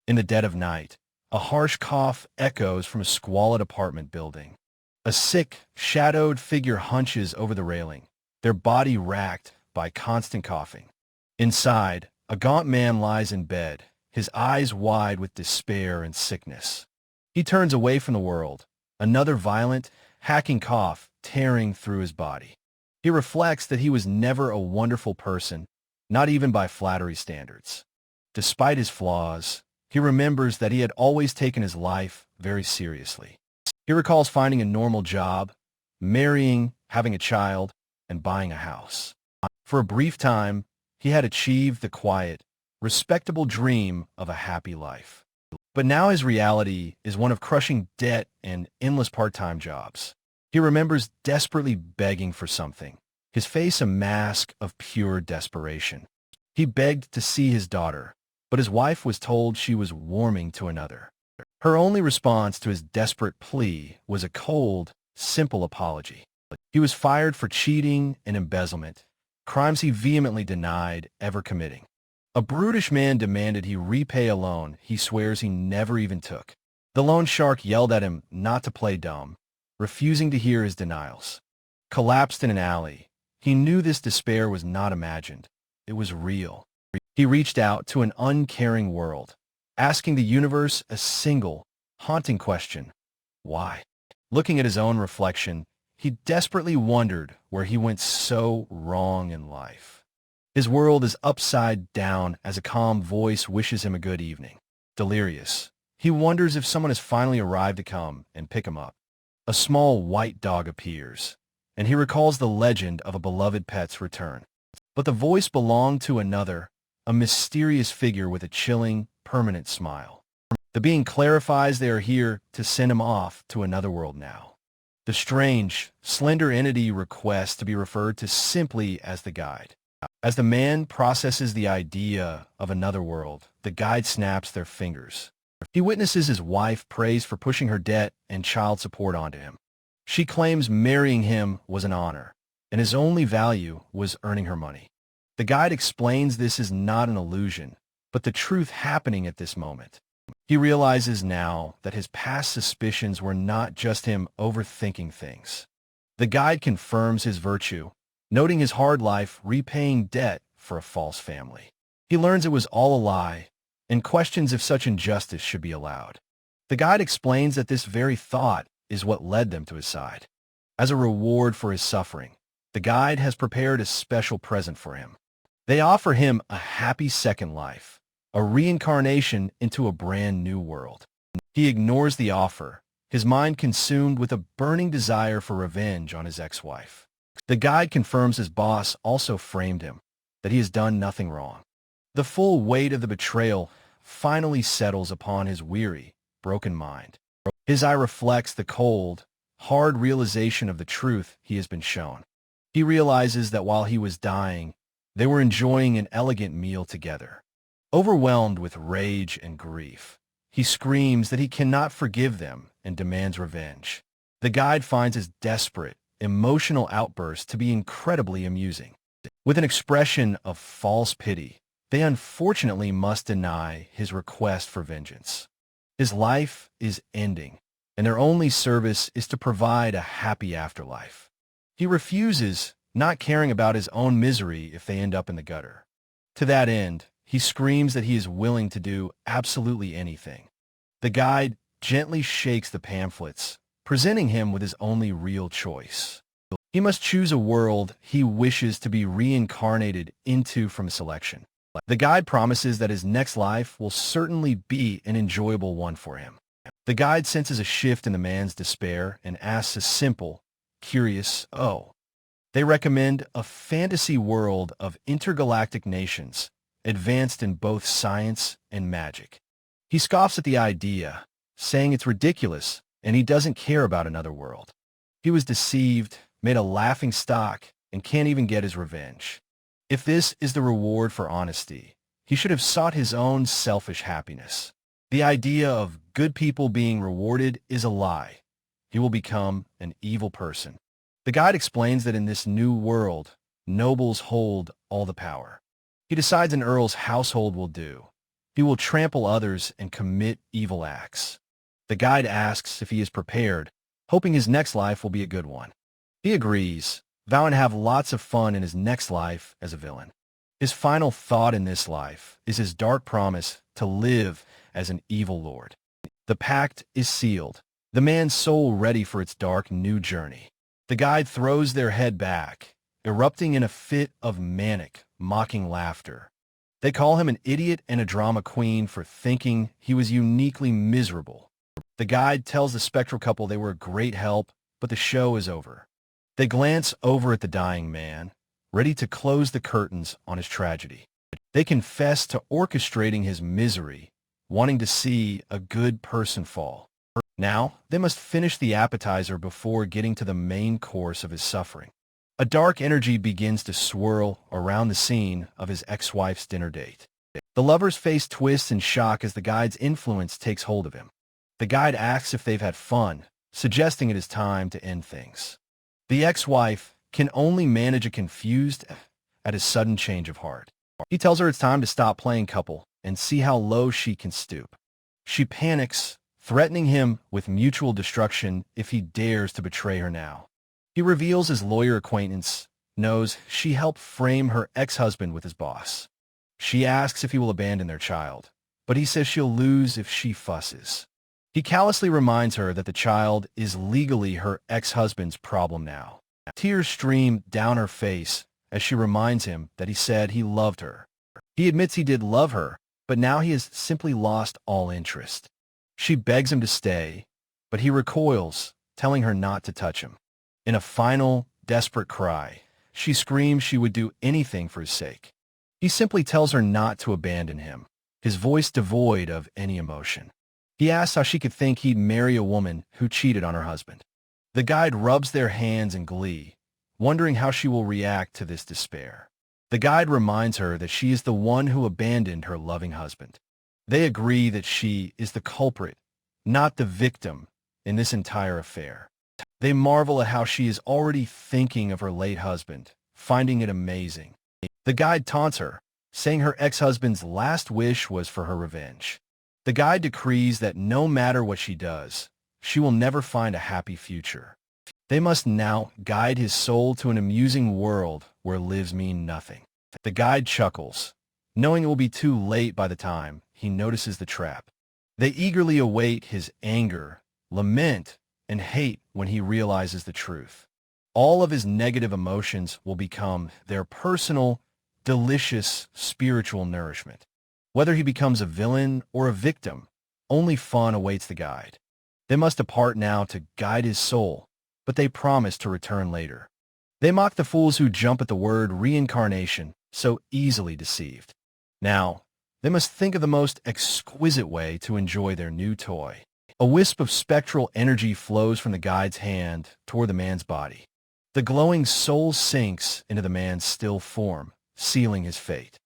In the dead of night, a harsh cough echoes from a squalid apartment building. A sick, shadowed figure hunches over the railing, their body racked by constant coughing. Inside, a gaunt man lies in bed, his eyes wide with despair and sickness. He turns away from the world, another violent, hacking cough tearing through his body. He reflects that he was never a wonderful person, not even by flattery standards. Despite his flaws, he remembers that he had always taken his life very seriously. He recalls finding a normal job, marrying, having a child, and buying a house. For a brief time, he had achieved the quiet, respectable dream of a happy life. But now his reality is one of crushing debt and endless part-time jobs. He remembers desperately begging for something, his face a mask of pure desperation. He begged to see his daughter, but his wife was told she was warming to another. Her only response to his desperate plea was a cold, simple apology. He was fired for cheating and embezzlement, crimes he vehemently denied ever committing. A brutish man demanded he repay a loan he swears he never even took. The loan shark yelled at him not to play dumb, refusing to hear his denials. Collapsed in an alley, he knew this despair was not imagined. It was real. He reached out to an uncaring world, asking the universe a single, haunting question: why? Looking at his own reflection, he desperately wondered where he went so wrong in life. His world is upside down as a calm voice wishes him a good evening. Delirious, he wonders if someone has finally arrived to come and pick him up. A small white dog appears, and he recalls the legend of a beloved pet's return. But the voice belonged to another, a mysterious figure with a chilling, permanent smile. The being clarifies they are here to send him off to another world now. The strange, slender entity requests to be referred to simply as the guide. As the man processes the idea of another world, the guide snaps their fingers. He witnesses his wife praised for pushing her debt and child support onto him. She claims marrying him was an honor, and his only value was earning her money. The guide explains this is not an illusion, but the truth happening at this moment. He realizes now that his past suspicions were not just him overthinking things. The guide confirms his virtue, noting his hard life repaying debt for a false family. He learns it was all a lie and questions if such injustice should be allowed. The guide explains that this very thought is what led them to his side. As a reward for his suffering, the guide has prepared a special present for him. They offer him a happy second life, a reincarnation into a brand new world. He ignores the offer, his mind consumed with a burning desire for revenge on his ex-wife. The guide confirms his boss also framed him, that he has done nothing wrong. The full weight of the betrayal finally settles upon his weary, broken mind. His eye reflects the cold, hard realization of the truth he has been shown. He realizes that while he was dying, they were enjoying an elegant meal together. Overwhelmed with rage and grief, he screams that he cannot forgive them and demands revenge. The guide finds his desperate, emotional outburst to be incredibly amusing. With an expression of false pity, they unfortunately must deny his request for vengeance. His life is ending, and their only service is to provide a happy afterlife. He refuses, not caring about his own misery if they end up in the gutter. To that end, he screams that he is willing to do absolutely anything. The guide gently shakes the pamphlets, presenting him with his only real choice. He must choose a world he wishes to be reincarnated into from selection. The guide promises that his next life will certainly be an enjoyable one for him. The guide senses a shift in the man's despair and asks a simple, curious, "Oh." They recommend a fantasy world of intergalactic nations, advanced in both science and magic. He scoffs at the idea, saying it's ridiculous and he doesn't care about another world. He was deceived, made a laughing stock, and can't even get his revenge. If this is the reward for honesty, he should have sought his own selfish happiness. The idea of good people being rewarded is a lie. He will become an evil person. The guide explains that in this new world, nobles hold all the power. He decides an earl's household will do, He will trample others and commit evil acts. The guide asks if he is prepared, hoping his next life will be a good one. He agrees, vowing to have lots of fun in his next life as a villain. His final thought in this life is his dark promise to live as an evil lord. The pact is sealed, the man's soul ready for its dark new journey. The guide throws their head back, erupting in a fit of manic, mocking laughter. They call him an idiot and a drama queen for thinking he was uniquely miserable. The guide tells the spectral couple they were a great help, but the show is over. They glance over at the dying man, ready to close the curtains on his tragedy. They confess to orchestrating his misery, wanting to see a good person fall. Now, they must finish the appetizer before getting to the main course of his suffering. A dark energy begins to swirl around the scene of his ex-wife's dinner date. The lovers face twists and shock as the guide's influence takes hold of him. The guide asks if they've had fun, suggesting it is time to end things. The ex-wife can only manage a confused at his sudden change of heart. He tells her it's time to stop playing couple and see how low she can stoop. She panics, threatening him with mutual destruction if he dares to betray her now. He reveals his lawyer acquaintance knows she helped frame her ex-husband with his boss. She asks if he will abandon their child, but he says she'll lose if she fusses. He callously reminds her that the child is legally her ex-husband's problem now. Tears stream down her face as she reminds him that he said he loved her. He admits he did love her, but now he has simply lost all interest. She begs him to stay, but he recoils, telling her not to touch him. In a final, desperate cry, she screams she would do anything for his sake. He simply tells her not to abandon him, his voice devoid of any emotion. He asks how she could think he'd marry a woman who cheated on her husband. The guide rubs their hands in glee, wondering how she will react to this despair. The guide reminds her that she is the one who abandoned her loving husband. They agree that she is the culprit, not the victim, in this entire affair. They marvel at how she is already thinking of her late husband, finding it amazing. The guide taunts her, saying her ex-husband's last wish was for her revenge. The guide decrees that no matter what she does, she will never find a happy future. They must now guide his soul to an amusing world where lives mean nothing. The guide chuckles, knowing it will be too late by the time he notices the trap. They eagerly await his anger, lament, and hate when he realizes the truth. All of his negative emotions will become their personal, delicious spiritual nourishment. Whether he becomes a villain or a victim, only fun awaits the guide. They must depart now to guide his soul, but they promise to return later. They mock the fools who jump at the word reincarnation, so easily deceived. Now, they must think of the most exquisite way to enjoy their new toy. A wisp of spectral energy flows from the guide's hand toward the man's body. The glowing soul sinks into the man's still form, sealing his fate.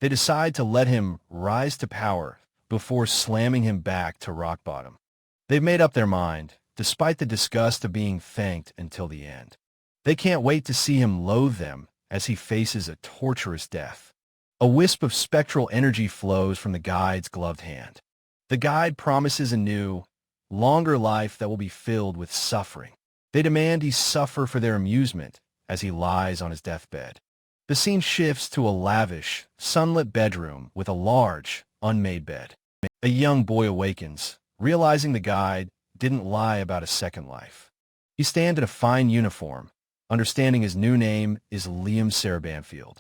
They decide to let him rise to power before slamming him back to rock bottom. They've made up their mind, despite the disgust of being thanked until the end. They can't wait to see him loathe them as he faces a torturous death. A wisp of spectral energy flows from the guide's gloved hand. The guide promises a new, longer life that will be filled with suffering. They demand he suffer for their amusement as he lies on his deathbed. The scene shifts to a lavish, sunlit bedroom with a large, unmade bed. A young boy awakens, realizing the guide didn't lie about a second life. He stands in a fine uniform, understanding his new name is Liam Sarabanfield.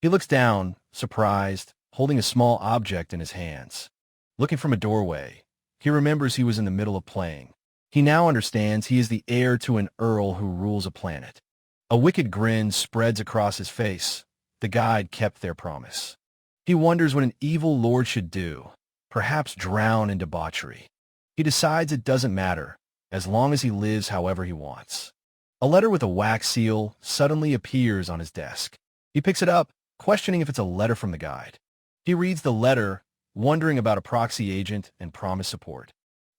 He looks down, surprised, holding a small object in his hands. Looking from a doorway, he remembers he was in the middle of playing. He now understands he is the heir to an earl who rules a planet. A wicked grin spreads across his face. The guide kept their promise. He wonders what an evil lord should do, perhaps drown in debauchery. He decides it doesn't matter, as long as he lives however he wants. A letter with a wax seal suddenly appears on his desk. He picks it up, questioning if it's a letter from the guide. He reads the letter, wondering about a proxy agent and promised support.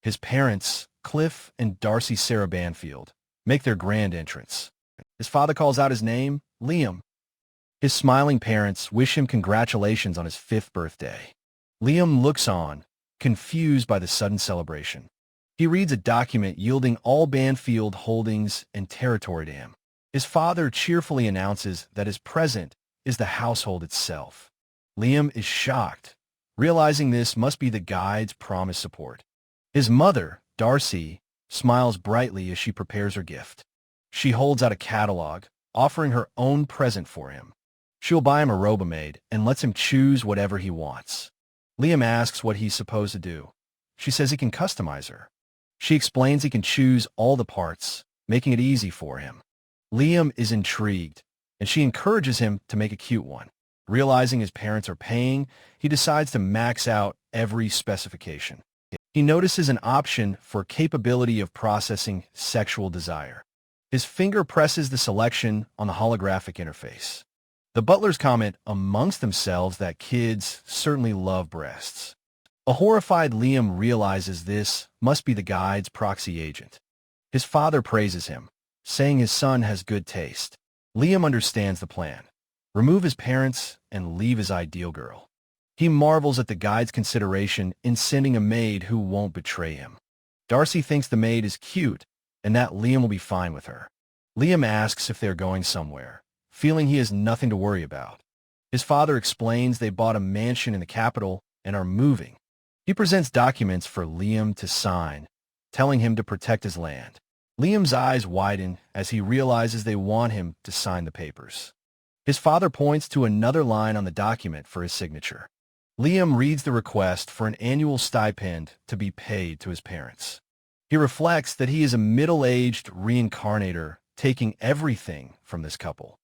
His parents, Cliff and Darcy Sarah Banfield, make their grand entrance. His father calls out his name, Liam. His smiling parents wish him congratulations on his 5th birthday. Liam looks on, confused by the sudden celebration. He reads a document yielding all Banfield holdings and territory to him. His father cheerfully announces that his present is the household itself. Liam is shocked, realizing this must be the guide's promised support. His mother, Darcy, smiles brightly as she prepares her gift. She holds out a catalog, offering her own present for him. She'll buy him a Robomade and lets him choose whatever he wants. Liam asks what he's supposed to do. She says he can customize her. She explains he can choose all the parts, making it easy for him. Liam is intrigued, and she encourages him to make a cute one. Realizing his parents are paying, he decides to max out every specification. He notices an option for capability of processing sexual desire. His finger presses the selection on the holographic interface. The butlers comment amongst themselves that kids certainly love breasts. A horrified Liam realizes this must be the guide's proxy agent. His father praises him, saying his son has good taste. Liam understands the plan. Remove his parents and leave his ideal girl. He marvels at the guide's consideration in sending a maid who won't betray him. Darcy thinks the maid is cute and that Liam will be fine with her. Liam asks if they're going somewhere, feeling he has nothing to worry about. His father explains they bought a mansion in the capital and are moving. He presents documents for Liam to sign, telling him to protect his land. Liam's eyes widen as he realizes they want him to sign the papers. His father points to another line on the document for his signature. Liam reads the request for an annual stipend to be paid to his parents. He reflects that he is a middle-aged reincarnator taking everything from this couple.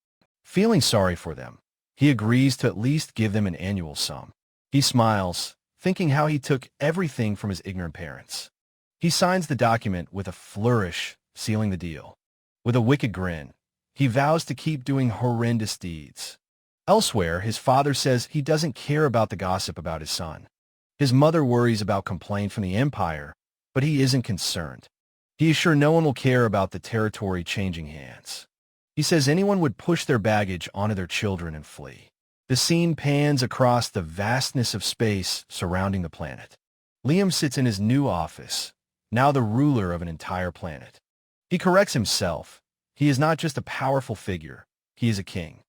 Feeling sorry for them, he agrees to at least give them an annual sum. He smiles, thinking how he took everything from his ignorant parents. He signs the document with a flourish, sealing the deal. With a wicked grin, he vows to keep doing horrendous deeds. Elsewhere, his father says he doesn't care about the gossip about his son. His mother worries about complaint from the Empire, but he isn't concerned. He is sure no one will care about the territory changing hands. He says anyone would push their baggage onto their children and flee. The scene pans across the vastness of space surrounding the planet. Liam sits in his new office, now the ruler of an entire planet. He corrects himself. He is not just a powerful figure, he is a king.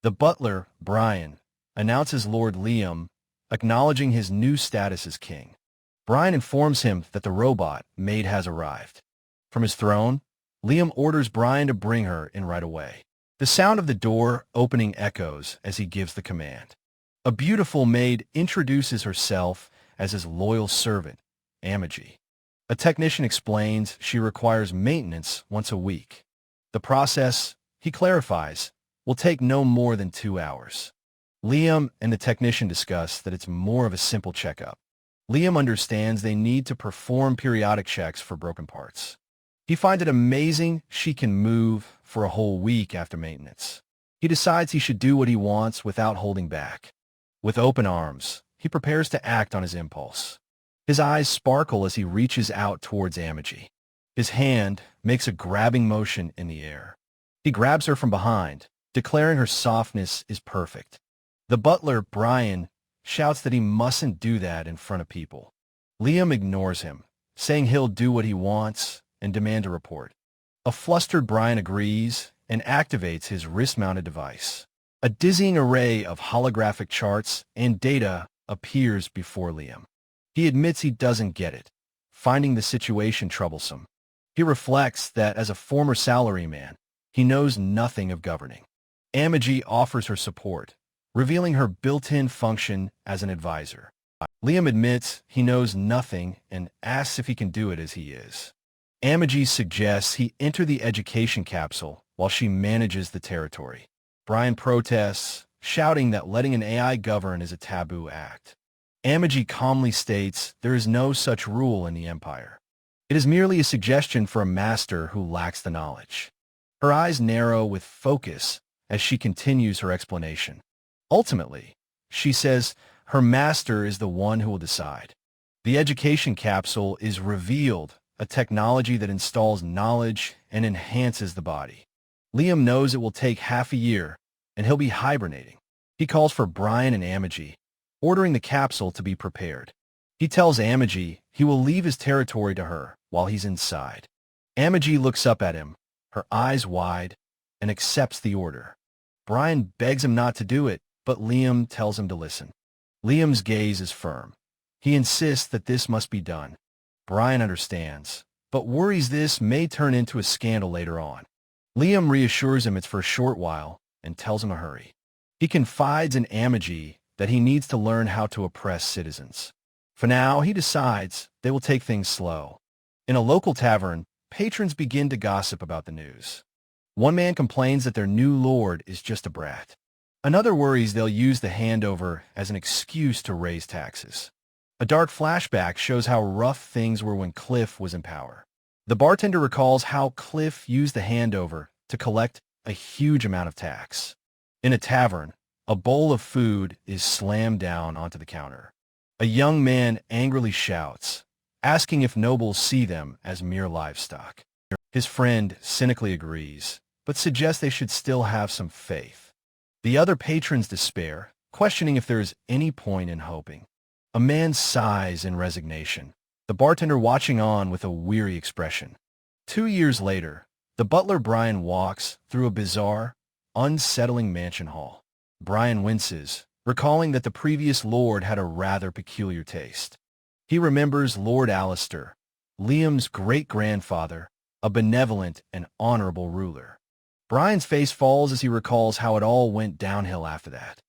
The butler, Brian, announces Lord Liam, acknowledging his new status as king. Brian informs him that the robot maid has arrived. From his throne, Liam orders Brian to bring her in right away. The sound of the door opening echoes as he gives the command. A beautiful maid introduces herself as his loyal servant, Amigi. A technician explains she requires maintenance once a week. The process, he clarifies, will take no more than 2 hours. Liam and the technician discuss that it's more of a simple checkup. Liam understands they need to perform periodic checks for broken parts. He finds it amazing she can move for a whole week after maintenance. He decides he should do what he wants without holding back. With open arms, he prepares to act on his impulse. His eyes sparkle as he reaches out towards Amigi. His hand makes a grabbing motion in the air. He grabs her from behind, declaring her softness is perfect. The butler, Brian, shouts that he mustn't do that in front of people. Liam ignores him, saying he'll do what he wants and demand a report. A flustered Brian agrees and activates his wrist-mounted device. A dizzying array of holographic charts and data appears before Liam. He admits he doesn't get it, finding the situation troublesome. He reflects that as a former salaryman, he knows nothing of governing. Amigi offers her support, revealing her built-in function as an advisor. Liam admits he knows nothing and asks if he can do it as he is. Amigi suggests he enter the education capsule while she manages the territory. Brian protests, shouting that letting an AI govern is a taboo act. Amigi calmly states there is no such rule in the Empire. It is merely a suggestion for a master who lacks the knowledge. Her eyes narrow with focus as she continues her explanation. Ultimately, she says her master is the one who will decide. The education capsule is revealed, a technology that installs knowledge and enhances the body. Liam knows it will take half a year, and he'll be hibernating. He calls for Brian and Amigi, ordering the capsule to be prepared. He tells Amigi he will leave his territory to her while he's inside. Amigi looks up at him, her eyes wide, and accepts the order. Brian begs him not to do it, but Liam tells him to listen. Liam's gaze is firm. He insists that this must be done. Brian understands, but worries this may turn into a scandal later on. Liam reassures him it's for a short while and tells him to hurry. He confides in Amigi that he needs to learn how to oppress citizens. For now, he decides they will take things slow. In a local tavern, patrons begin to gossip about the news. One man complains that their new lord is just a brat. Another worries they'll use the handover as an excuse to raise taxes. A dark flashback shows how rough things were when Cliff was in power. The bartender recalls how Cliff used the handover to collect a huge amount of tax. In a tavern, a bowl of food is slammed down onto the counter. A young man angrily shouts, asking if nobles see them as mere livestock. His friend cynically agrees, but suggests they should still have some faith. The other patrons despair, questioning if there is any point in hoping. A man sighs in resignation, the bartender watching on with a weary expression. 2 years later, the butler Brian walks through a bizarre, unsettling mansion hall. Brian winces, recalling that the previous lord had a rather peculiar taste. He remembers Lord Alistair, Liam's great-grandfather, a benevolent and honorable ruler. Brian's face falls as he recalls how it all went downhill after that.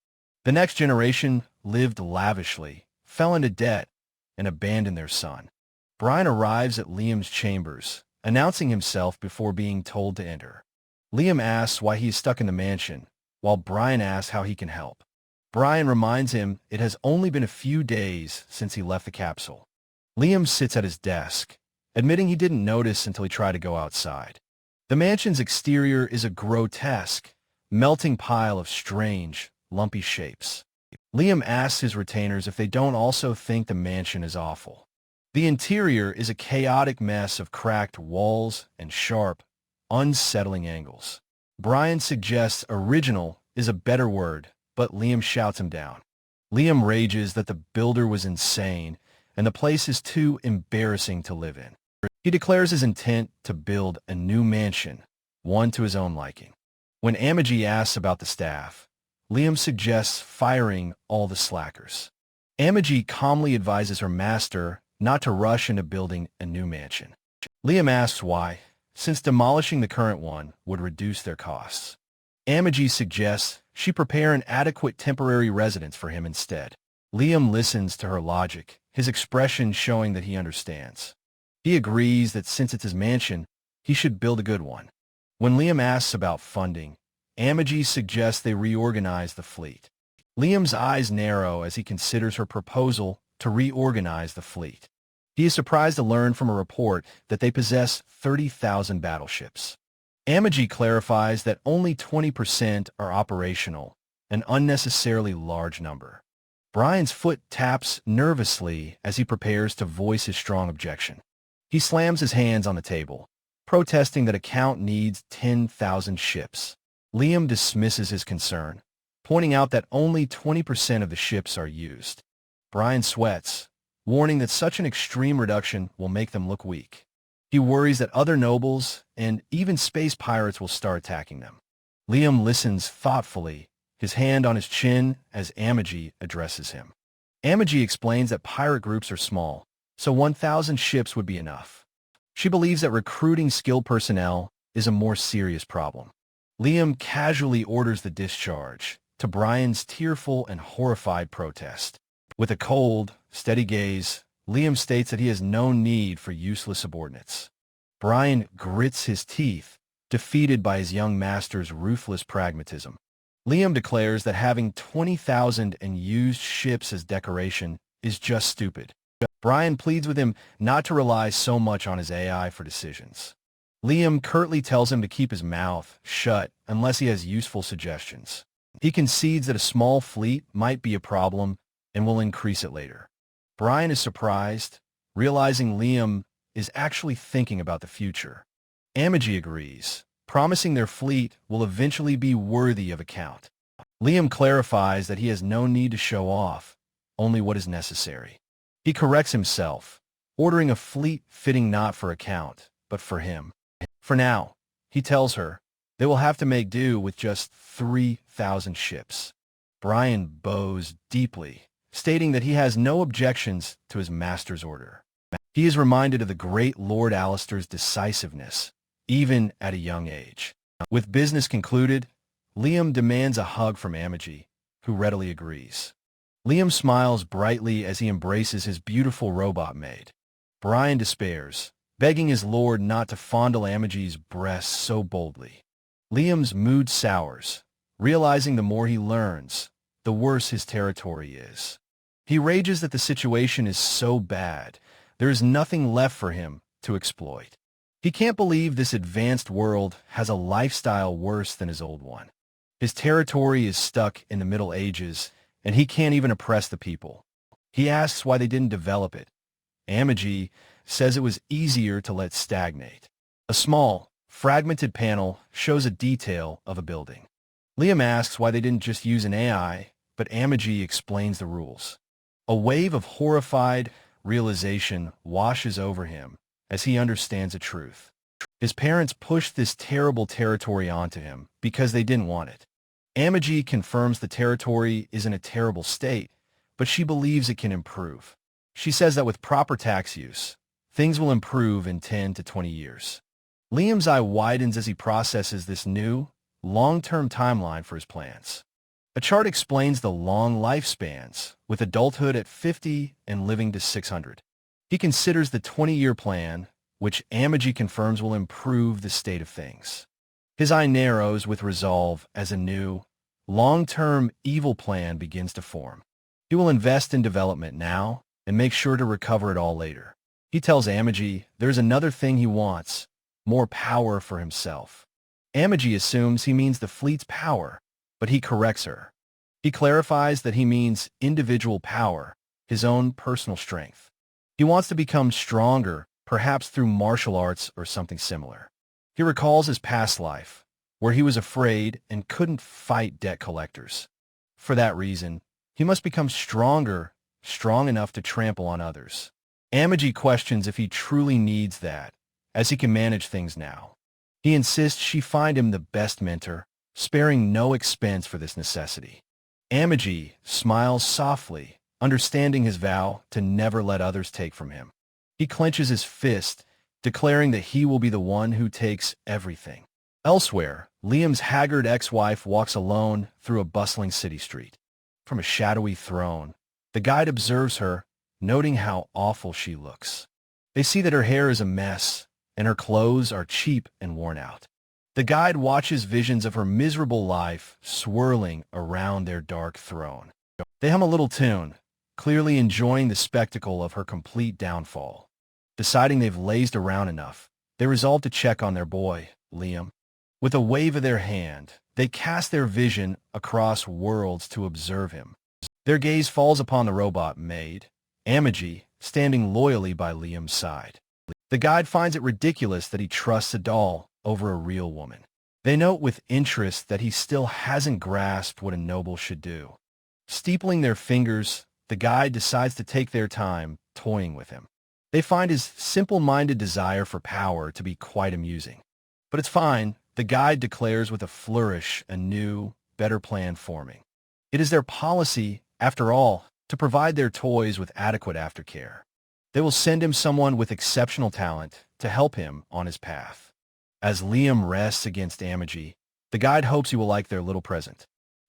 The next generation lived lavishly, fell into debt, and abandoned their son. Brian arrives at Liam's chambers, announcing himself before being told to enter. Liam asks why he is stuck in the mansion, while Brian asks how he can help. Brian reminds him it has only been a few days since he left the capsule. Liam sits at his desk, admitting he didn't notice until he tried to go outside. The mansion's exterior is a grotesque, melting pile of strange, lumpy shapes. Liam asks his retainers if they don't also think the mansion is awful. The interior is a chaotic mess of cracked walls and sharp, unsettling angles. Brian suggests original is a better word, but Liam shouts him down. Liam rages that the builder was insane and the place is too embarrassing to live in. He declares his intent to build a new mansion, one to his own liking. When Amigi asks about the staff, Liam suggests firing all the slackers. Amigi calmly advises her master not to rush into building a new mansion. Liam asks why, since demolishing the current one would reduce their costs. Amigi suggests she prepare an adequate temporary residence for him instead. Liam listens to her logic, his expression showing that he understands. He agrees that since it's his mansion, he should build a good one. When Liam asks about funding, Amigi suggests they reorganize the fleet. Liam's eyes narrow as he considers her proposal to reorganize the fleet. He is surprised to learn from a report that they possess 30,000 battleships. Amigi clarifies that only 20% are operational, an unnecessarily large number. Brian's foot taps nervously as he prepares to voice his strong objection. He slams his hands on the table, protesting that a count needs 10,000 ships. Liam dismisses his concern, pointing out that only 20% of the ships are used. Brian sweats, warning that such an extreme reduction will make them look weak. He worries that other nobles and even space pirates will start attacking them. Liam listens thoughtfully, his hand on his chin as Amigi addresses him. Amigi explains that pirate groups are small, so 1,000 ships would be enough. She believes that recruiting skilled personnel is a more serious problem. Liam casually orders the discharge, to Brian's tearful and horrified protest. With a cold, steady gaze, Liam states that he has no need for useless subordinates. Brian grits his teeth, defeated by his young master's ruthless pragmatism. Liam declares that having 20,000 and used ships as decoration is just stupid. Brian pleads with him not to rely so much on his AI for decisions. Liam curtly tells him to keep his mouth shut unless he has useful suggestions. He concedes that a small fleet might be a problem and will increase it later. Brian is surprised, realizing Liam is actually thinking about the future. Amigi agrees, promising their fleet will eventually be worthy of account. Liam clarifies that he has no need to show off, only what is necessary. He corrects himself, ordering a fleet-fitting not for account, but for him. For now, he tells her, they will have to make do with just 3,000 ships. Brian bows deeply, stating that he has no objections to his master's order. He is reminded of the great Lord Alistair's decisiveness, even at a young age. With business concluded, Liam demands a hug from Amigi, who readily agrees. Liam smiles brightly as he embraces his beautiful robot maid. Brian despairs, begging his lord not to fondle Amigi's breasts so boldly. Liam's mood sours, realizing the more he learns, the worse his territory is. He rages that the situation is so bad, there is nothing left for him to exploit. He can't believe this advanced world has a lifestyle worse than his old one. His territory is stuck in the Middle Ages, and he can't even oppress the people. He asks why they didn't develop it. Amigi says it was easier to let stagnate. A small, fragmented panel shows a detail of a building. Liam asks why they didn't just use an AI, but Amigi explains the rules. A wave of horrified realization washes over him as he understands the truth. His parents pushed this terrible territory onto him because they didn't want it. Amigi confirms the territory is in a terrible state, but she believes it can improve. She says that with proper tax use, things will improve in 10 to 20 years. Liam's eye widens as he processes this new, long-term timeline for his plans. A chart explains the long lifespans, with adulthood at 50 and living to 600. He considers the 20-year plan, which Amigi confirms will improve the state of things. His eye narrows with resolve as a new, long-term evil plan begins to form. He will invest in development now and make sure to recover it all later. He tells Amigi there's another thing he wants, more power for himself. Amigi assumes he means the fleet's power, but he corrects her. He clarifies that he means individual power, his own personal strength. He wants to become stronger, perhaps through martial arts or something similar. He recalls his past life, where he was afraid and couldn't fight debt collectors. For that reason, he must become stronger, strong enough to trample on others. Amigi questions if he truly needs that, as he can manage things now. He insists she find him the best mentor, sparing no expense for this necessity. Amigi smiles softly, understanding his vow to never let others take from him. He clenches his fist, declaring that he will be the one who takes everything. Elsewhere, Liam's haggard ex-wife walks alone through a bustling city street. From a shadowy throne, the guide observes her, noting how awful she looks. They see that her hair is a mess, and her clothes are cheap and worn out. The guide watches visions of her miserable life swirling around their dark throne. They hum a little tune, clearly enjoying the spectacle of her complete downfall. Deciding they've lazed around enough, they resolve to check on their boy, Liam. With a wave of their hand, they cast their vision across worlds to observe him. Their gaze falls upon the robot maid, Amigi, standing loyally by Liam's side. The guide finds it ridiculous that he trusts a doll over a real woman. They note with interest that he still hasn't grasped what a noble should do. Steepling their fingers, the guide decides to take their time toying with him. They find his simple-minded desire for power to be quite amusing. But it's fine, the guide declares with a flourish a new, better plan forming. It is their policy, after all, to provide their toys with adequate aftercare. They will send him someone with exceptional talent to help him on his path. As Liam rests against Amigi, the guide hopes he will like their little present.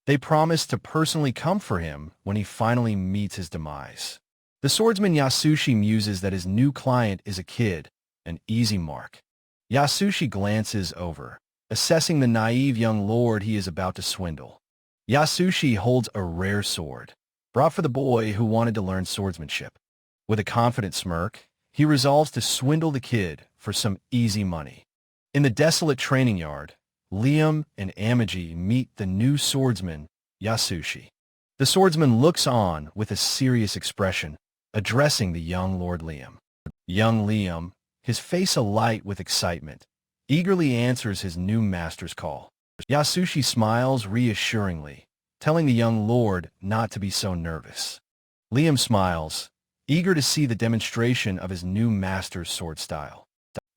They promise to personally come for him when he finally meets his demise. The swordsman Yasushi muses that his new client is a kid, an easy mark. Yasushi glances over, assessing the naive young lord he is about to swindle. Yasushi holds a rare sword, brought for the boy who wanted to learn swordsmanship. With a confident smirk, he resolves to swindle the kid for some easy money. In the desolate training yard, Liam and Amigi meet the new swordsman, Yasushi. The swordsman looks on with a serious expression, addressing the young Lord Liam. Young Liam, his face alight with excitement, eagerly answers his new master's call. Yasushi smiles reassuringly, telling the young lord not to be so nervous. Liam smiles, eager to see the demonstration of his new master's sword style.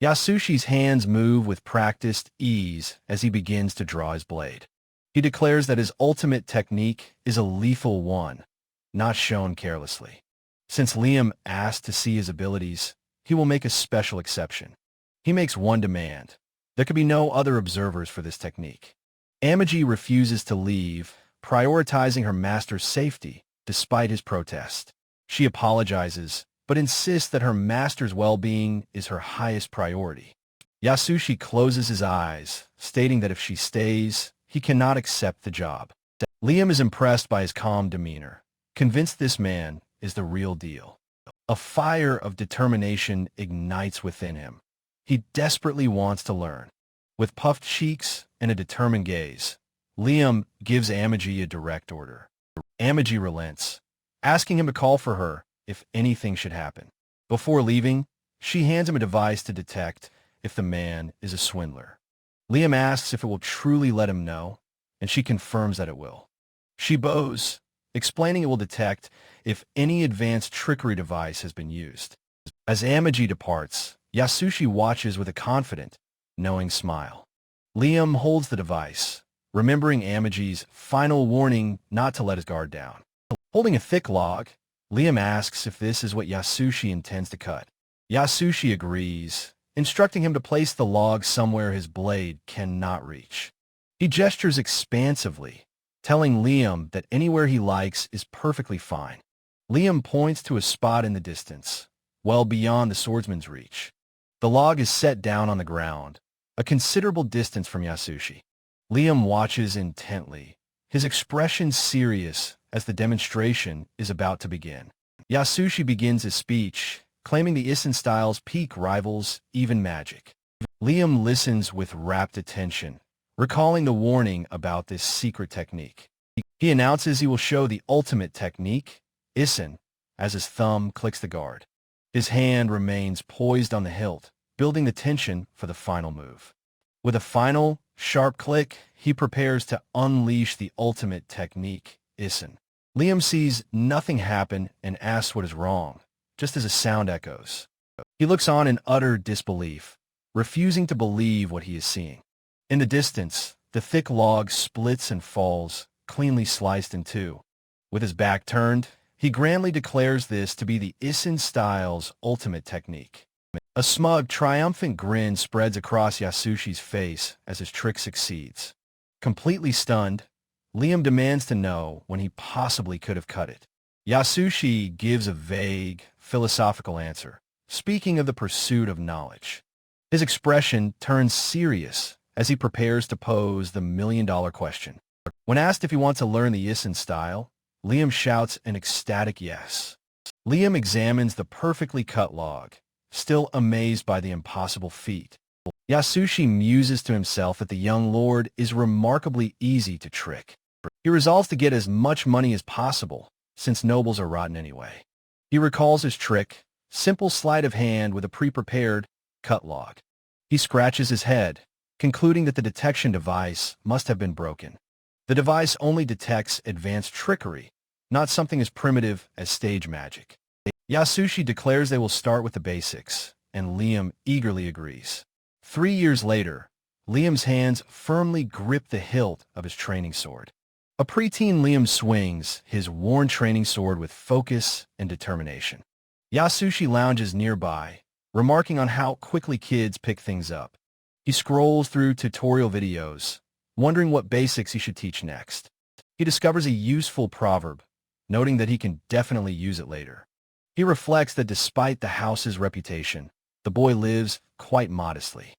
Yasushi's hands move with practiced ease as he begins to draw his blade. He declares that his ultimate technique is a lethal one, not shown carelessly. Since Liam asked to see his abilities, he will make a special exception. He makes one demand. There could be no other observers for this technique. Amigi refuses to leave, prioritizing her master's safety despite his protest. She apologizes, but insists that her master's well-being is her highest priority. Yasushi closes his eyes, stating that if she stays, he cannot accept the job. Liam is impressed by his calm demeanor, convinced this man is the real deal. A fire of determination ignites within him. He desperately wants to learn. With puffed cheeks and a determined gaze, Liam gives Amigi a direct order. Amigi relents, asking him to call for her if anything should happen. Before leaving, she hands him a device to detect if the man is a swindler. Liam asks if it will truly let him know, and she confirms that it will. She bows, explaining it will detect if any advanced trickery device has been used. As Amigi departs, Yasushi watches with a confident, knowing smile. Liam holds the device, remembering Amigi's final warning not to let his guard down. Holding a thick log, Liam asks if this is what Yasushi intends to cut. Yasushi agrees, instructing him to place the log somewhere his blade cannot reach. He gestures expansively, telling Liam that anywhere he likes is perfectly fine. Liam points to a spot in the distance, well beyond the swordsman's reach. The log is set down on the ground, a considerable distance from Yasushi. Liam watches intently, his expression serious as the demonstration is about to begin. Yasushi begins his speech, claiming the Isen style's peak rivals even magic. Liam listens with rapt attention, recalling the warning about this secret technique. He announces he will show the ultimate technique, Isen, as his thumb clicks the guard. His hand remains poised on the hilt, building the tension for the final move. With a final, sharp click, he prepares to unleash the ultimate technique, Isen. Liam sees nothing happen and asks what is wrong, just as a sound echoes. He looks on in utter disbelief, refusing to believe what he is seeing. In the distance, the thick log splits and falls, cleanly sliced in two. With his back turned, he grandly declares this to be the Isen style's ultimate technique. A smug, triumphant grin spreads across Yasushi's face as his trick succeeds. Completely stunned, Liam demands to know when he possibly could have cut it. Yasushi gives a vague, philosophical answer, speaking of the pursuit of knowledge. His expression turns serious as he prepares to pose the million-dollar question. When asked if he wants to learn the Isen style, Liam shouts an ecstatic yes. Liam examines the perfectly cut log, still amazed by the impossible feat. Yasushi muses to himself that the young lord is remarkably easy to trick. He resolves to get as much money as possible, since nobles are rotten anyway. He recalls his trick, simple sleight of hand with a pre-prepared cut log. He scratches his head, concluding that the detection device must have been broken. The device only detects advanced trickery, not something as primitive as stage magic. Yasushi declares they will start with the basics, and Liam eagerly agrees. 3 years later, Liam's hands firmly grip the hilt of his training sword. A preteen Liam swings his worn training sword with focus and determination. Yasushi lounges nearby, remarking on how quickly kids pick things up. He scrolls through tutorial videos, wondering what basics he should teach next. He discovers a useful proverb, noting that he can definitely use it later. He reflects that despite the house's reputation, the boy lives quite modestly.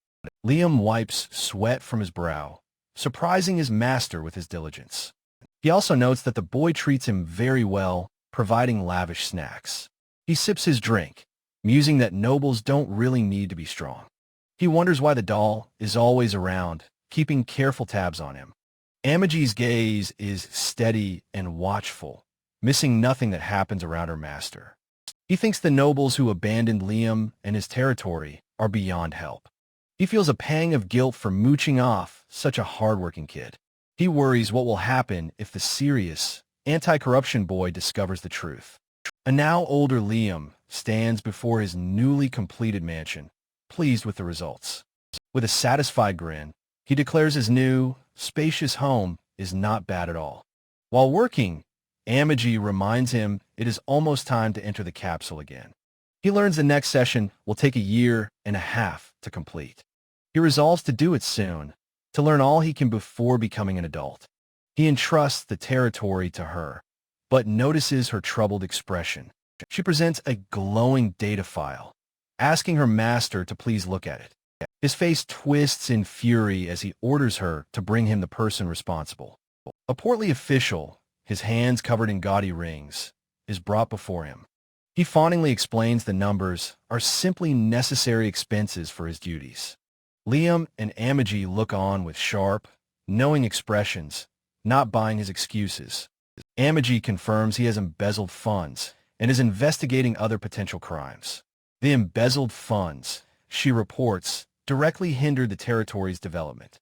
Liam wipes sweat from his brow, surprising his master with his diligence. He also notes that the boy treats him very well, providing lavish snacks. He sips his drink, musing that nobles don't really need to be strong. He wonders why the doll is always around, keeping careful tabs on him. Amigi's gaze is steady and watchful, missing nothing that happens around her master. He thinks the nobles who abandoned Liam and his territory are beyond help. He feels a pang of guilt for mooching off such a hardworking kid. He worries what will happen if the serious, anti-corruption boy discovers the truth. A now older Liam stands before his newly completed mansion, pleased with the results. With a satisfied grin, he declares his new, spacious home is not bad at all. While working, Amigi reminds him it is almost time to enter the capsule again. He learns the next session will take 1.5 years to complete. He resolves to do it soon, to learn all he can before becoming an adult. He entrusts the territory to her, but notices her troubled expression. She presents a glowing data file, asking her master to please look at it. His face twists in fury as he orders her to bring him the person responsible. A portly official, his hands covered in gaudy rings, is brought before him. He fawningly explains the numbers are simply necessary expenses for his duties. Liam and Amigi look on with sharp, knowing expressions, not buying his excuses. Amigi confirms he has embezzled funds and is investigating other potential crimes. The embezzled funds, she reports, directly hindered the territory's development.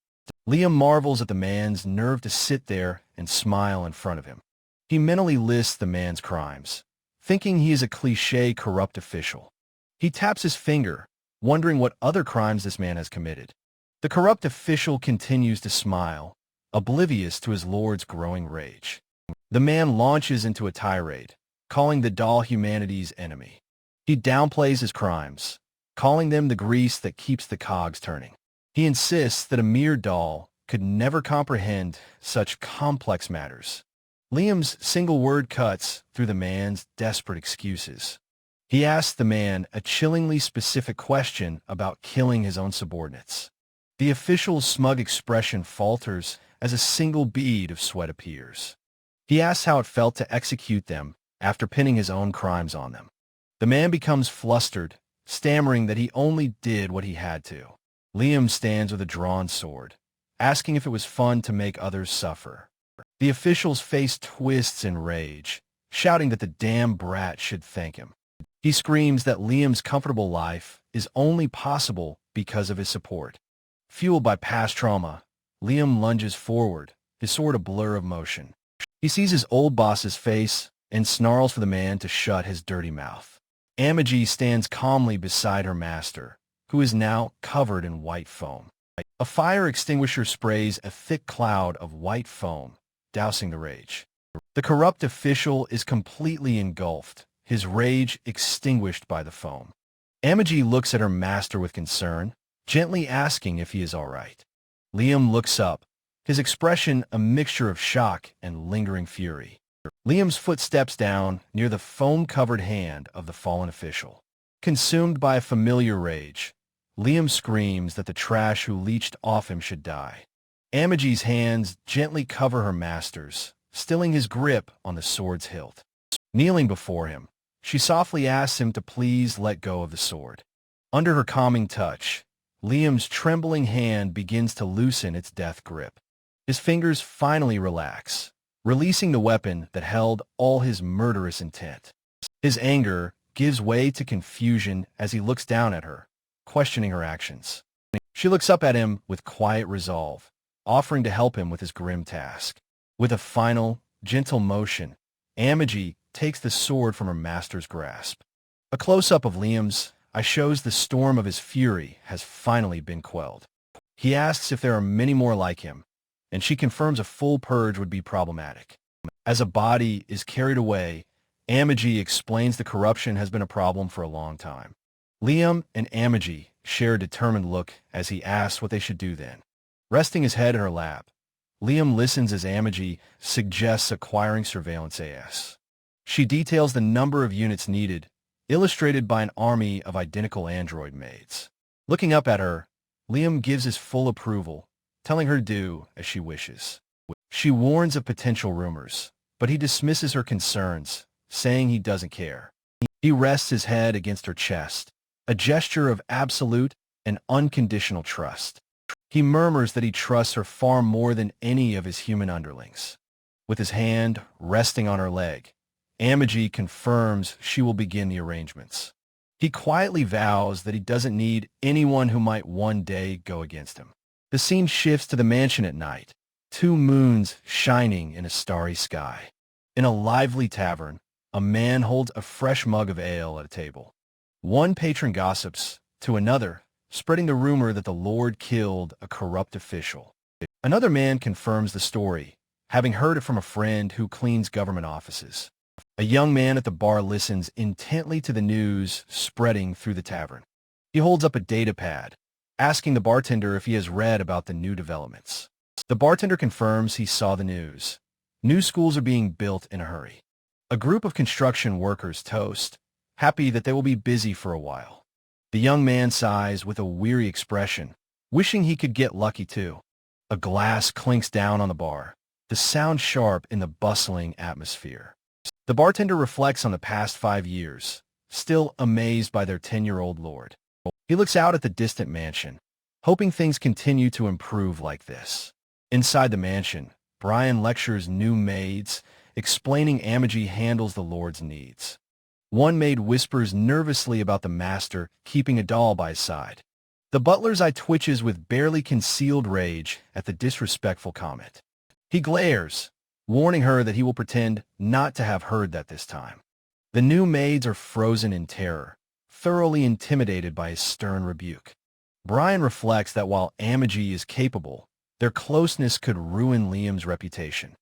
Liam marvels at the man's nerve to sit there and smile in front of him. He mentally lists the man's crimes, thinking he is a cliché corrupt official. He taps his finger, wondering what other crimes this man has committed. The corrupt official continues to smile, oblivious to his lord's growing rage. The man launches into a tirade, calling the doll humanity's enemy. He downplays his crimes, calling them the grease that keeps the cogs turning. He insists that a mere doll could never comprehend such complex matters. Liam's single word cuts through the man's desperate excuses. He asks the man a chillingly specific question about killing his own subordinates. The official's smug expression falters as a single bead of sweat appears. He asks how it felt to execute them after pinning his own crimes on them. The man becomes flustered, stammering that he only did what he had to. Liam stands with a drawn sword, asking if it was fun to make others suffer. The official's face twists in rage, shouting that the damn brat should thank him. He screams that Liam's comfortable life is only possible because of his support. Fueled by past trauma, Liam lunges forward, his sword a blur of motion. He sees his old boss's face and snarls for the man to shut his dirty mouth. Amigi stands calmly beside her master, who is now covered in white foam. A fire extinguisher sprays a thick cloud of white foam, dousing the rage. The corrupt official is completely engulfed, his rage extinguished by the foam. Amigi looks at her master with concern, gently asking if he is all right. Liam looks up, his expression a mixture of shock and lingering fury. Liam's foot steps down near the foam-covered hand of the fallen official. Consumed by a familiar rage, Liam screams that the trash who leached off him should die. Amigi's hands gently cover her master's, stilling his grip on the sword's hilt. Kneeling before him, she softly asks him to please let go of the sword. Under her calming touch, Liam's trembling hand begins to loosen its death grip. His fingers finally relax, releasing the weapon that held all his murderous intent. His anger gives way to confusion as he looks down at her, questioning her actions. She looks up at him with quiet resolve, offering to help him with his grim task. With a final, gentle motion, Amigi takes the sword from her master's grasp. A close-up of Liam's eye shows the storm of his fury has finally been quelled. He asks if there are many more like him, and she confirms a full purge would be problematic. As a body is carried away, Amigi explains the corruption has been a problem for a long time. Liam and Amigi share a determined look as he asks what they should do then. Resting his head in her lap, Liam listens as Amigi suggests acquiring surveillance AS. She details the number of units needed, illustrated by an army of identical android maids. Looking up at her, Liam gives his full approval, telling her to do as she wishes. She warns of potential rumors, but he dismisses her concerns, saying he doesn't care. He rests his head against her chest, a gesture of absolute and unconditional trust. He murmurs that he trusts her far more than any of his human underlings. With his hand resting on her leg, Amigi confirms she will begin the arrangements. He quietly vows that he doesn't need anyone who might one day go against him. The scene shifts to the mansion at night, 2 moons shining in a starry sky. In a lively tavern, A man holds a fresh mug of ale at a table. One patron gossips to another, spreading the rumor that the Lord killed a corrupt official. Another man confirms the story, having heard it from a friend who cleans government offices. A young man at the bar listens intently to the news spreading through the tavern. He holds up a data pad, asking the bartender if he has read about the new developments. The bartender confirms he saw the news. New schools are being built in a hurry. A group of construction workers toast, happy that they will be busy for a while. The young man sighs with a weary expression, wishing he could get lucky too. A glass clinks down on the bar, the sound sharp in the bustling atmosphere. The bartender reflects on the past 5 years, still amazed by their 10-year-old lord. He looks out at the distant mansion, hoping things continue to improve like this. Inside the mansion, Brian lectures new maids, explaining Amigi handles the lord's needs. One maid whispers nervously about the master keeping a doll by his side. The butler's eye twitches with barely concealed rage at the disrespectful comment. He glares, warning her that he will pretend not to have heard that this time. The new maids are frozen in terror, thoroughly intimidated by his stern rebuke. Brian reflects that while Amigi is capable, their closeness could ruin Liam's reputation.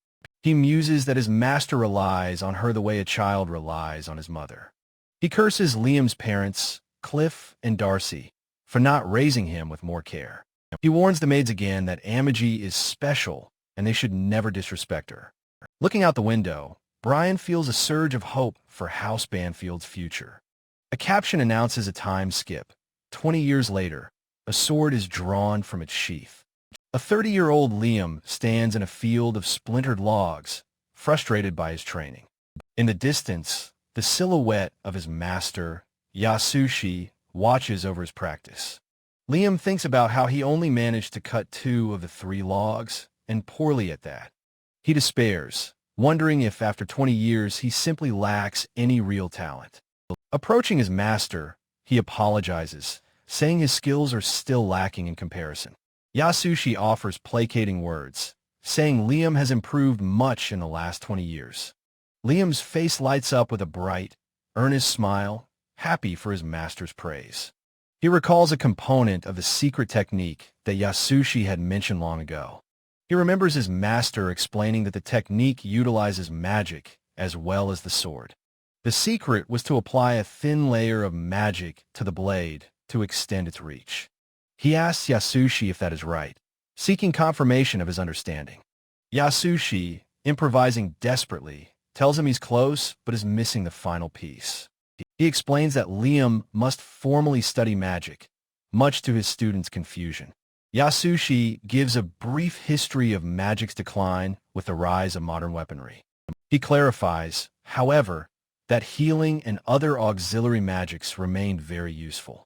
He muses that his master relies on her the way a child relies on his mother. He curses Liam's parents, Cliff and Darcy, for not raising him with more care. He warns the maids again that Amigi is special and they should never disrespect her. Looking out the window, Brian feels a surge of hope for House Banfield's future. A caption announces a time skip. 20 years later, a sword is drawn from its sheath. A 30-year-old Liam stands in a field of splintered logs, frustrated by his training. In the distance, the silhouette of his master, Yasushi, watches over his practice. Liam thinks about how he only managed to cut 2 of the 3 logs, and poorly at that. He despairs, wondering if after 20 years he simply lacks any real talent. Approaching his master, he apologizes, saying his skills are still lacking in comparison. Yasushi offers placating words, saying Liam has improved much in the last 20 years. Liam's face lights up with a bright, earnest smile, happy for his master's praise. He recalls a component of the secret technique that Yasushi had mentioned long ago. He remembers his master explaining that the technique utilizes magic as well as the sword. The secret was to apply a thin layer of magic to the blade to extend its reach. He asks Yasushi if that is right, seeking confirmation of his understanding. Yasushi, improvising desperately, tells him he's close but is missing the final piece. He explains that Liam must formally study magic, much to his students' confusion. Yasushi gives a brief history of magic's decline with the rise of modern weaponry. He clarifies, however, that healing and other auxiliary magics remained very useful.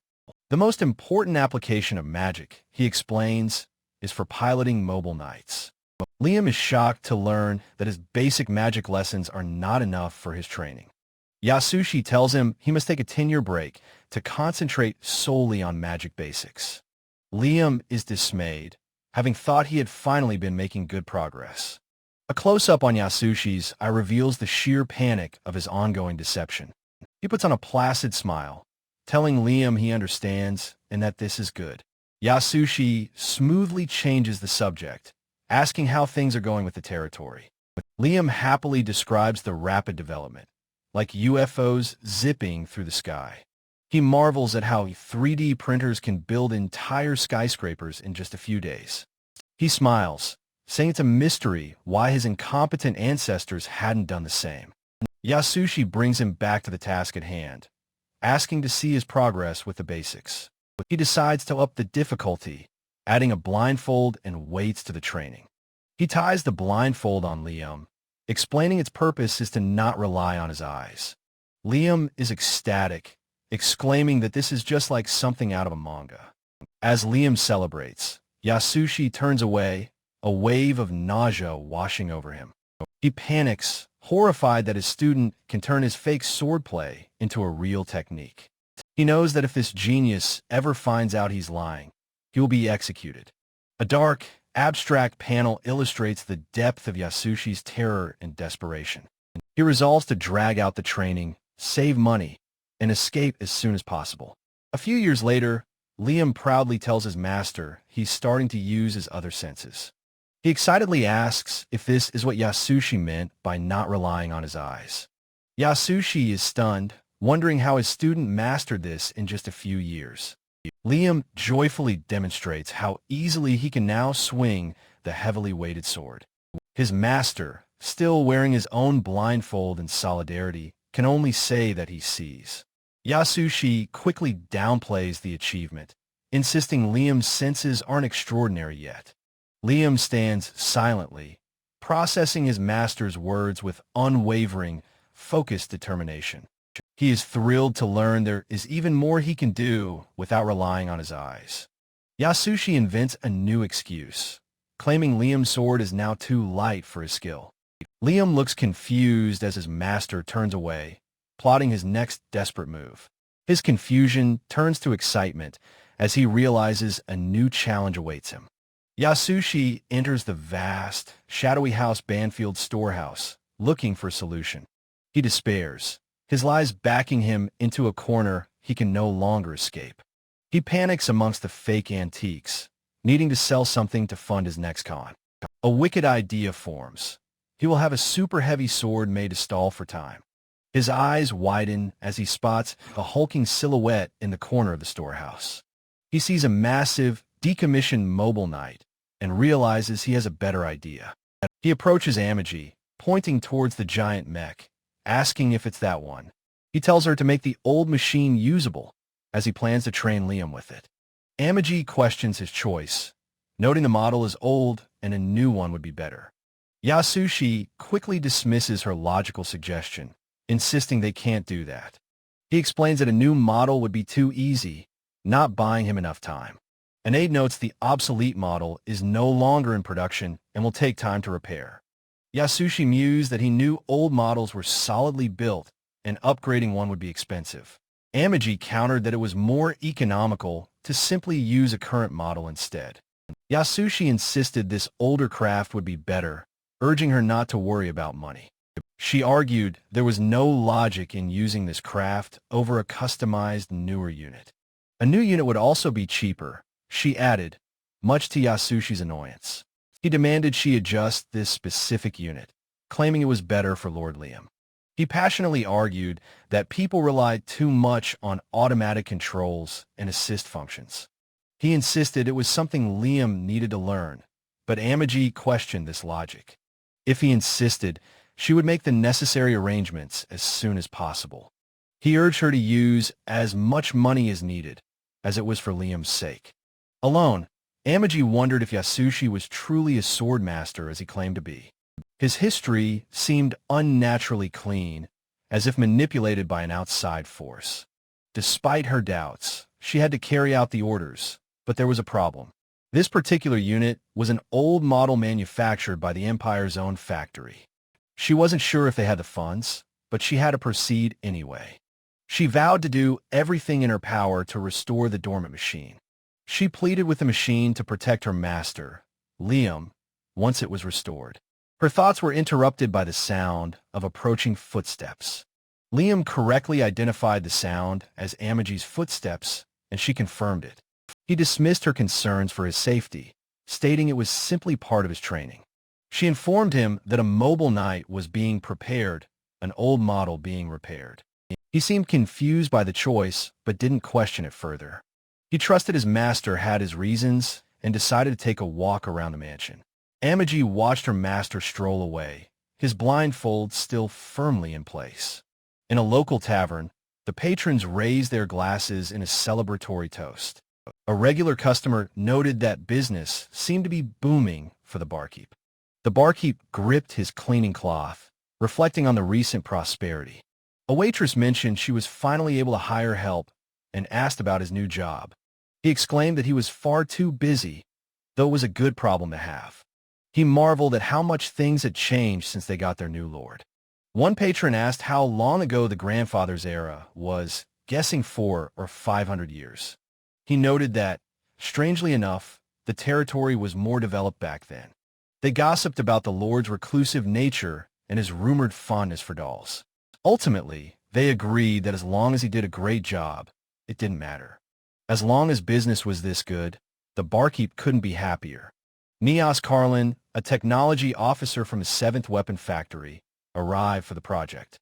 The most important application of magic, he explains, is for piloting mobile knights. Liam is shocked to learn that his basic magic lessons are not enough for his training. Yasushi tells him he must take a 10-year break to concentrate solely on magic basics. Liam is dismayed, having thought he had finally been making good progress. A close-up on Yasushi's eye reveals the sheer panic of his ongoing deception. He puts on a placid smile, telling Liam he understands and that this is good. Yasushi smoothly changes the subject, asking how things are going with the territory. Liam happily describes the rapid development, like UFOs zipping through the sky. He marvels at how 3D printers can build entire skyscrapers in just a few days. He smiles, saying it's a mystery why his incompetent ancestors hadn't done the same. Yasushi brings him back to the task at hand, asking to see his progress with the basics. He decides to up the difficulty, adding a blindfold and weights to the training. He ties the blindfold on Liam, explaining its purpose is to not rely on his eyes. Liam is ecstatic, exclaiming that this is just like something out of a manga. As Liam celebrates, Yasushi turns away, a wave of nausea washing over him. He panics, horrified that his student can turn his fake swordplay into a real technique. He knows that if this genius ever finds out he's lying, he will be executed. A dark, abstract panel illustrates the depth of Yasushi's terror and desperation. He resolves to drag out the training, save money, and escape as soon as possible. A few years later, Liam proudly tells his master he's starting to use his other senses. He excitedly asks if this is what Yasushi meant by not relying on his eyes. Yasushi is stunned, wondering how his student mastered this in just a few years. Liam joyfully demonstrates how easily he can now swing the heavily weighted sword. His master, still wearing his own blindfold in solidarity, can only say that he sees. Yasushi quickly downplays the achievement, insisting Liam's senses aren't extraordinary yet. Liam stands silently, processing his master's words with unwavering, focused determination. He is thrilled to learn there is even more he can do without relying on his eyes. Yasushi invents a new excuse, claiming Liam's sword is now too light for his skill. Liam looks confused as his master turns away, plotting his next desperate move. His confusion turns to excitement as he realizes a new challenge awaits him. Yasushi enters the vast, shadowy house Banfield storehouse, looking for a solution. He despairs, his lies backing him into a corner he can no longer escape. He panics amongst the fake antiques, needing to sell something to fund his next con. A wicked idea forms. He will have a super heavy sword made to stall for time. His eyes widen as he spots a hulking silhouette in the corner of the storehouse. He sees a massive, decommissioned mobile knight and realizes he has a better idea. He approaches Amigi, pointing towards the giant mech, asking if it's that one. He tells her to make the old machine usable, as he plans to train Liam with it. Amigi questions his choice, noting the model is old and a new one would be better. Yasushi quickly dismisses her logical suggestion, insisting they can't do that. He explains that a new model would be too easy, not buying him enough time. An aide notes the obsolete model is no longer in production and will take time to repair. Yasushi mused that he knew old models were solidly built and upgrading one would be expensive. Amigi countered that it was more economical to simply use a current model instead. Yasushi insisted this older craft would be better, urging her not to worry about money. She argued there was no logic in using this craft over a customized newer unit. A new unit would also be cheaper, she added, much to Yasushi's annoyance. He demanded she adjust this specific unit, claiming it was better for Lord Liam. He passionately argued that people relied too much on automatic controls and assist functions. He insisted it was something Liam needed to learn, but Amigi questioned this logic. If he insisted, she would make the necessary arrangements as soon as possible. He urged her to use as much money as needed, as it was for Liam's sake. Alone, Amigi wondered if Yasushi was truly a swordmaster as he claimed to be. His history seemed unnaturally clean, as if manipulated by an outside force. Despite her doubts, she had to carry out the orders, but there was a problem. This particular unit was an old model manufactured by the Empire's own factory. She wasn't sure if they had the funds, but she had to proceed anyway. She vowed to do everything in her power to restore the dormant machine. She pleaded with the machine to protect her master, Liam, once it was restored. Her thoughts were interrupted by the sound of approaching footsteps. Liam correctly identified the sound as Amigi's footsteps, and she confirmed it. He dismissed her concerns for his safety, stating it was simply part of his training. She informed him that a mobile knight was being prepared, an old model being repaired. He seemed confused by the choice, but didn't question it further. He trusted his master had his reasons and decided to take a walk around the mansion. Amigi watched her master stroll away, his blindfold still firmly in place. In a local tavern, the patrons raised their glasses in a celebratory toast. A regular customer noted that business seemed to be booming for the barkeep. The barkeep gripped his cleaning cloth, reflecting on the recent prosperity. A waitress mentioned she was finally able to hire help and asked about his new job. He exclaimed that he was far too busy, though it was a good problem to have. He marveled at how much things had changed since they got their new lord. One patron asked how long ago the grandfather's era was, guessing 400 or 500 years. He noted that, strangely enough, the territory was more developed back then. They gossiped about the lord's reclusive nature and his rumored fondness for dolls. Ultimately, they agreed that as long as he did a great job, it didn't matter. As long as business was this good, the barkeep couldn't be happier. Neos Carlin, a technology officer from his 7th weapon factory, arrived for the project.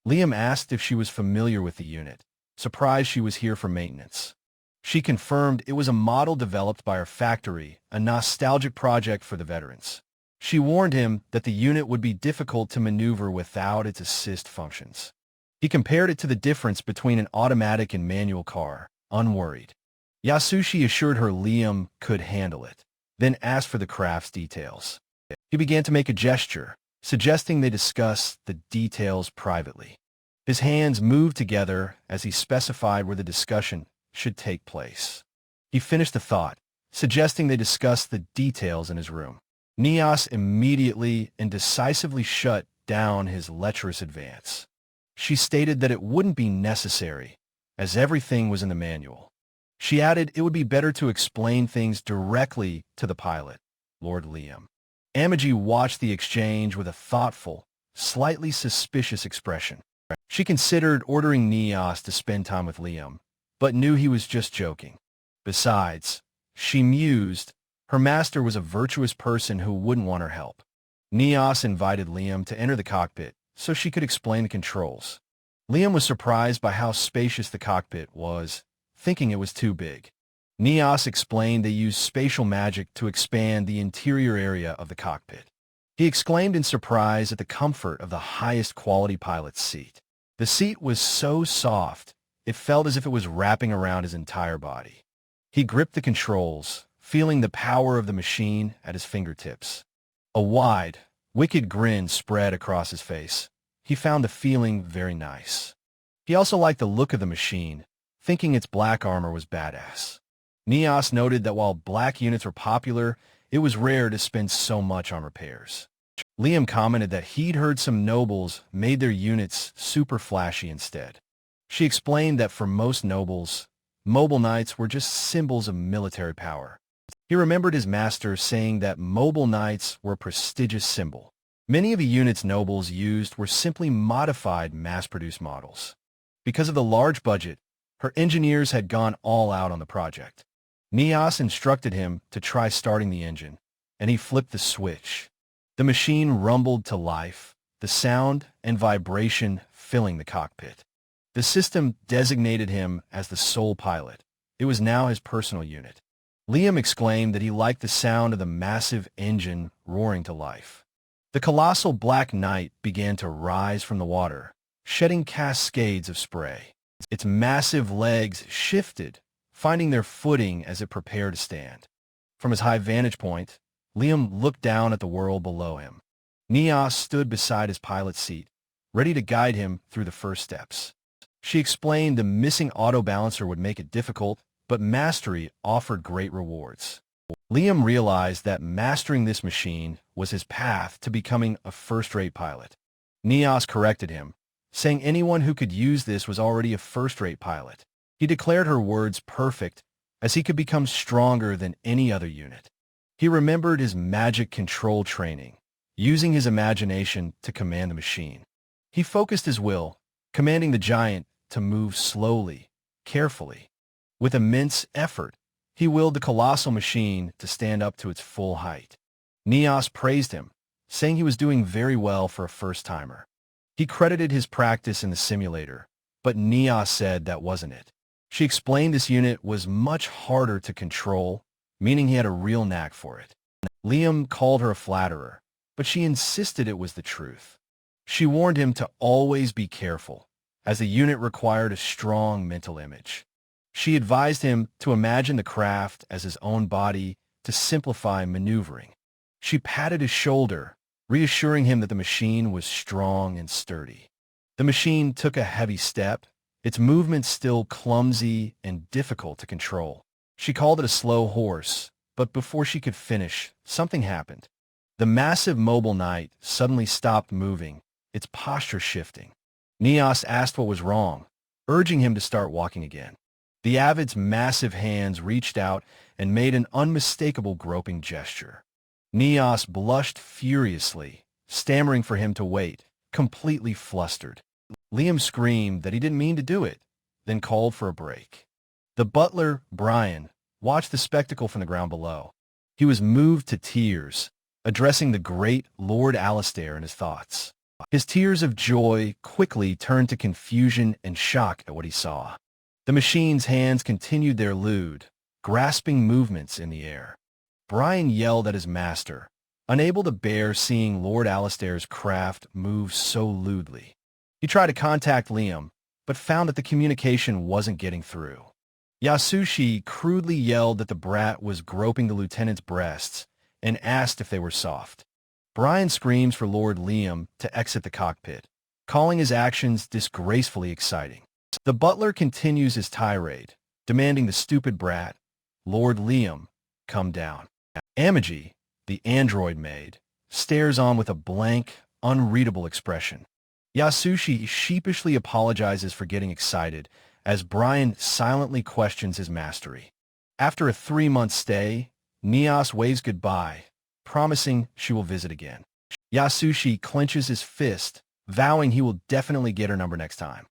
Liam asked if she was familiar with the unit, surprised she was here for maintenance. She confirmed it was a model developed by her factory, a nostalgic project for the veterans. She warned him that the unit would be difficult to maneuver without its assist functions. He compared it to the difference between an automatic and manual car, unworried. Yasushi assured her Liam could handle it, then asked for the craft's details. He began to make a gesture, suggesting they discuss the details privately. His hands moved together as he specified where the discussion should take place. He finished the thought, suggesting they discuss the details in his room. Neos immediately and decisively shut down his lecherous advance. She stated that it wouldn't be necessary, as everything was in the manual. She added it would be better to explain things directly to the pilot, Lord Liam. Amigi watched the exchange with a thoughtful, slightly suspicious expression. She considered ordering Neos to spend time with Liam, but knew he was just joking. Besides, she mused, her master was a virtuous person who wouldn't want her help. Neos invited Liam to enter the cockpit so she could explain the controls. Liam was surprised by how spacious the cockpit was, thinking it was too big. Neos explained they used spatial magic to expand the interior area of the cockpit. He exclaimed in surprise at the comfort of the highest quality pilot's seat. The seat was so soft, it felt as if it was wrapping around his entire body. He gripped the controls, feeling the power of the machine at his fingertips. A wide, wicked grin spread across his face. He found the feeling very nice. He also liked the look of the machine, thinking its black armor was badass. Neos noted that while black units were popular, it was rare to spend so much on repairs. Liam commented that he'd heard some nobles made their units super flashy instead. She explained that for most nobles, mobile knights were just symbols of military power. He remembered his master saying that mobile knights were a prestigious symbol. Many of the units nobles used were simply modified mass-produced models. Because of the large budget, her engineers had gone all out on the project. Neos instructed him to try starting the engine, and he flipped the switch. The machine rumbled to life, the sound and vibration filling the cockpit. The system designated him as the sole pilot. It was now his personal unit. Liam exclaimed that he liked the sound of the massive engine roaring to life. The colossal Black Knight began to rise from the water, shedding cascades of spray. Its massive legs shifted, finding their footing as it prepared to stand. From his high vantage point, Liam looked down at the world below him. Neos stood beside his pilot's seat, ready to guide him through the first steps. She explained the missing auto balancer would make it difficult, but mastery offered great rewards. Liam realized that mastering this machine was his path to becoming a first-rate pilot. Neos corrected him, saying anyone who could use this was already a first-rate pilot. He declared her words perfect, as he could become stronger than any other unit. He remembered his magic control training, using his imagination to command the machine. He focused his will, commanding the giant to move slowly, carefully. With immense effort, he willed the colossal machine to stand up to its full height. Neos praised him, saying he was doing very well for a first-timer. He credited his practice in the simulator, but Neos said that wasn't it. She explained this unit was much harder to control, meaning he had a real knack for it. Liam called her a flatterer, but she insisted it was the truth. She warned him to always be careful, as the unit required a strong mental image. She advised him to imagine the craft as his own body to simplify maneuvering. She patted his shoulder, reassuring him that the machine was strong and sturdy. The machine took a heavy step, its movements still clumsy and difficult to control. She called it a slow horse, but before she could finish, something happened. The massive mobile knight suddenly stopped moving, its posture shifting. Neos asked what was wrong, urging him to start walking again. The Avid's massive hands reached out and made an unmistakable groping gesture. Neos blushed furiously, stammering for him to wait, completely flustered. Liam screamed that he didn't mean to do it, then called for a break. The butler, Brian, watched the spectacle from the ground below. He was moved to tears, addressing the great Lord Alistair in his thoughts. His tears of joy quickly turned to confusion and shock at what he saw. The machine's hands continued their lewd, grasping movements in the air. Brian yelled at his master, unable to bear seeing Lord Alistair's craft move so lewdly. He tried to contact Liam, but found that the communication wasn't getting through. Yasushi crudely yelled that the brat was groping the lieutenant's breasts and asked if they were soft. Brian screams for Lord Liam to exit the cockpit, calling his actions disgracefully exciting. The butler continues his tirade, demanding the stupid brat, Lord Liam, come down. Amigi, the android maid, stares on with a blank, unreadable expression. Yasushi sheepishly apologizes for getting excited as Brian silently questions his mastery. After a 3-month stay, Nias waves goodbye, promising she will visit again. Yasushi clenches his fist, vowing he will definitely get her number next time.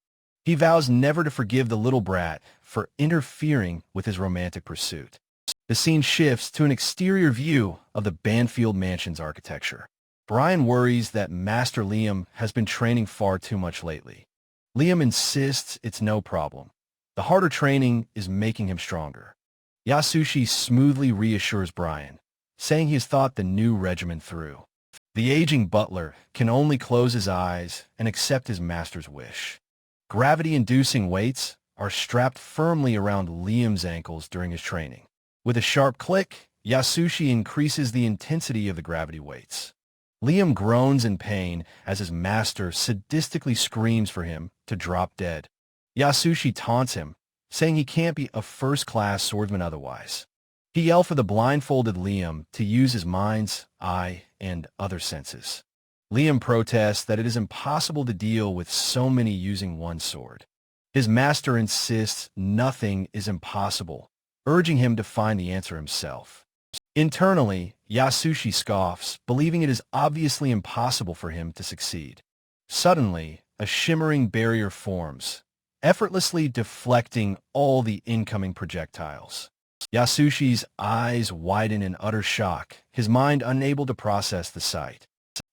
He vows never to forgive the little brat for interfering with his romantic pursuit. The scene shifts to an exterior view of the Banfield Mansion's architecture. Brian worries that Master Liam has been training far too much lately. Liam insists it's no problem. The harder training is making him stronger. Yasushi smoothly reassures Brian, saying he has thought the new regimen through. The aging butler can only close his eyes and accept his master's wish. Gravity-inducing weights are strapped firmly around Liam's ankles during his training. With a sharp click, Yasushi increases the intensity of the gravity weights. Liam groans in pain as his master sadistically screams for him to drop dead. Yasushi taunts him, saying he can't be a first-class swordsman otherwise. He yells for the blindfolded Liam to use his mind's eye and other senses. Liam protests that it is impossible to deal with so many using one sword. His master insists nothing is impossible, urging him to find the answer himself. Internally, Yasushi scoffs, believing it is obviously impossible for him to succeed. Suddenly, a shimmering barrier forms, effortlessly deflecting all the incoming projectiles. Yasushi's eyes widen in utter shock, his mind unable to process the sight.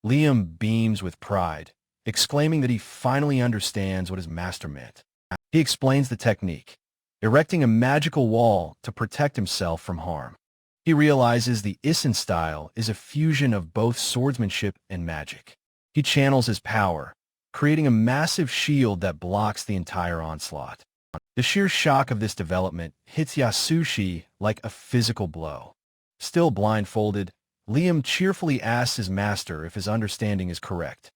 Liam beams with pride, exclaiming that he finally understands what his master meant. He explains the technique, erecting a magical wall to protect himself from harm. He realizes the Isen style is a fusion of both swordsmanship and magic. He channels his power, creating a massive shield that blocks the entire onslaught. The sheer shock of this development hits Yasushi like a physical blow. Still blindfolded, Liam cheerfully asks his master if his understanding is correct.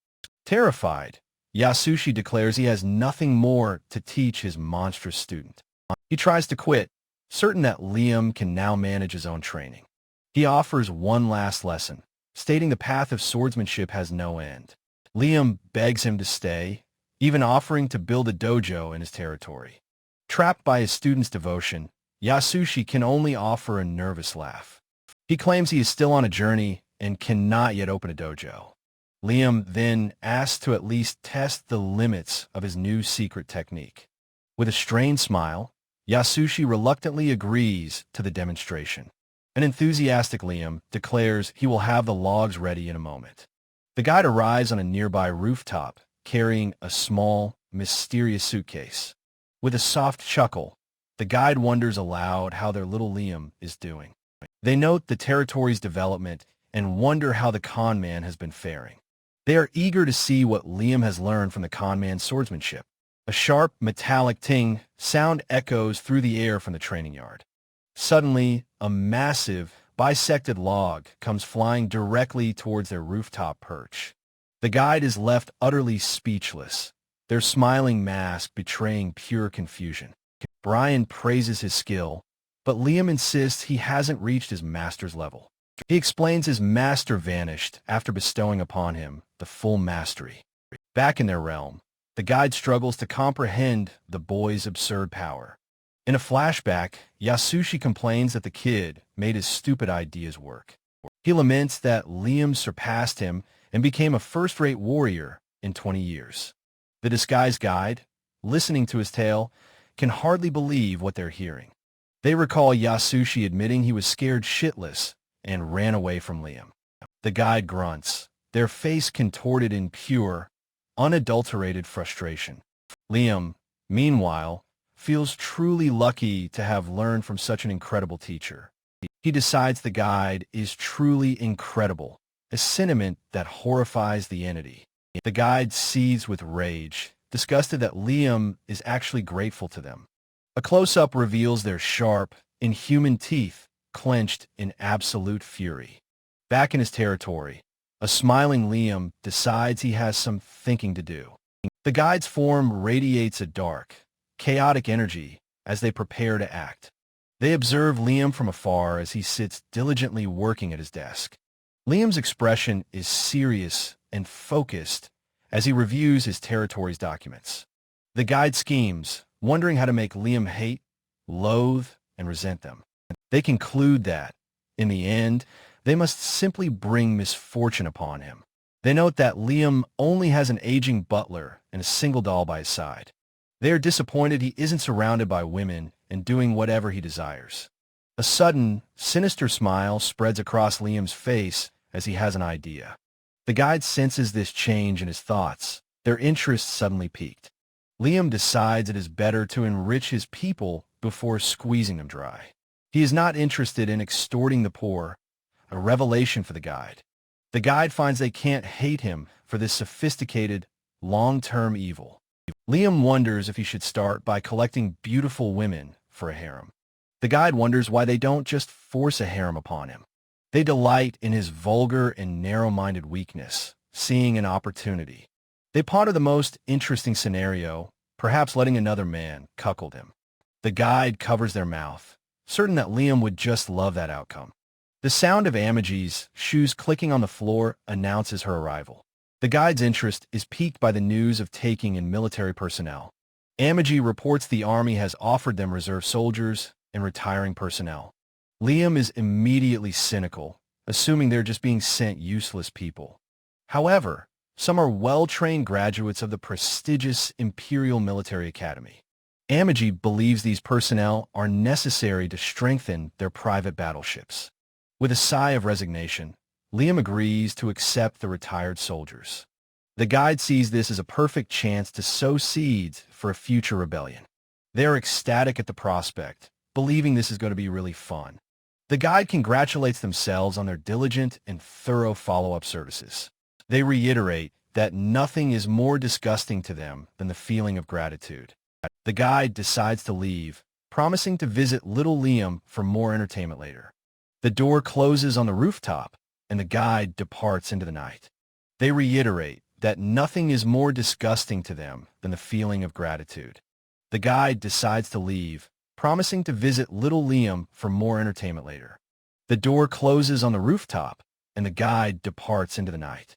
Terrified, Yasushi declares he has nothing more to teach his monstrous student. He tries to quit, certain that Liam can now manage his own training. He offers one last lesson, stating the path of swordsmanship has no end. Liam begs him to stay, even offering to build a dojo in his territory. Trapped by his student's devotion, Yasushi can only offer a nervous laugh. He claims he is still on a journey and cannot yet open a dojo. Liam then asks to at least test the limits of his new secret technique. With a strained smile, Yasushi reluctantly agrees to the demonstration. An enthusiastic Liam declares he will have the logs ready in a moment. The guide arrives on a nearby rooftop, carrying a small, mysterious suitcase. With a soft chuckle, the guide wonders aloud how their little Liam is doing. They note the territory's development and wonder how the con man has been faring. They are eager to see what Liam has learned from the con man's swordsmanship. A sharp, metallic ting sound echoes through the air from the training yard. Suddenly, a massive, bisected log comes flying directly towards their rooftop perch. The guide is left utterly speechless, their smiling mask betraying pure confusion. Brian praises his skill, but Liam insists he hasn't reached his master's level. He explains his master vanished after bestowing upon him the full mastery. Back in their realm, the guide struggles to comprehend the boy's absurd power. In a flashback, Yasushi complains that the kid made his stupid ideas work. He laments that Liam surpassed him and became a first-rate warrior in 20 years. The disguised guide, listening to his tale, can hardly believe what they're hearing. They recall Yasushi admitting he was scared shitless and ran away from Liam. The guide grunts, their face contorted in pure, unadulterated frustration. Liam, meanwhile, feels truly lucky to have learned from such an incredible teacher. He decides the guide is truly incredible, a sentiment that horrifies the entity. The guide seethes with rage, disgusted that Liam is actually grateful to them. A close-up reveals their sharp, inhuman teeth clenched in absolute fury. Back in his territory, a smiling Liam decides he has some thinking to do. The guide's form radiates a dark, chaotic energy as they prepare to act. They observe Liam from afar as he sits diligently working at his desk. Liam's expression is serious and focused as he reviews his territory's documents. The guide schemes, wondering how to make Liam hate, loathe, and resent them. They conclude that, in the end, they must simply bring misfortune upon him. They note that Liam only has an aging butler and a single doll by his side. They are disappointed he isn't surrounded by women and doing whatever he desires. A sudden, sinister smile spreads across Liam's face as he has an idea. The guide senses this change in his thoughts. Their interest suddenly piqued. Liam decides it is better to enrich his people before squeezing them dry. He is not interested in extorting the poor, a revelation for the guide. The guide finds they can't hate him for this sophisticated, long-term evil. Liam wonders if he should start by collecting beautiful women for a harem. The guide wonders why they don't just force a harem upon him. They delight in his vulgar and narrow-minded weakness, seeing an opportunity. They ponder the most interesting scenario, perhaps letting another man cuckold him. The guide covers their mouth, certain that Liam would just love that outcome. The sound of Amigi's shoes clicking on the floor announces her arrival. The guide's interest is piqued by the news of taking in military personnel. Amigi reports the army has offered them reserve soldiers and retiring personnel. Liam is immediately cynical, assuming they're just being sent useless people. However, some are well-trained graduates of the prestigious Imperial Military Academy. Amigi believes these personnel are necessary to strengthen their private battleships. With a sigh of resignation, Liam agrees to accept the retired soldiers. The guide sees this as a perfect chance to sow seeds for a future rebellion. They are ecstatic at the prospect, believing this is going to be really fun. The guide congratulates themselves on their diligent and thorough follow-up services. They reiterate that nothing is more disgusting to them than the feeling of gratitude. The guide decides to leave, promising to visit little Liam for more entertainment later. The door closes on the rooftop, and the guide departs into the night. They reiterate that nothing is more disgusting to them than the feeling of gratitude. The guide decides to leave, promising to visit little Liam for more entertainment later. The door closes on the rooftop, and the guide departs into the night.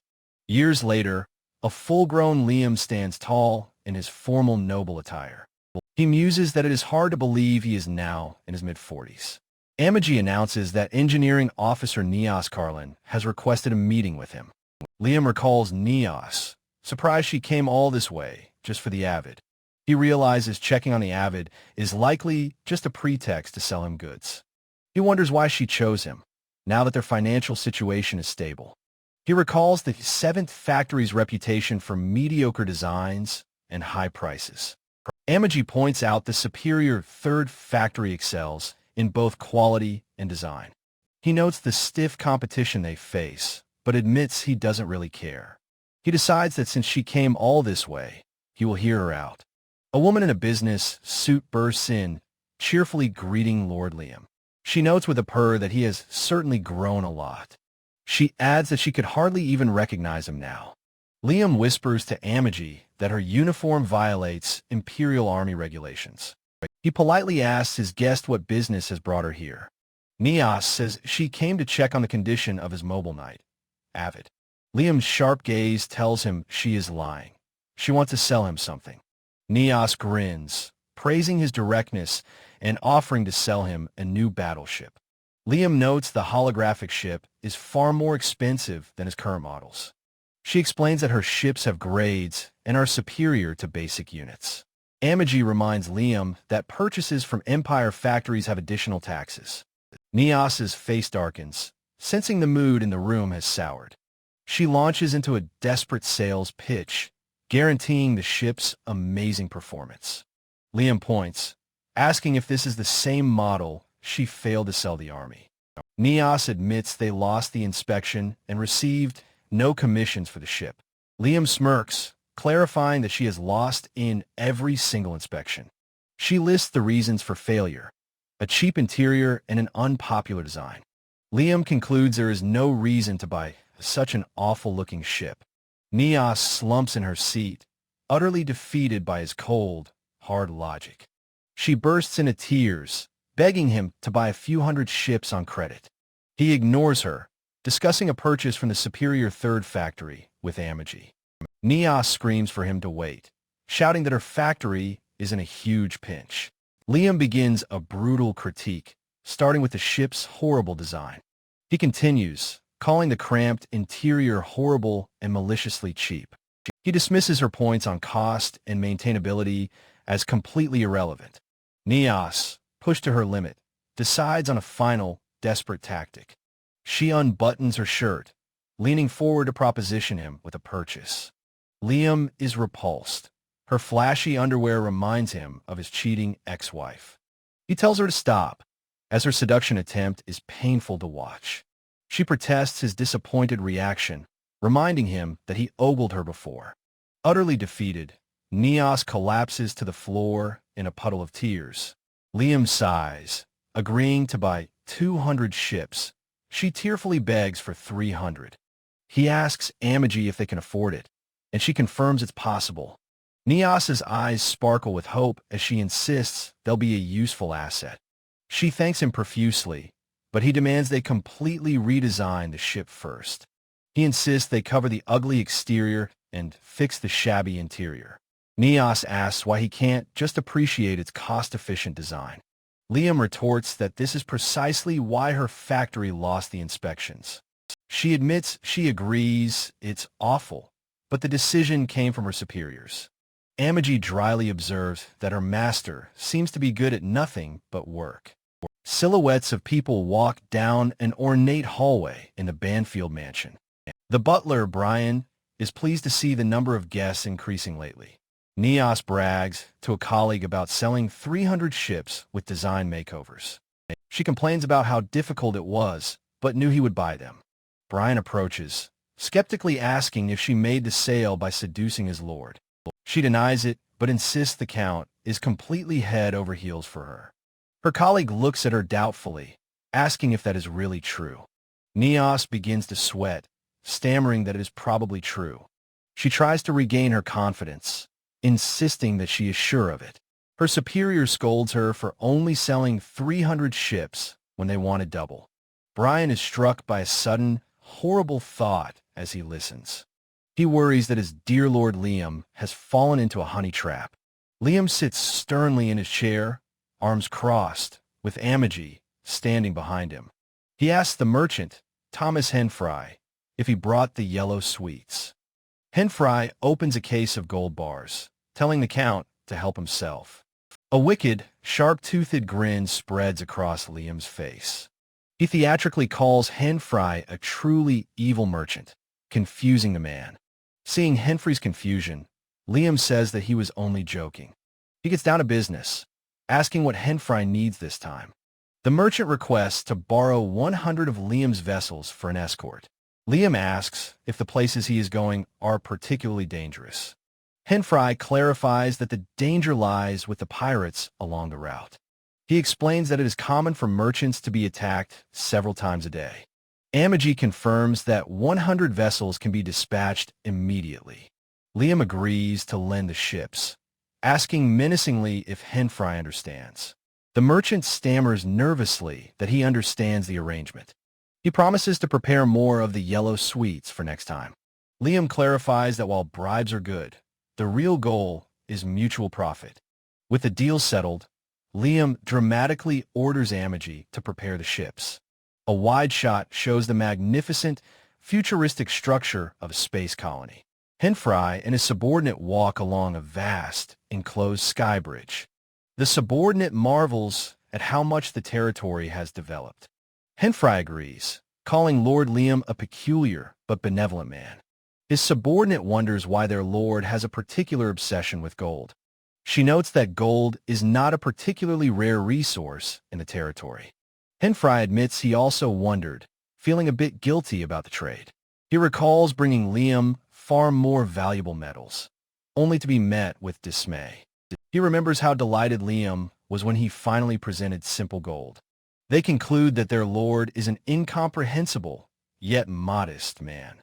Years later, a full-grown Liam stands tall in his formal noble attire. He muses that it is hard to believe he is now in his mid-40s. Amigi announces that engineering officer Neos Carlin has requested a meeting with him. Liam recalls Neos, surprised she came all this way just for the Avid. He realizes checking on the Avid is likely just a pretext to sell him goods. He wonders why she chose him, now that their financial situation is stable. He recalls the 7th Factory's reputation for mediocre designs and high prices. Amigi points out the superior 3rd Factory excels in both quality and design. He notes the stiff competition they face, but admits he doesn't really care. He decides that since she came all this way, he will hear her out. A woman in a business suit bursts in, cheerfully greeting Lord Liam. She notes with a purr that he has certainly grown a lot. She adds that she could hardly even recognize him now. Liam whispers to Amigi that her uniform violates Imperial Army regulations. He politely asks his guest what business has brought her here. Neos says she came to check on the condition of his mobile knight, Avid. Liam's sharp gaze tells him she is lying. She wants to sell him something. Neos grins, praising his directness and offering to sell him a new battleship. Liam notes the holographic ship is far more expensive than his current models. She explains that her ships have grades and are superior to basic units. Amigi reminds Liam that purchases from Empire factories have additional taxes. Neos's face darkens, sensing the mood in the room has soured. She launches into a desperate sales pitch, guaranteeing the ship's amazing performance. Liam points, asking if this is the same model she failed to sell the army. Neos admits they lost the inspection and received no commissions for the ship. Liam smirks, clarifying that she has lost in every single inspection. She lists the reasons for failure: a cheap interior and an unpopular design. Liam concludes there is no reason to buy such an awful-looking ship. Neos slumps in her seat, utterly defeated by his cold, hard logic. She bursts into tears, begging him to buy a few hundred ships on credit. He ignores her, discussing a purchase from the superior third factory with Amigi. Neos screams for him to wait, shouting that her factory is in a huge pinch. Liam begins a brutal critique, starting with the ship's horrible design. He continues, calling the cramped interior horrible and maliciously cheap. He dismisses her points on cost and maintainability as completely irrelevant. Neos, pushed to her limit, decides on a final, desperate tactic. She unbuttons her shirt, leaning forward to proposition him with a purchase. Liam is repulsed. Her flashy underwear reminds him of his cheating ex-wife. He tells her to stop, as her seduction attempt is painful to watch. She protests his disappointed reaction, reminding him that he ogled her before. Utterly defeated, Neos collapses to the floor in a puddle of tears. Liam sighs, agreeing to buy 200 ships. She tearfully begs for 300. He asks Amigi if they can afford it, and she confirms it's possible. Neos's eyes sparkle with hope as she insists they'll be a useful asset. She thanks him profusely, but he demands they completely redesign the ship first. He insists they cover the ugly exterior and fix the shabby interior. Neos asks why he can't just appreciate its cost-efficient design. Liam retorts that this is precisely why her factory lost the inspections. She admits she agrees it's awful, but the decision came from her superiors. Amigi dryly observes that her master seems to be good at nothing but work. Silhouettes of people walk down an ornate hallway in the Banfield mansion. The butler, Brian, is pleased to see the number of guests increasing lately. Neos brags to a colleague about selling 300 ships with design makeovers. She complains about how difficult it was, but knew he would buy them. Brian approaches, skeptically asking if she made the sale by seducing his lord. She denies it, but insists the Count is completely head over heels for her. Her colleague looks at her doubtfully, asking if that is really true. Neos begins to sweat, stammering that it is probably true. She tries to regain her confidence, insisting that she is sure of it. Her superior scolds her for only selling 300 ships when they wanted double. Brian is struck by a sudden, horrible thought as he listens. He worries that his dear Lord Liam has fallen into a honey trap. Liam sits sternly in his chair, arms crossed, with Amigi standing behind him. He asks the merchant, Thomas Henfry, if he brought the yellow sweets. Henfry opens a case of gold bars, telling the Count to help himself. A wicked, sharp-toothed grin spreads across Liam's face. He theatrically calls Henfry a truly evil merchant, confusing the man. Seeing Henfry's confusion, Liam says that he was only joking. He gets down to business, asking what Henfry needs this time. The merchant requests to borrow 100 of Liam's vessels for an escort. Liam asks if the places he is going are particularly dangerous. Henfry clarifies that the danger lies with the pirates along the route. He explains that it is common for merchants to be attacked several times a day. Amigi confirms that 100 vessels can be dispatched immediately. Liam agrees to lend the ships, asking menacingly if Henfry understands. The merchant stammers nervously that he understands the arrangement. He promises to prepare more of the yellow sweets for next time. Liam clarifies that while bribes are good, the real goal is mutual profit. With the deal settled, Liam dramatically orders Amigi to prepare the ships. A wide shot shows the magnificent futuristic structure of a space colony. Henfrey and his subordinate walk along a vast, enclosed sky bridge. The subordinate marvels at how much the territory has developed. Henfrey agrees, calling Lord Liam a peculiar but benevolent man. His subordinate wonders why their lord has a particular obsession with gold. She notes that gold is not a particularly rare resource in the territory. Henfrey admits he also wondered, feeling a bit guilty about the trade. He recalls bringing Liam far more valuable metals, only to be met with dismay. He remembers how delighted Liam was when he finally presented simple gold. They conclude that their lord is an incomprehensible, yet modest man.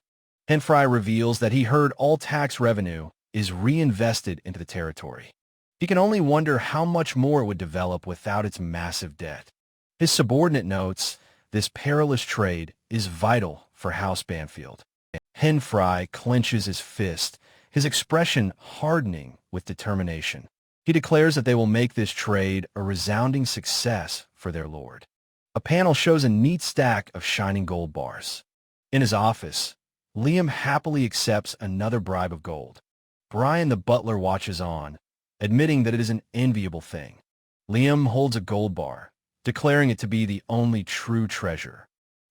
Henfrey reveals that he heard all tax revenue is reinvested into the territory. He can only wonder how much more it would develop without its massive debt. His subordinate notes, this perilous trade is vital for House Banfield. Henfrey clenches his fist, his expression hardening with determination. He declares that they will make this trade a resounding success for their lord. A panel shows a neat stack of shining gold bars. In his office, Liam happily accepts another bribe of gold. Brian the butler watches on, admitting that it is an enviable thing. Liam holds a gold bar, declaring it to be the only true treasure.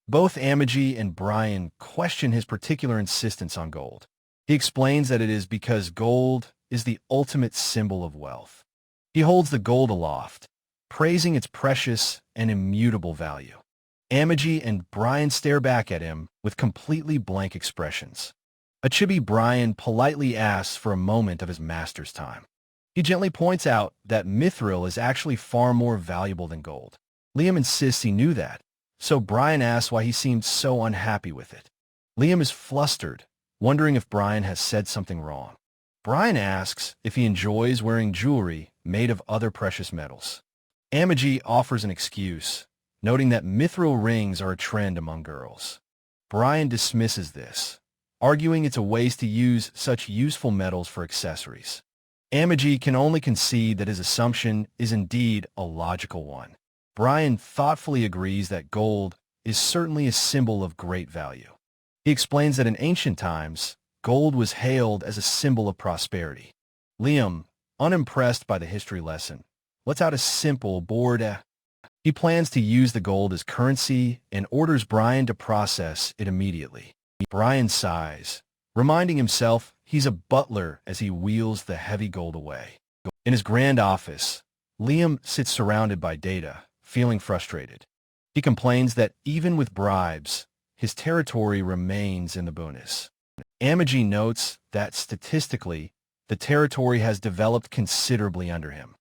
Both Amigi and Brian question his particular insistence on gold. He explains that it is because gold is the ultimate symbol of wealth. He holds the gold aloft, praising its precious and immutable value. Amigi and Brian stare back at him with completely blank expressions. A chibi Brian politely asks for a moment of his master's time. He gently points out that mithril is actually far more valuable than gold. Liam insists he knew that, so Brian asks why he seemed so unhappy with it. Liam is flustered, wondering if Brian has said something wrong. Brian asks if he enjoys wearing jewelry made of other precious metals. Amigi offers an excuse, noting that mithril rings are a trend among girls. Brian dismisses this, arguing it's a waste to use such useful metals for accessories. Amigi can only concede that his assumption is indeed a logical one. Brian thoughtfully agrees that gold is certainly a symbol of great value. He explains that in ancient times, gold was hailed as a symbol of prosperity. Liam, unimpressed by the history lesson, lets out a simple bored. He plans to use the gold as currency and orders Brian to process it immediately. Brian sighs, reminding himself he's a butler as he wheels the heavy gold away. In his grand office, Liam sits surrounded by data, feeling frustrated. He complains that even with bribes, his territory remains in the boonies. Amigi notes that statistically, the territory has developed considerably under him.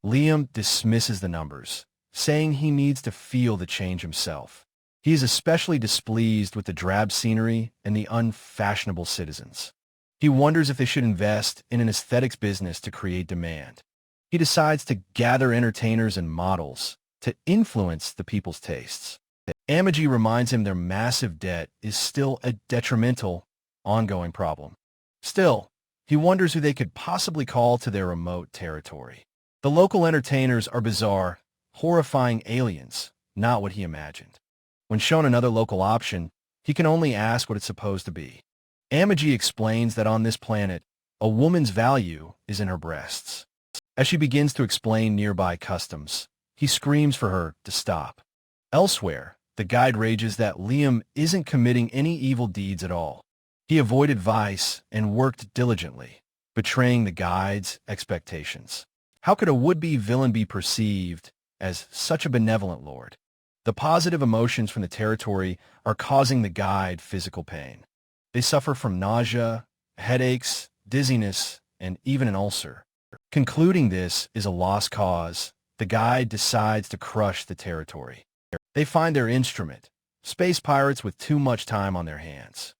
Liam dismisses the numbers, saying he needs to feel the change himself. He is especially displeased with the drab scenery and the unfashionable citizens. He wonders if they should invest in an aesthetics business to create demand. He decides to gather entertainers and models to influence the people's tastes. Amigi reminds him their massive debt is still a detrimental, ongoing problem. Still, he wonders who they could possibly call to their remote territory. The local entertainers are bizarre, horrifying aliens, not what he imagined. When shown another local option, he can only ask what it's supposed to be. Amigi explains that on this planet, a woman's value is in her breasts. As she begins to explain nearby customs, he screams for her to stop. Elsewhere, the guide rages that Liam isn't committing any evil deeds at all. He avoided vice and worked diligently, betraying the guide's expectations. How could a would-be villain be perceived as such a benevolent lord? The positive emotions from the territory are causing the guide physical pain. They suffer from nausea, headaches, dizziness, and even an ulcer. Concluding this is a lost cause, the guide decides to crush the territory. They find their instrument, space pirates with too much time on their hands.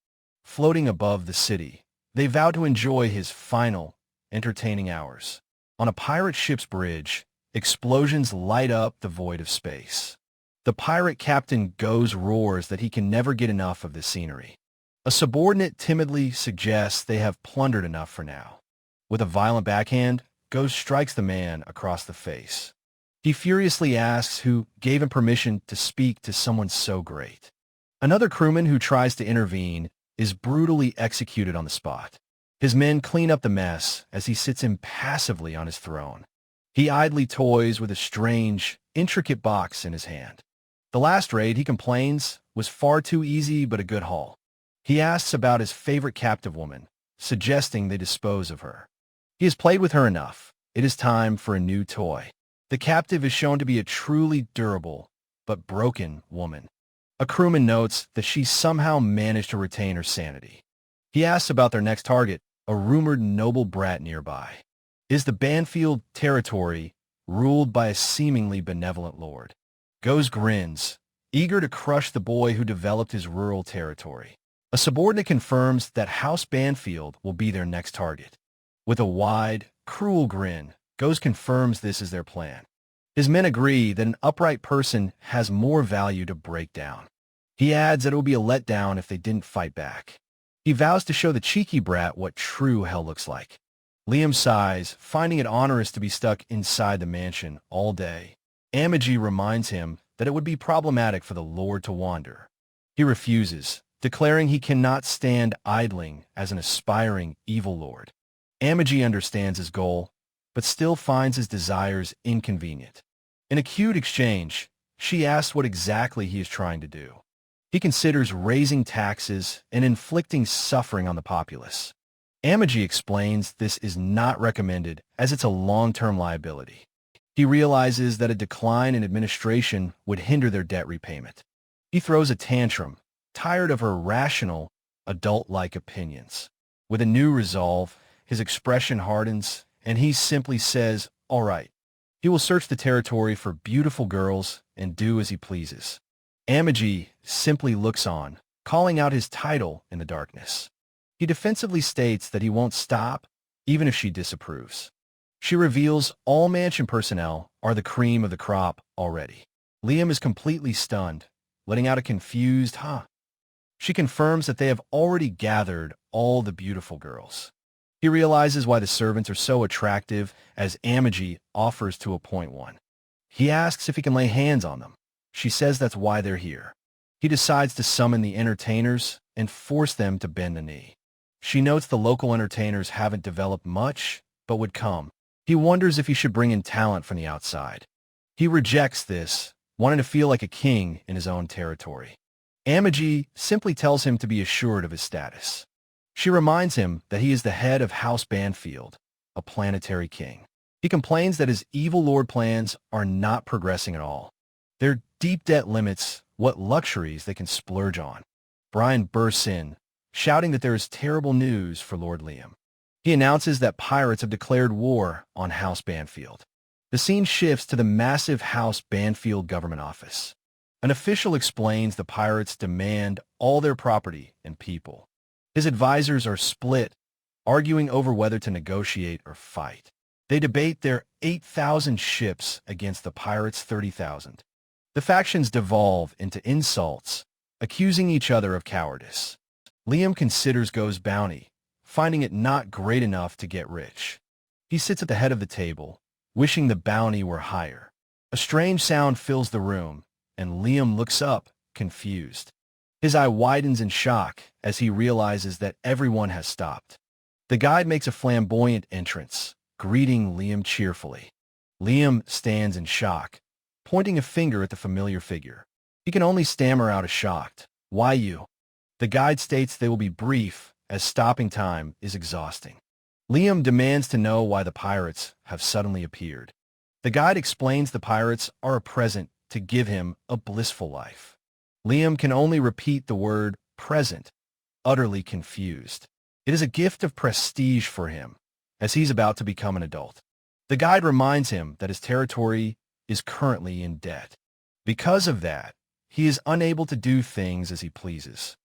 Floating above the city, they vow to enjoy his final, entertaining hours. On a pirate ship's bridge, explosions light up the void of space. The pirate captain Goes roars that he can never get enough of the scenery. A subordinate timidly suggests they have plundered enough for now. With a violent backhand, Goes strikes the man across the face. He furiously asks who gave him permission to speak to someone so great. Another crewman who tries to intervene is brutally executed on the spot. His men clean up the mess as he sits impassively on his throne. He idly toys with a strange, intricate box in his hand. The last raid, he complains, was far too easy but a good haul. He asks about his favorite captive woman, suggesting they dispose of her. He has played with her enough. It is time for a new toy. The captive is shown to be a truly durable, but broken woman. A crewman notes that she somehow managed to retain her sanity. He asks about their next target, a rumored noble brat nearby. Is the Banfield territory ruled by a seemingly benevolent lord? Goes grins, eager to crush the boy who developed his rural territory. A subordinate confirms that House Banfield will be their next target. With a wide, cruel grin, Goes confirms this is their plan. His men agree that an upright person has more value to break down. He adds that it will be a letdown if they didn't fight back. He vows to show the cheeky brat what true hell looks like. Liam sighs, finding it onerous to be stuck inside the mansion all day. Amigi reminds him that it would be problematic for the Lord to wander. He refuses, declaring he cannot stand idling as an aspiring evil lord. Amigi understands his goal, but still finds his desires inconvenient. In a cute exchange, she asks what exactly he is trying to do. He considers raising taxes and inflicting suffering on the populace. Amigi explains this is not recommended as it's a long-term liability. He realizes that a decline in administration would hinder their debt repayment. He throws a tantrum, tired of her rational, adult-like opinions. With a new resolve, his expression hardens, and he simply says, "All right." He will search the territory for beautiful girls and do as he pleases. Amigi simply looks on, calling out his title in the darkness. He defensively states that he won't stop, even if she disapproves. She reveals all mansion personnel are the cream of the crop already. Liam is completely stunned, letting out a confused "huh." She confirms that they have already gathered all the beautiful girls. He realizes why the servants are so attractive as Amigi offers to appoint one. He asks if he can lay hands on them. She says that's why they're here. He decides to summon the entertainers and force them to bend the knee. She notes the local entertainers haven't developed much, but would come. He wonders if he should bring in talent from the outside. He rejects this, wanting to feel like a king in his own territory. Amigi simply tells him to be assured of his status. She reminds him that he is the head of House Banfield, a planetary king. He complains that his evil lord plans are not progressing at all. Their deep debt limits what luxuries they can splurge on. Brian bursts in, shouting that there is terrible news for Lord Liam. He announces that pirates have declared war on House Banfield. The scene shifts to the massive House Banfield government office. An official explains the pirates demand all their property and people. His advisors are split, arguing over whether to negotiate or fight. They debate their 8,000 ships against the pirates' 30,000. The factions devolve into insults, accusing each other of cowardice. Liam considers Go's bounty, finding it not great enough to get rich. He sits at the head of the table, wishing the bounty were higher. A strange sound fills the room, and Liam looks up, confused. His eye widens in shock as he realizes that everyone has stopped. The guide makes a flamboyant entrance, greeting Liam cheerfully. Liam stands in shock, pointing a finger at the familiar figure. He can only stammer out a shocked, "Why you?" The guide states they will be brief, as stopping time is exhausting. Liam demands to know why the pirates have suddenly appeared. The guide explains the pirates are a present to give him a blissful life. Liam can only repeat the word present, utterly confused. It is a gift of prestige for him, as he's about to become an adult. The guide reminds him that his territory is currently in debt. Because of that, he is unable to do things as he pleases.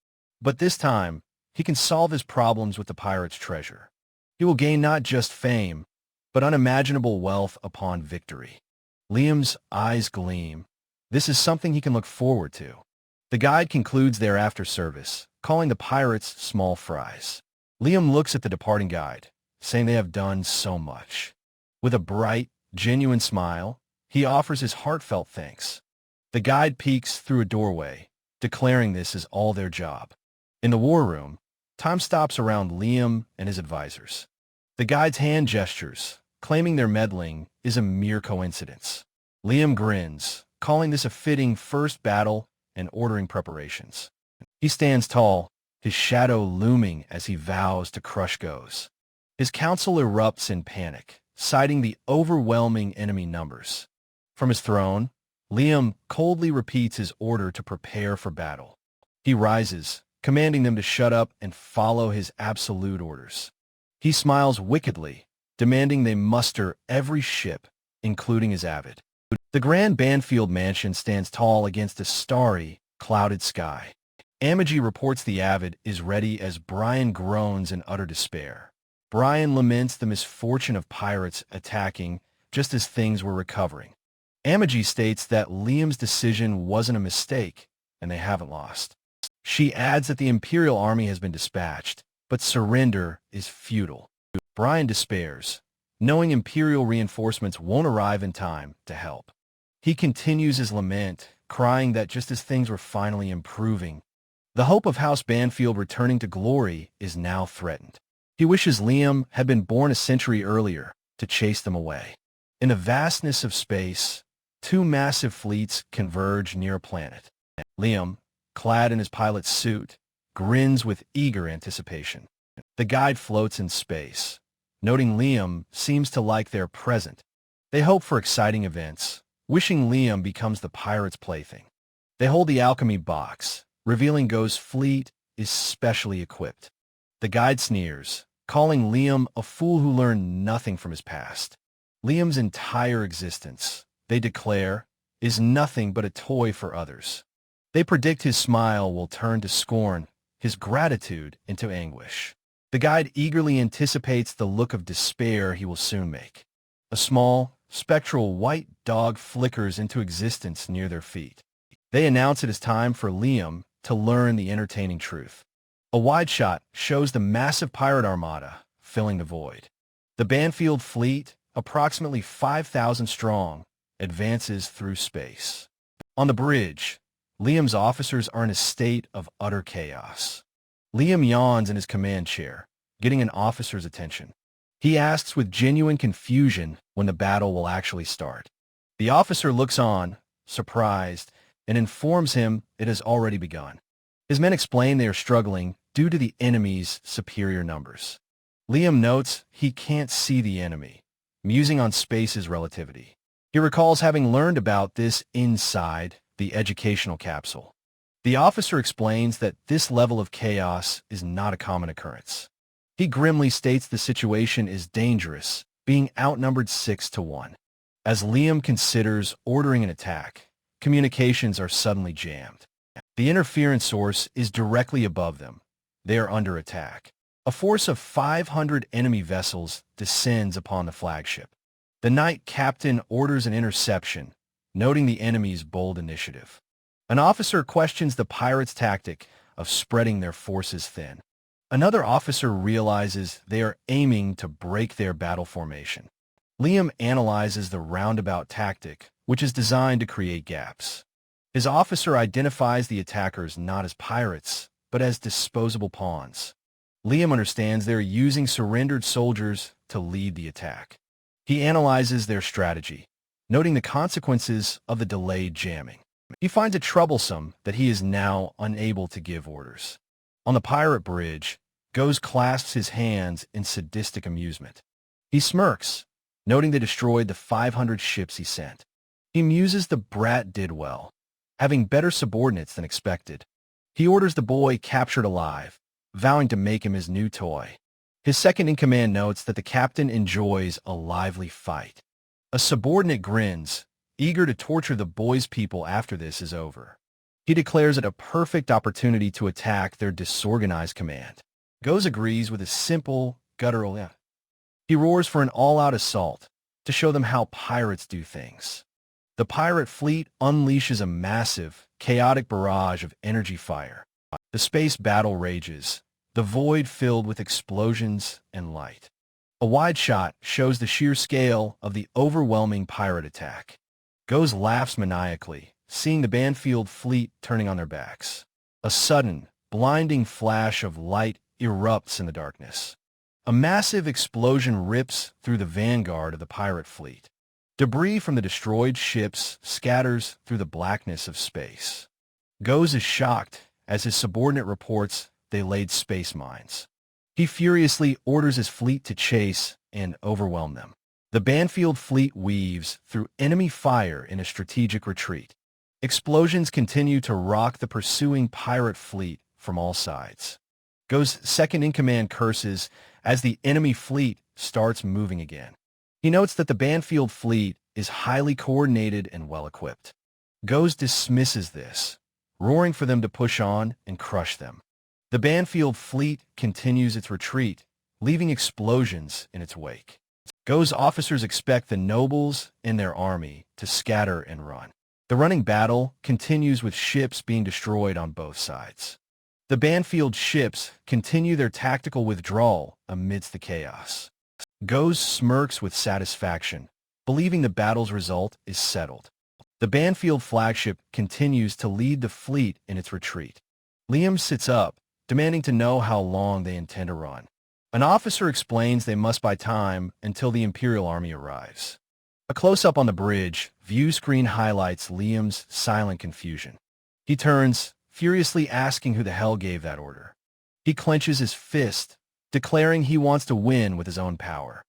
But this time, he can solve his problems with the pirate's treasure. He will gain not just fame, but unimaginable wealth upon victory. Liam's eyes gleam. This is something he can look forward to. The guide concludes their after-service, calling the pirates small fries. Liam looks at the departing guide, saying they have done so much. With a bright, genuine smile, he offers his heartfelt thanks. The guide peeks through a doorway, declaring this as all their job. In the war room, time stops around Liam and his advisors. The guide's hand gestures, claiming their meddling is a mere coincidence. Liam grins, calling this a fitting first battle and ordering preparations. He stands tall, his shadow looming as he vows to crush goes. His council erupts in panic, citing the overwhelming enemy numbers. From his throne, Liam coldly repeats his order to prepare for battle. He rises, commanding them to shut up and follow his absolute orders. He smiles wickedly, demanding they muster every ship, including his Avid. The grand Banfield mansion stands tall against a starry, clouded sky. Amigi reports the Avid is ready as Brian groans in utter despair. Brian laments the misfortune of pirates attacking just as things were recovering. Amigi states that Liam's decision wasn't a mistake, and they haven't lost. She adds that the Imperial army has been dispatched, but surrender is futile. Brian despairs, knowing Imperial reinforcements won't arrive in time to help. He continues his lament, crying that just as things were finally improving, the hope of House Banfield returning to glory is now threatened. He wishes Liam had been born a century earlier to chase them away. In the vastness of space, two massive fleets converge near a planet. Liam, clad in his pilot's suit, grins with eager anticipation. The guide floats in space, noting Liam seems to like their present. They hope for exciting events, wishing Liam becomes the pirate's plaything. They hold the alchemy box, revealing Go's fleet is specially equipped. The guide sneers, calling Liam a fool who learned nothing from his past. Liam's entire existence, they declare, is nothing but a toy for others. They predict his smile will turn to scorn, his gratitude into anguish. The guide eagerly anticipates the look of despair he will soon make. A small, spectral white dog flickers into existence near their feet. They announce it is time for Liam to learn the entertaining truth. A wide shot shows the massive pirate armada filling the void. The Banfield fleet, approximately 5,000 strong, advances through space. On the bridge, Liam's officers are in a state of utter chaos. Liam yawns in his command chair, getting an officer's attention. He asks with genuine confusion when the battle will actually start. The officer looks on, surprised, and informs him it has already begun. His men explain they are struggling due to the enemy's superior numbers. Liam notes he can't see the enemy, musing on space's relativity. He recalls having learned about this inside the educational capsule. The officer explains that this level of chaos is not a common occurrence. He grimly states the situation is dangerous, being outnumbered 6-1. As Liam considers ordering an attack, communications are suddenly jammed. The interference source is directly above them. They are under attack. A force of 500 enemy vessels descends upon the flagship. The Knight Captain orders an interception, noting the enemy's bold initiative. An officer questions the pirates' tactic of spreading their forces thin. Another officer realizes they are aiming to break their battle formation. Liam analyzes the roundabout tactic, which is designed to create gaps. His officer identifies the attackers not as pirates, but as disposable pawns. Liam understands they are using surrendered soldiers to lead the attack. He analyzes their strategy, noting the consequences of the delayed jamming. He finds it troublesome that he is now unable to give orders. On the pirate bridge, Goes clasps his hands in sadistic amusement. He smirks, noting they destroyed the 500 ships he sent. He muses the brat did well, having better subordinates than expected. He orders the boy captured alive, vowing to make him his new toy. His second-in-command notes that the captain enjoys a lively fight. A subordinate grins, eager to torture the boy's people after this is over. He declares it a perfect opportunity to attack their disorganized command. Goes agrees with a simple, guttural yeah. He roars for an all-out assault to show them how pirates do things. The pirate fleet unleashes a massive, chaotic barrage of energy fire. The space battle rages, the void filled with explosions and light. A wide shot shows the sheer scale of the overwhelming pirate attack. Goes laughs maniacally, seeing the Banfield fleet turning on their backs. A sudden, blinding flash of light erupts in the darkness. A massive explosion rips through the vanguard of the pirate fleet. Debris from the destroyed ships scatters through the blackness of space. Goes is shocked as his subordinate reports they laid space mines. He furiously orders his fleet to chase and overwhelm them. The Banfield fleet weaves through enemy fire in a strategic retreat. Explosions continue to rock the pursuing pirate fleet from all sides. Go's second-in-command curses as the enemy fleet starts moving again. He notes that the Banfield fleet is highly coordinated and well-equipped. Go's dismisses this, roaring for them to push on and crush them. The Banfield fleet continues its retreat, leaving explosions in its wake. Go's officers expect the nobles in their army to scatter and run. The running battle continues with ships being destroyed on both sides. The Banfield ships continue their tactical withdrawal amidst the chaos. Go's smirks with satisfaction, believing the battle's result is settled. The Banfield flagship continues to lead the fleet in its retreat. Liam sits up, demanding to know how long they intend to run. An officer explains they must buy time until the Imperial Army arrives. A close-up on the bridge view screen highlights Liam's silent confusion. He turns, furiously asking who the hell gave that order. He clenches his fist, declaring he wants to win with his own power.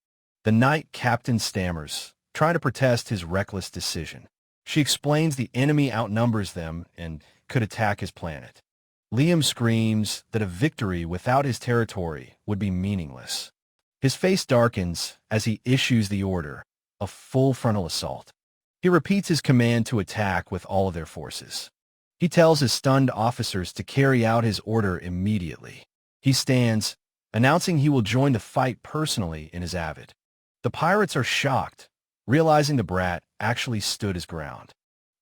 The knight captain stammers, trying to protest his reckless decision. She explains the enemy outnumbers them and could attack his planet. Liam screams that a victory without his territory would be meaningless. His face darkens as he issues the order, a full frontal assault. He repeats his command to attack with all of their forces. He tells his stunned officers to carry out his order immediately. He stands, announcing he will join the fight personally in his Avid. The pirates are shocked, realizing the brat actually stood his ground.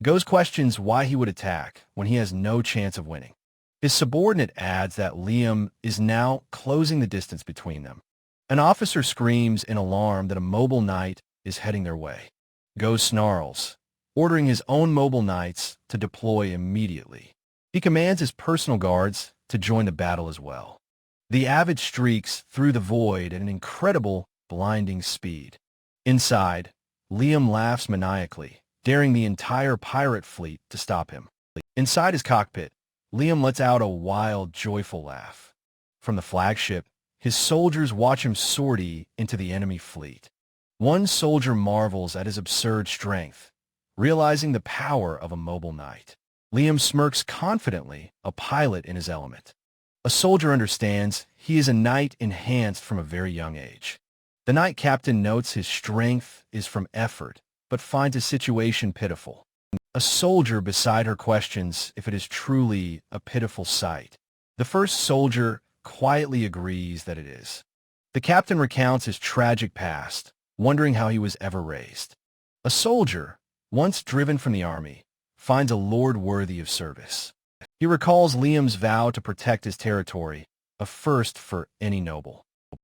Goes questions why he would attack when he has no chance of winning. His subordinate adds that Liam is now closing the distance between them. An officer screams in alarm that a mobile knight is heading their way. Go snarls, ordering his own mobile knights to deploy immediately. He commands his personal guards to join the battle as well. The Avid streaks through the void at an incredible, blinding speed. Inside, Liam laughs maniacally, daring the entire pirate fleet to stop him. Inside his cockpit, Liam lets out a wild, joyful laugh. From the flagship, his soldiers watch him sortie into the enemy fleet. One soldier marvels at his absurd strength, realizing the power of a mobile knight. Liam smirks confidently, a pilot in his element. A soldier understands he is a knight enhanced from a very young age. The knight captain notes his strength is from effort, but finds his situation pitiful. A soldier beside her questions if it is truly a pitiful sight. The first soldier quietly agrees that it is. The captain recounts his tragic past, wondering how he was ever raised. A soldier, once driven from the army, finds a lord worthy of service. He recalls Liam's vow to protect his territory, a first for any noble.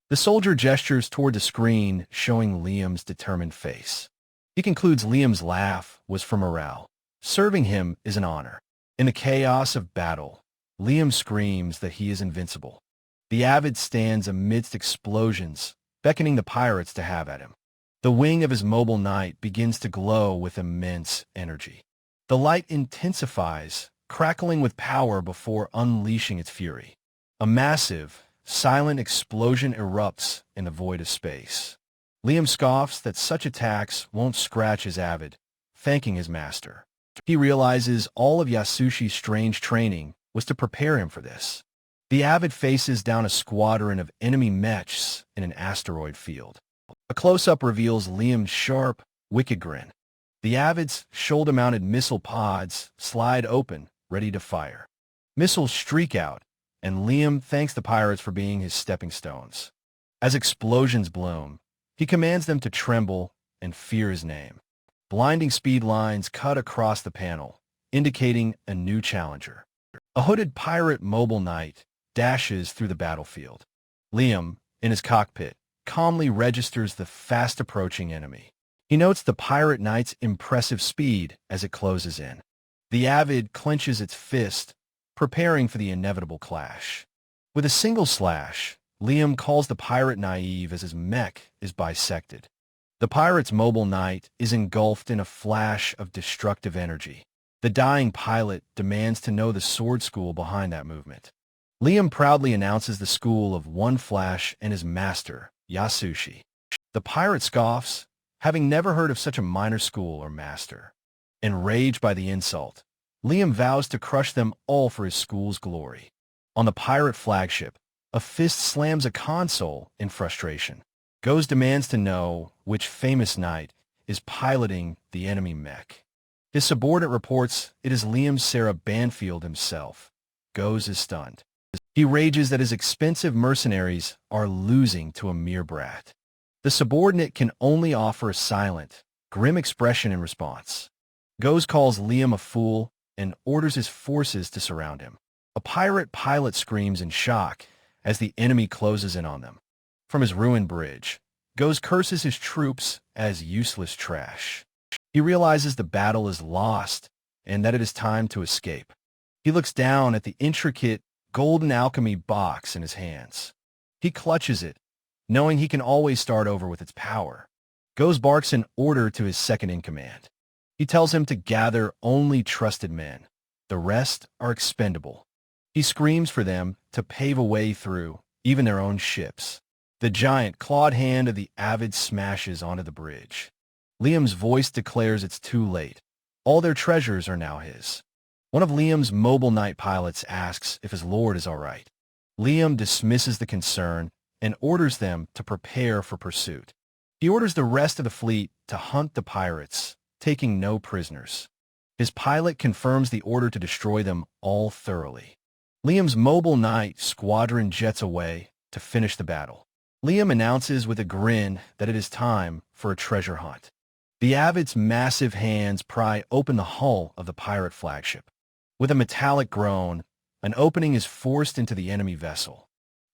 The soldier gestures toward the screen, showing Liam's determined face. He concludes Liam's laugh was for morale. Serving him is an honor. In the chaos of battle, Liam screams that he is invincible. The Avid stands amidst explosions, beckoning the pirates to have at him. The wing of his mobile knight begins to glow with immense energy. The light intensifies, crackling with power before unleashing its fury. A massive, silent explosion erupts in the void of space. Liam scoffs that such attacks won't scratch his Avid, thanking his master. He realizes all of Yasushi's strange training was to prepare him for this. The Avid faces down a squadron of enemy mechs in an asteroid field. A close-up reveals Liam's sharp, wicked grin. The Avid's shoulder-mounted missile pods slide open, ready to fire. Missiles streak out, and Liam thanks the pirates for being his stepping stones. As explosions bloom, he commands them to tremble and fear his name. Blinding speed lines cut across the panel, indicating a new challenger. A hooded pirate mobile knight dashes through the battlefield. Liam, in his cockpit, calmly registers the fast-approaching enemy. He notes the pirate knight's impressive speed as it closes in. The Avid clenches its fist, preparing for the inevitable clash. With a single slash, Liam calls the pirate naive as his mech is bisected. The pirate's mobile knight is engulfed in a flash of destructive energy. The dying pilot demands to know the sword school behind that movement. Liam proudly announces the school of One Flash and his master, Yasushi. The pirate scoffs, having never heard of such a minor school or master. Enraged by the insult, Liam vows to crush them all for his school's glory. On the pirate flagship, a fist slams a console in frustration. Goes demands to know which famous knight is piloting the enemy mech. His subordinate reports it is Liam Sarah Banfield himself. Goes is stunned. He rages that his expensive mercenaries are losing to a mere brat. The subordinate can only offer a silent, grim expression in response. Goes calls Liam a fool and orders his forces to surround him. A pirate pilot screams in shock as the enemy closes in on them. From his ruined bridge, Goes curses his troops as useless trash. He realizes the battle is lost and that it is time to escape. He looks down at the intricate golden alchemy box in his hands. He clutches it, knowing he can always start over with its power. Goes barks an order to his second-in-command. He tells him to gather only trusted men. The rest are expendable. He screams for them to pave a way through, even their own ships. The giant clawed hand of the Avid smashes onto the bridge. Liam's voice declares it's too late. All their treasures are now his. One of Liam's mobile night pilots asks if his lord is all right. Liam dismisses the concern and orders them to prepare for pursuit. He orders the rest of the fleet to hunt the pirates, taking no prisoners. His pilot confirms the order to destroy them all thoroughly. Liam's mobile night squadron jets away to finish the battle. Liam announces with a grin that it is time for a treasure hunt. The Avid's massive hands pry open the hull of the pirate flagship. With a metallic groan, an opening is forced into the enemy vessel.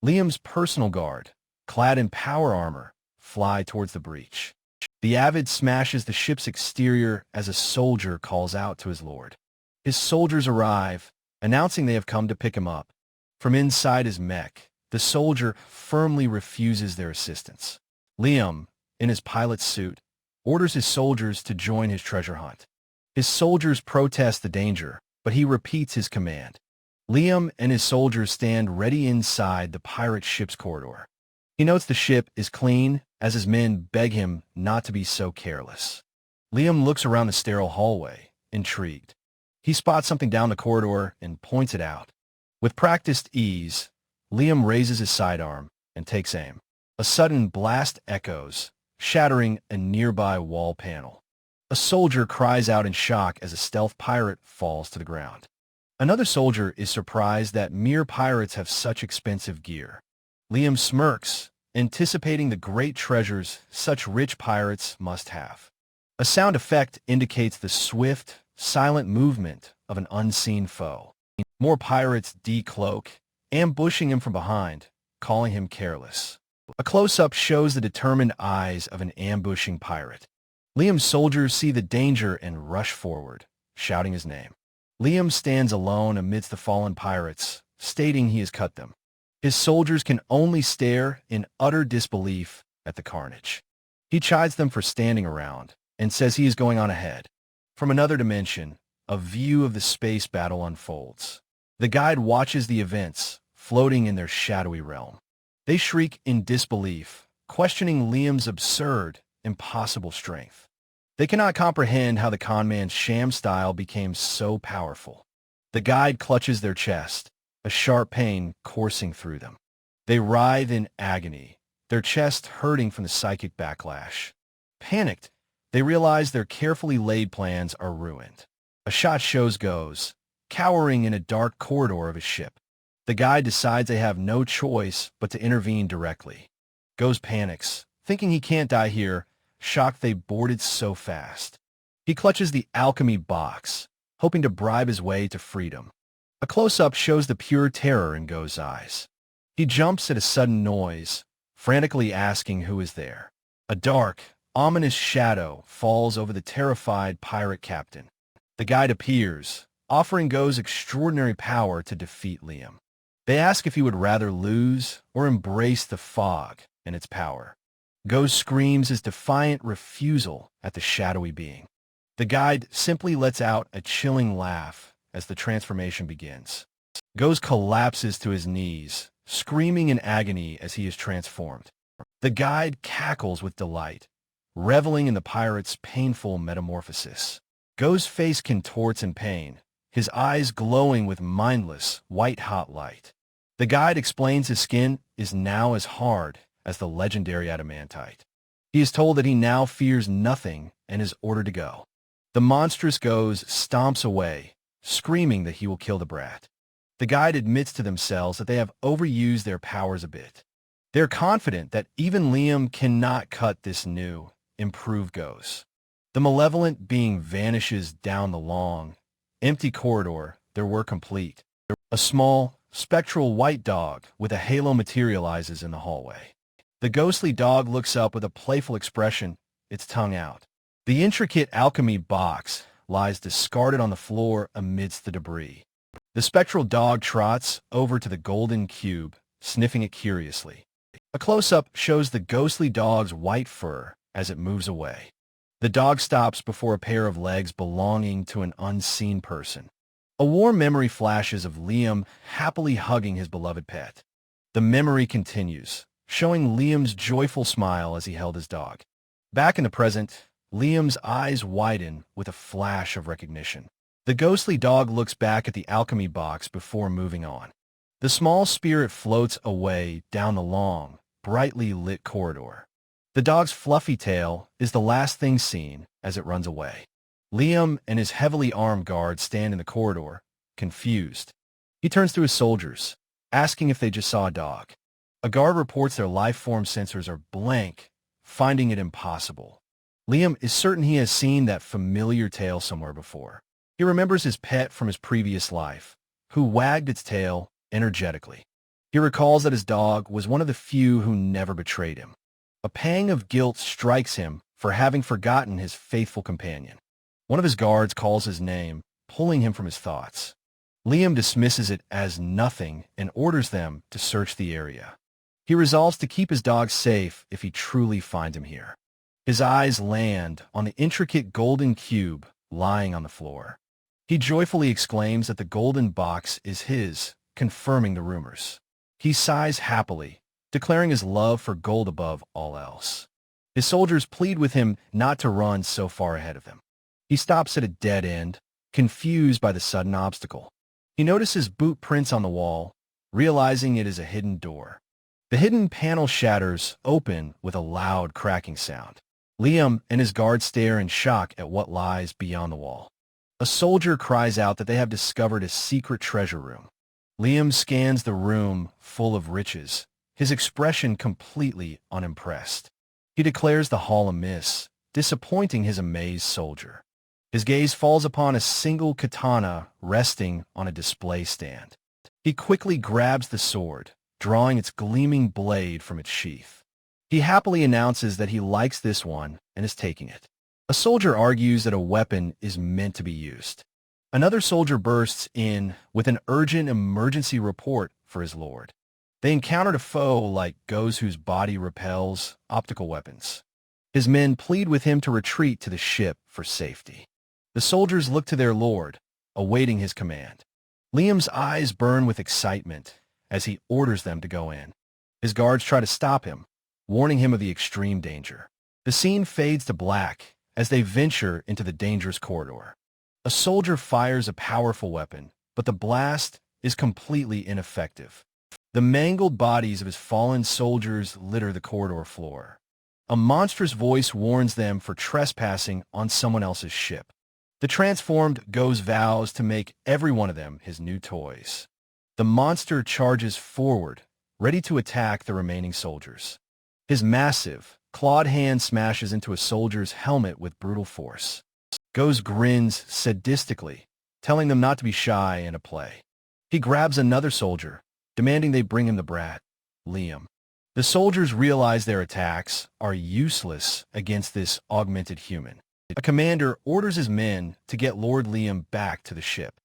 Liam's personal guard, clad in power armor, fly towards the breach. The Avid smashes the ship's exterior as a soldier calls out to his lord. His soldiers arrive, announcing they have come to pick him up. From inside his mech, the soldier firmly refuses their assistance. Liam, in his pilot's suit, orders his soldiers to join his treasure hunt. His soldiers protest the danger, but he repeats his command. Liam and his soldiers stand ready inside the pirate ship's corridor. He notes the ship is clean as his men beg him not to be so careless. Liam looks around the sterile hallway, intrigued. He spots something down the corridor and points it out. With practiced ease, Liam raises his sidearm and takes aim. A sudden blast echoes, shattering a nearby wall panel. A soldier cries out in shock as a stealth pirate falls to the ground. Another soldier is surprised that mere pirates have such expensive gear. Liam smirks, anticipating the great treasures such rich pirates must have. A sound effect indicates the swift, silent movement of an unseen foe. More pirates decloak, ambushing him from behind, calling him careless. A close-up shows the determined eyes of an ambushing pirate. Liam's soldiers see the danger and rush forward, shouting his name. Liam stands alone amidst the fallen pirates, stating he has cut them. His soldiers can only stare in utter disbelief at the carnage. He chides them for standing around and says he is going on ahead. From another dimension, a view of the space battle unfolds. The guide watches the events, floating in their shadowy realm. They shriek in disbelief, questioning Liam's absurd, impossible strength. They cannot comprehend how the conman's sham style became so powerful. The guide clutches their chest, a sharp pain coursing through them. They writhe in agony, their chest hurting from the psychic backlash. Panicked, they realize their carefully laid plans are ruined. A shot shows Goes, cowering in a dark corridor of his ship. The guide decides they have no choice but to intervene directly. Goes panics, thinking he can't die here, shocked they boarded so fast. He clutches the alchemy box, hoping to bribe his way to freedom. A close-up shows the pure terror in Go's eyes. He jumps at a sudden noise, frantically asking who is there. A dark, ominous shadow falls over the terrified pirate captain. The guide appears, offering Go's extraordinary power to defeat Liam. They ask if he would rather lose or embrace the fog and its power. Go screams his defiant refusal at the shadowy being. The guide simply lets out a chilling laugh as the transformation begins. Go's collapses to his knees, screaming in agony as he is transformed. The guide cackles with delight, reveling in the pirate's painful metamorphosis. Go's face contorts in pain, his eyes glowing with mindless, white-hot light. The guide explains his skin is now as hard as the legendary adamantite. He is told that he now fears nothing and is ordered to go. The monstrous Goes stomps away, screaming that he will kill the brat. The guide admits to themselves that they have overused their powers a bit. They're confident that even Liam cannot cut this new, improved Goes. The malevolent being vanishes down the long, empty corridor their work complete. A small, spectral white dog with a halo materializes in the hallway. The ghostly dog looks up with a playful expression, its tongue out. The intricate alchemy box lies discarded on the floor amidst the debris. The spectral dog trots over to the golden cube, sniffing it curiously. A close-up shows the ghostly dog's white fur as it moves away. The dog stops before a pair of legs belonging to an unseen person. A warm memory flashes of Liam happily hugging his beloved pet. The memory continues, showing Liam's joyful smile as he held his dog. Back in the present, Liam's eyes widen with a flash of recognition. The ghostly dog looks back at the alchemy box before moving on. The small spirit floats away down the long, brightly lit corridor. The dog's fluffy tail is the last thing seen as it runs away. Liam and his heavily armed guards stand in the corridor, confused. He turns to his soldiers, asking if they just saw a dog. A guard reports their life-form sensors are blank, finding it impossible. Liam is certain he has seen that familiar tail somewhere before. He remembers his pet from his previous life, who wagged its tail energetically. He recalls that his dog was one of the few who never betrayed him. A pang of guilt strikes him for having forgotten his faithful companion. One of his guards calls his name, pulling him from his thoughts. Liam dismisses it as nothing and orders them to search the area. He resolves to keep his dog safe if he truly finds him here. His eyes land on the intricate golden cube lying on the floor. He joyfully exclaims that the golden box is his, confirming the rumors. He sighs happily, declaring his love for gold above all else. His soldiers plead with him not to run so far ahead of them. He stops at a dead end, confused by the sudden obstacle. He notices boot prints on the wall, realizing it is a hidden door. The hidden panel shatters open with a loud cracking sound. Liam and his guards stare in shock at what lies beyond the wall. A soldier cries out that they have discovered a secret treasure room. Liam scans the room full of riches, his expression completely unimpressed. He declares the hall amiss, disappointing his amazed soldier. His gaze falls upon a single katana resting on a display stand. He quickly grabs the sword, drawing its gleaming blade from its sheath. He happily announces that he likes this one and is taking it. A soldier argues that a weapon is meant to be used. Another soldier bursts in with an urgent emergency report for his lord. They encountered a foe like Go's whose body repels optical weapons. His men plead with him to retreat to the ship for safety. The soldiers look to their lord, awaiting his command. Liam's eyes burn with excitement as he orders them to go in. His guards try to stop him, warning him of the extreme danger. The scene fades to black as they venture into the dangerous corridor. A soldier fires a powerful weapon, but the blast is completely ineffective. The mangled bodies of his fallen soldiers litter the corridor floor. A monstrous voice warns them for trespassing on someone else's ship. The transformed Go's vows to make every one of them his new toys. The monster charges forward, ready to attack the remaining soldiers. His massive, clawed hand smashes into a soldier's helmet with brutal force. Go's grins sadistically, telling them not to be shy and to play. He grabs another soldier, demanding they bring him the brat, Liam. The soldiers realize their attacks are useless against this augmented human. A commander orders his men to get Lord Liam back to the ship.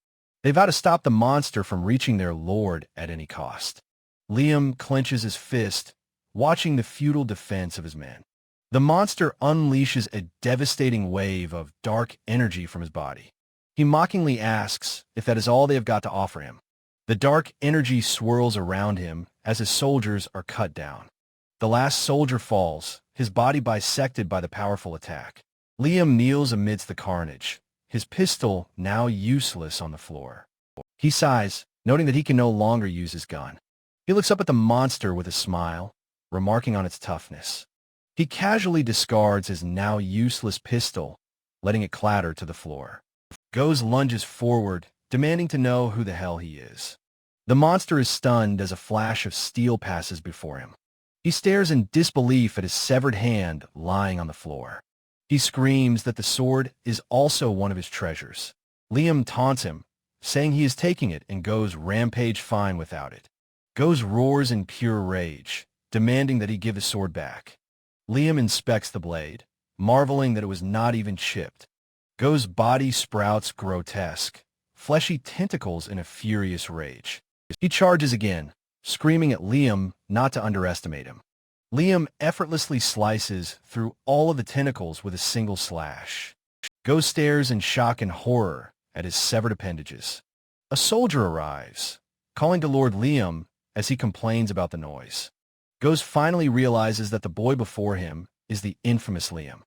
They vow to stop the monster from reaching their lord at any cost. Liam clenches his fist, watching the futile defense of his men. The monster unleashes a devastating wave of dark energy from his body. He mockingly asks if that is all they have got to offer him. The dark energy swirls around him as his soldiers are cut down. The last soldier falls, his body bisected by the powerful attack. Liam kneels amidst the carnage, his pistol now useless on the floor. He sighs, noting that he can no longer use his gun. He looks up at the monster with a smile, remarking on its toughness. He casually discards his now useless pistol, letting it clatter to the floor. Goes lunges forward, demanding to know who the hell he is. The monster is stunned as a flash of steel passes before him. He stares in disbelief at his severed hand lying on the floor. He screams that the sword is also one of his treasures. Liam taunts him, saying he is taking it, and Go's rampage fine without it. Go's roars in pure rage, demanding that he give his sword back. Liam inspects the blade, marveling that it was not even chipped. Go's body sprouts grotesque, fleshy tentacles in a furious rage. He charges again, screaming at Liam not to underestimate him. Liam effortlessly slices through all of the tentacles with a single slash. Go stares in shock and horror at his severed appendages. A soldier arrives, calling to Lord Liam as he complains about the noise. Goes finally realizes that the boy before him is the infamous Liam.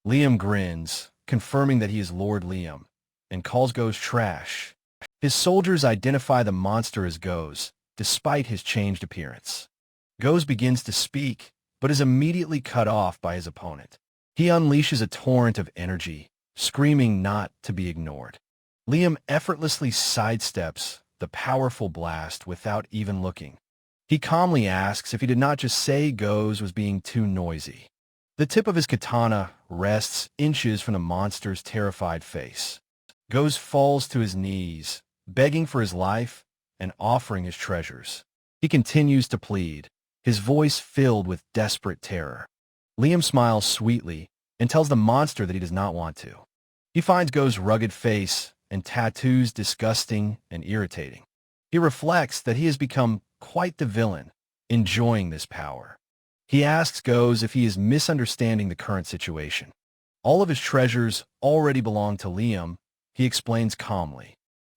Liam grins, confirming that he is Lord Liam, and calls Go's trash. His soldiers identify the monster as Go's, despite his changed appearance. Go's begins to speak, but is immediately cut off by his opponent. He unleashes a torrent of energy, screaming not to be ignored. Liam effortlessly sidesteps the powerful blast without even looking. He calmly asks if he did not just say Go's was being too noisy. The tip of his katana rests inches from the monster's terrified face. Go's falls to his knees, begging for his life and offering his treasures. He continues to plead, his voice filled with desperate terror. Liam smiles sweetly and tells the monster that he does not want to. He finds Go's rugged face and tattoos disgusting and irritating. He reflects that he has become quite the villain, enjoying this power. He asks Go's if he is misunderstanding the current situation. All of his treasures already belong to Liam, he explains calmly.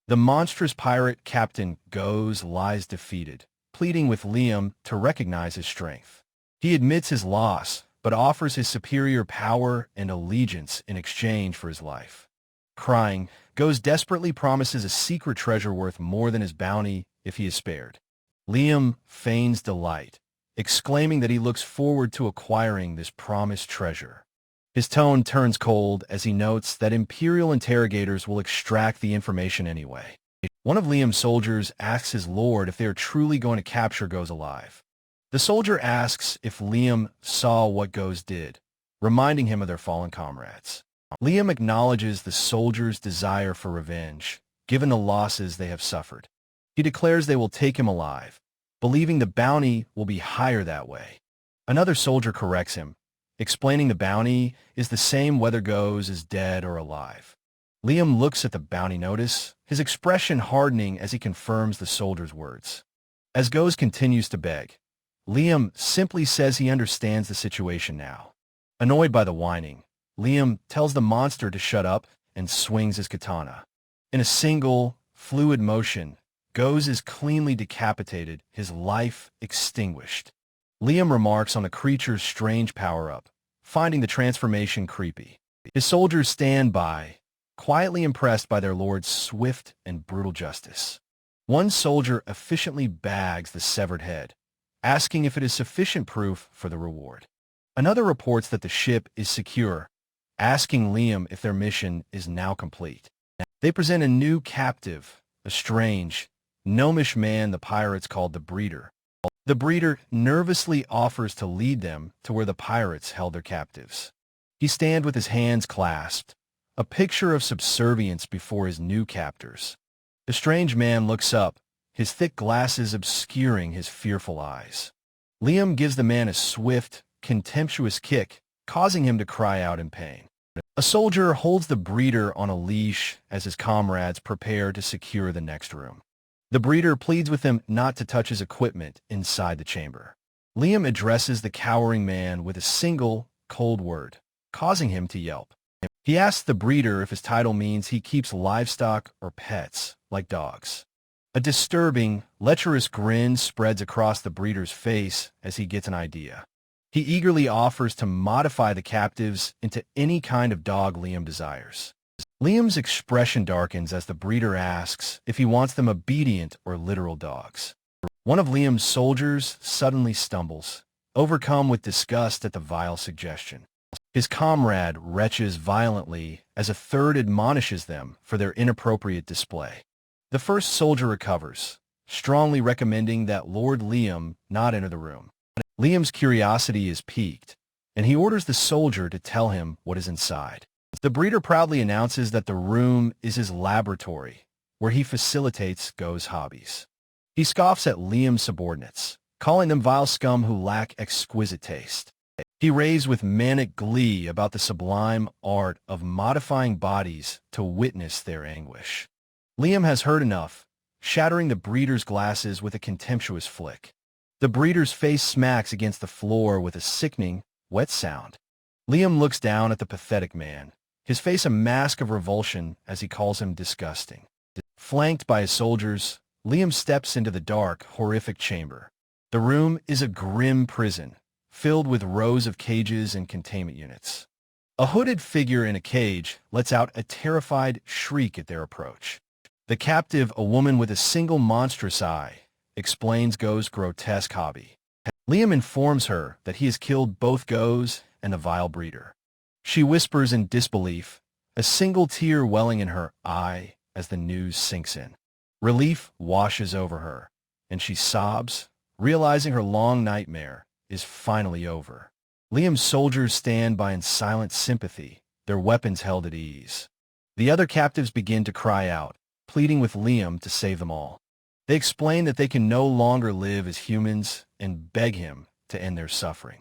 The monstrous pirate Captain Go's lies defeated, pleading with Liam to recognize his strength. He admits his loss, but offers his superior power and allegiance in exchange for his life. Crying, Go's desperately promises a secret treasure worth more than his bounty if he is spared. Liam feigns delight, exclaiming that he looks forward to acquiring this promised treasure. His tone turns cold as he notes that Imperial interrogators will extract the information anyway. One of Liam's soldiers asks his lord if they are truly going to capture Go's alive. The soldier asks if Liam saw what Go's did, reminding him of their fallen comrades. Liam acknowledges the soldiers' desire for revenge, given the losses they have suffered. He declares they will take him alive, believing the bounty will be higher that way. Another soldier corrects him, explaining the bounty is the same whether Go's is dead or alive. Liam looks at the bounty notice, his expression hardening as he confirms the soldier's words. As Go's continues to beg, Liam simply says he understands the situation now. Annoyed by the whining, Liam tells the monster to shut up and swings his katana. In a single, fluid motion, Go's is cleanly decapitated, his life extinguished. Liam remarks on the creature's strange power-up, finding the transformation creepy. His soldiers stand by, quietly impressed by their lord's swift and brutal justice. One soldier efficiently bags the severed head, asking if it is sufficient proof for the reward. Another reports that the ship is secure, asking Liam if their mission is now complete. They present a new captive, a strange, gnomish man the pirates called the Breeder. The Breeder nervously offers to lead them to where the pirates held their captives. He stands with his hands clasped, a picture of subservience before his new captors. The strange man looks up, his thick glasses obscuring his fearful eyes. Liam gives the man a swift, contemptuous kick, causing him to cry out in pain. A soldier holds the breeder on a leash as his comrades prepare to secure the next room. The breeder pleads with him not to touch his equipment inside the chamber. Liam addresses the cowering man with a single, cold word, causing him to yelp. He asks the breeder if his title means he keeps livestock or pets, like dogs. A disturbing, lecherous grin spreads across the breeder's face as he gets an idea. He eagerly offers to modify the captives into any kind of dog Liam desires. Liam's expression darkens as the breeder asks if he wants them obedient or literal dogs. One of Liam's soldiers suddenly stumbles, overcome with disgust at the vile suggestion. His comrade retches violently as a third admonishes them for their inappropriate display. The first soldier recovers, strongly recommending that Lord Liam not enter the room. Liam's curiosity is piqued, and he orders the soldier to tell him what is inside. The breeder proudly announces that the room is his laboratory, where he facilitates Go's hobbies. He scoffs at Liam's subordinates, calling them vile scum who lack exquisite taste. He raves with manic glee about the sublime art of modifying bodies to witness their anguish. Liam has heard enough, shattering the breeder's glasses with a contemptuous flick. The breeder's face smacks against the floor with a sickening, wet sound. Liam looks down at the pathetic man, his face a mask of revulsion as he calls him disgusting. Flanked by his soldiers, Liam steps into the dark, horrific chamber. The room is a grim prison, filled with rows of cages and containment units. A hooded figure in a cage lets out a terrified shriek at their approach. The captive, a woman with a single monstrous eye, explains Go's grotesque hobby. Liam informs her that he has killed both Go's and the vile breeder. She whispers in disbelief, a single tear welling in her eye as the news sinks in. Relief washes over her, and she sobs, realizing her long nightmare is finally over. Liam's soldiers stand by in silent sympathy, their weapons held at ease. The other captives begin to cry out, pleading with Liam to save them all. They explain that they can no longer live as humans and beg him to end their suffering.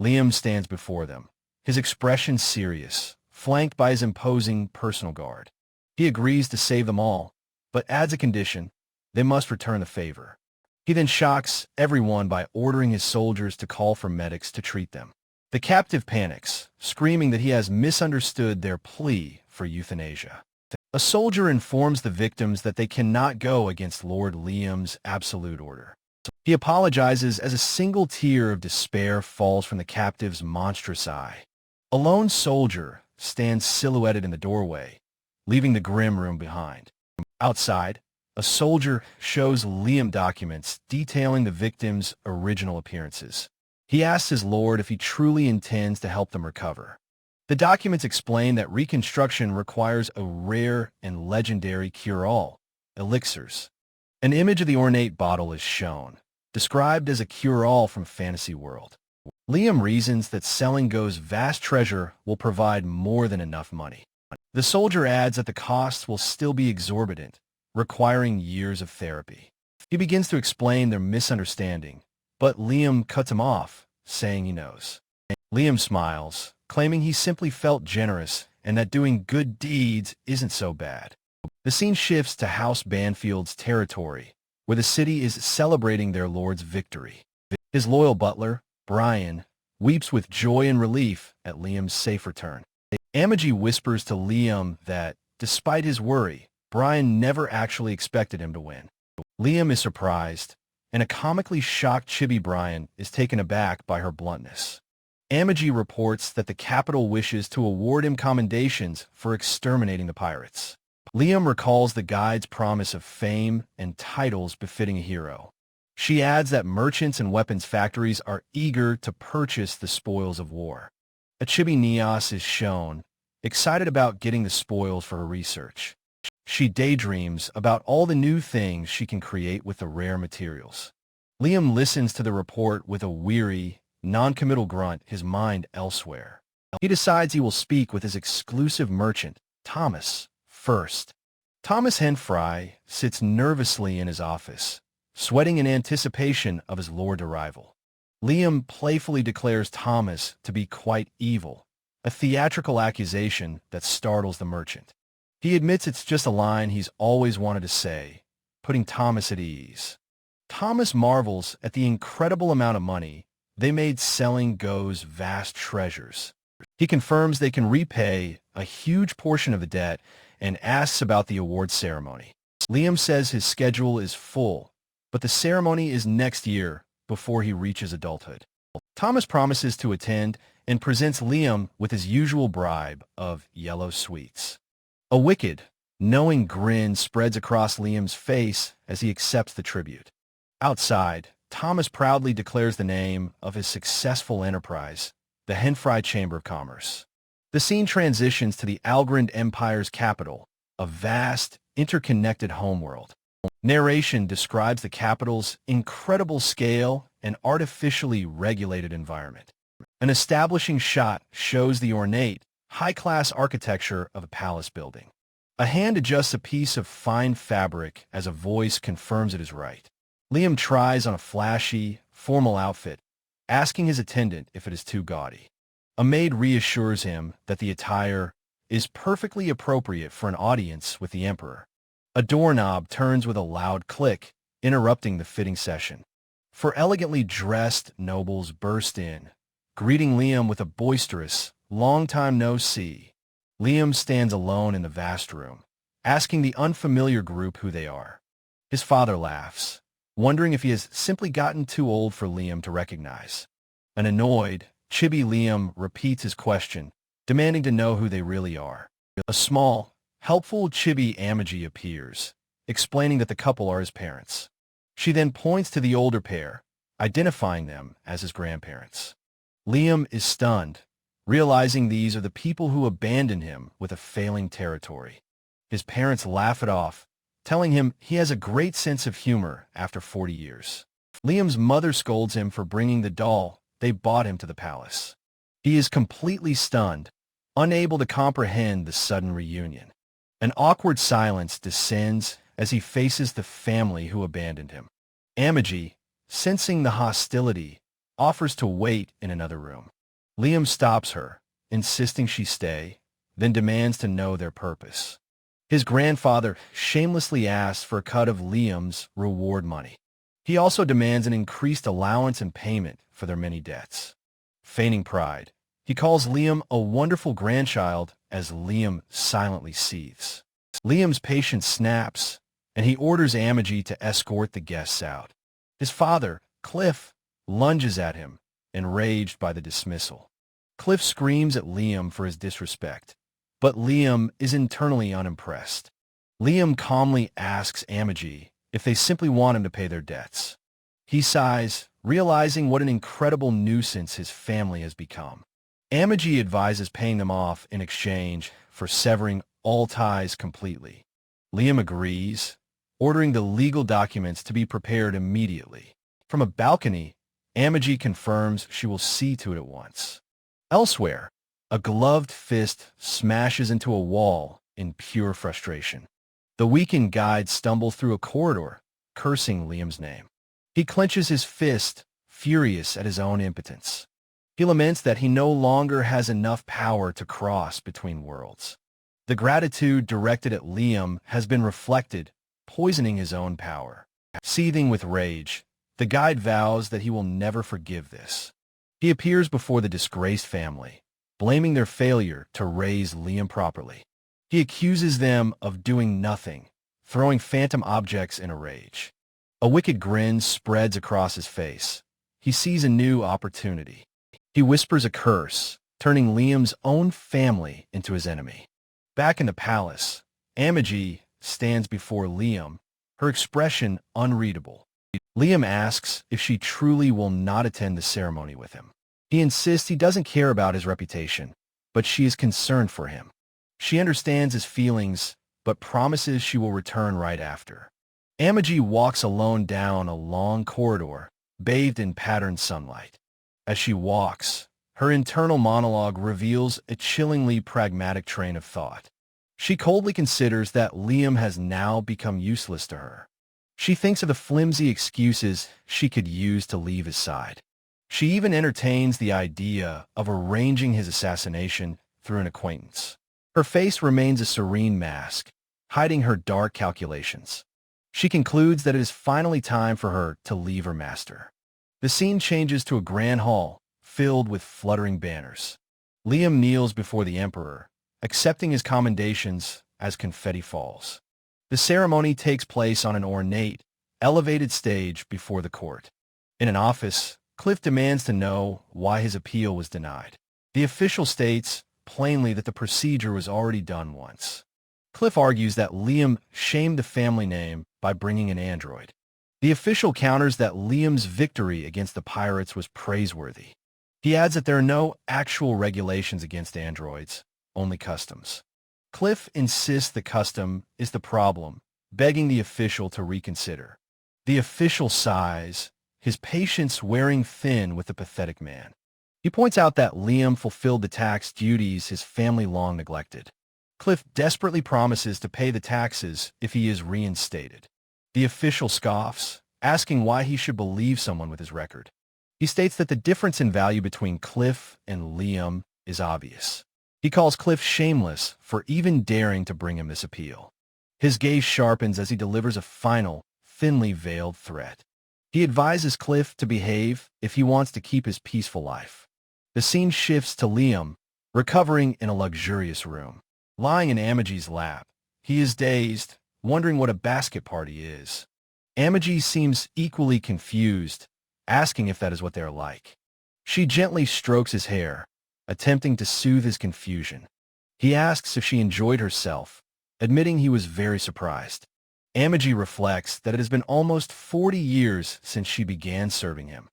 Liam stands before them, his expression serious, flanked by his imposing personal guard. He agrees to save them all, but adds a condition: they must return the favor. He then shocks everyone by ordering his soldiers to call for medics to treat them. The captive panics, screaming that he has misunderstood their plea for euthanasia. A soldier informs the victims that they cannot go against Lord Liam's absolute order. He apologizes as a single tear of despair falls from the captive's monstrous eye. A lone soldier stands silhouetted in the doorway, leaving the grim room behind. Outside, a soldier shows Liam documents detailing the victims' original appearances. He asks his lord if he truly intends to help them recover. The documents explain that reconstruction requires a rare and legendary cure-all, elixirs. An image of the ornate bottle is shown, described as a cure-all from fantasy world. Liam reasons that selling Go's vast treasure will provide more than enough money. The soldier adds that the costs will still be exorbitant, requiring years of therapy. He begins to explain their misunderstanding, but Liam cuts him off, saying he knows. Liam smiles, claiming he simply felt generous and that doing good deeds isn't so bad. The scene shifts to House Banfield's territory, where the city is celebrating their lord's victory. His loyal butler, Brian, weeps with joy and relief at Liam's safe return. Amigi whispers to Liam that, despite his worry, Brian never actually expected him to win. Liam is surprised, and a comically shocked chibi Brian is taken aback by her bluntness. Amigi reports that the capital wishes to award him commendations for exterminating the pirates. Liam recalls the guide's promise of fame and titles befitting a hero. She adds that merchants and weapons factories are eager to purchase the spoils of war. A chibi Neos is shown, excited about getting the spoils for her research. She daydreams about all the new things she can create with the rare materials. Liam listens to the report with a weary, non-committal grunt, his mind elsewhere. He decides he will speak with his exclusive merchant, Thomas, first. Thomas Henfry sits nervously in his office, sweating in anticipation of his lord's arrival. Liam playfully declares Thomas to be quite evil, a theatrical accusation that startles the merchant. He admits it's just a line he's always wanted to say, putting Thomas at ease. Thomas marvels at the incredible amount of money they made selling Go's vast treasures. He confirms they can repay a huge portion of the debt and asks about the award ceremony. Liam says his schedule is full, but the ceremony is next year before he reaches adulthood. Thomas promises to attend and presents Liam with his usual bribe of yellow sweets. A wicked, knowing grin spreads across Liam's face as he accepts the tribute. Outside, Thomas proudly declares the name of his successful enterprise, the Henfrey Chamber of Commerce. The scene transitions to the Algrind Empire's capital, a vast, interconnected homeworld. Narration describes the capital's incredible scale and artificially regulated environment. An establishing shot shows the ornate, high-class architecture of a palace building. A hand adjusts a piece of fine fabric as a voice confirms it is right. Liam tries on a flashy, formal outfit, asking his attendant if it is too gaudy. A maid reassures him that the attire is perfectly appropriate for an audience with the emperor. A doorknob turns with a loud click, interrupting the fitting session. Four elegantly dressed nobles burst in, greeting Liam with a boisterous, long time no see. Liam stands alone in the vast room, asking the unfamiliar group who they are. His father laughs, wondering if he has simply gotten too old for Liam to recognize. An annoyed, chibi Liam repeats his question, demanding to know who they really are. A small, helpful chibi Amigi appears, explaining that the couple are his parents. She then points to the older pair, identifying them as his grandparents. Liam is stunned, realizing these are the people who abandoned him with a failing territory. His parents laugh it off, telling him he has a great sense of humor after 40 years. Liam's mother scolds him for bringing the doll they bought him to the palace. He is completely stunned, unable to comprehend the sudden reunion. An awkward silence descends as he faces the family who abandoned him. Amigi, sensing the hostility, offers to wait in another room. Liam stops her, insisting she stay, then demands to know their purpose. His grandfather shamelessly asks for a cut of Liam's reward money. He also demands an increased allowance and payment for their many debts. Feigning pride, he calls Liam a wonderful grandchild as Liam silently seethes. Liam's patience snaps, and he orders Amigi to escort the guests out. His father, Cliff, lunges at him, enraged by the dismissal. Cliff screams at Liam for his disrespect, but Liam is internally unimpressed. Liam calmly asks Amigi if they simply want him to pay their debts. He sighs, realizing what an incredible nuisance his family has become. Amigi advises paying them off in exchange for severing all ties completely. Liam agrees, ordering the legal documents to be prepared immediately. From a balcony, Amigi confirms she will see to it at once. Elsewhere, a gloved fist smashes into a wall in pure frustration. The weakened guides stumble through a corridor, cursing Liam's name. He clenches his fist, furious at his own impotence. He laments that he no longer has enough power to cross between worlds. The gratitude directed at Liam has been reflected, poisoning his own power. Seething with rage, the guide vows that he will never forgive this. He appears before the disgraced family, blaming their failure to raise Liam properly. He accuses them of doing nothing, throwing phantom objects in a rage. A wicked grin spreads across his face. He sees a new opportunity. He whispers a curse, turning Liam's own family into his enemy. Back in the palace, Amigi stands before Liam, her expression unreadable. Liam asks if she truly will not attend the ceremony with him. He insists he doesn't care about his reputation, but she is concerned for him. She understands his feelings, but promises she will return right after. Amigi walks alone down a long corridor, bathed in patterned sunlight. As she walks, her internal monologue reveals a chillingly pragmatic train of thought. She coldly considers that Liam has now become useless to her. She thinks of the flimsy excuses she could use to leave his side. She even entertains the idea of arranging his assassination through an acquaintance. Her face remains a serene mask, hiding her dark calculations. She concludes that it is finally time for her to leave her master. The scene changes to a grand hall filled with fluttering banners. Liam kneels before the Emperor, accepting his commendations as confetti falls. The ceremony takes place on an ornate, elevated stage before the court. In an office, Cliff demands to know why his appeal was denied. The official states plainly that the procedure was already done once. Cliff argues that Liam shamed the family name by bringing an android. The official counters that Liam's victory against the pirates was praiseworthy. He adds that there are no actual regulations against androids, only customs. Cliff insists the custom is the problem, begging the official to reconsider. The official sighs, his patience wearing thin with the pathetic man. He points out that Liam fulfilled the tax duties his family long neglected. Cliff desperately promises to pay the taxes if he is reinstated. The official scoffs, asking why he should believe someone with his record. He states that the difference in value between Cliff and Liam is obvious. He calls Cliff shameless for even daring to bring him this appeal. His gaze sharpens as he delivers a final, thinly veiled threat. He advises Cliff to behave if he wants to keep his peaceful life. The scene shifts to Liam, recovering in a luxurious room. Lying in Amigi's lap, he is dazed, wondering what a basket party is. Amigi seems equally confused, asking if that is what they are like. She gently strokes his hair, attempting to soothe his confusion. He asks if she enjoyed herself, admitting he was very surprised. Amigi reflects that it has been almost 40 years since she began serving him.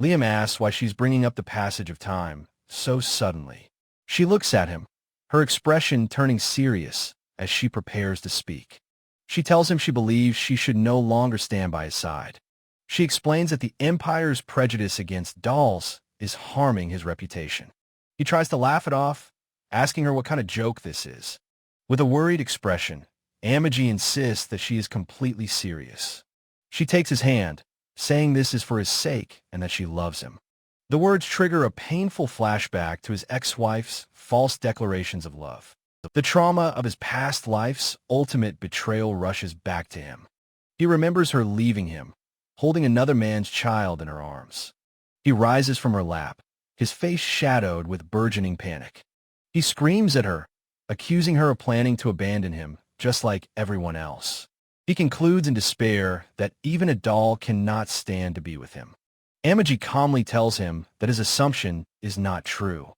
Liam asks why she's bringing up the passage of time so suddenly. She looks at him, her expression turning serious as she prepares to speak. She tells him she believes she should no longer stand by his side. She explains that the Empire's prejudice against dolls is harming his reputation. He tries to laugh it off, asking her what kind of joke this is. With a worried expression, Amigi insists that she is completely serious. She takes his hand, saying this is for his sake and that she loves him. The words trigger a painful flashback to his ex-wife's false declarations of love. The trauma of his past life's ultimate betrayal rushes back to him. He remembers her leaving him, holding another man's child in her arms. He rises from her lap, his face shadowed with burgeoning panic. He screams at her, accusing her of planning to abandon him, just like everyone else. He concludes in despair that even a doll cannot stand to be with him. Amigi calmly tells him that his assumption is not true.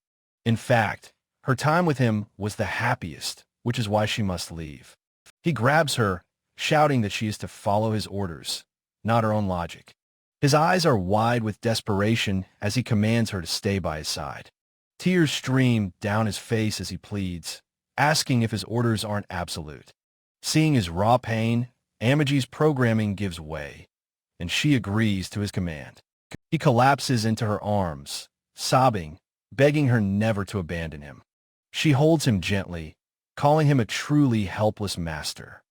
In fact, her time with him was the happiest, which is why she must leave. He grabs her, shouting that she is to follow his orders, not her own logic. His eyes are wide with desperation as he commands her to stay by his side. Tears stream down his face as he pleads, asking if his orders aren't absolute. Seeing his raw pain, Amigi's programming gives way, and she agrees to his command. He collapses into her arms, sobbing, begging her never to abandon him. She holds him gently, calling him a truly helpless master.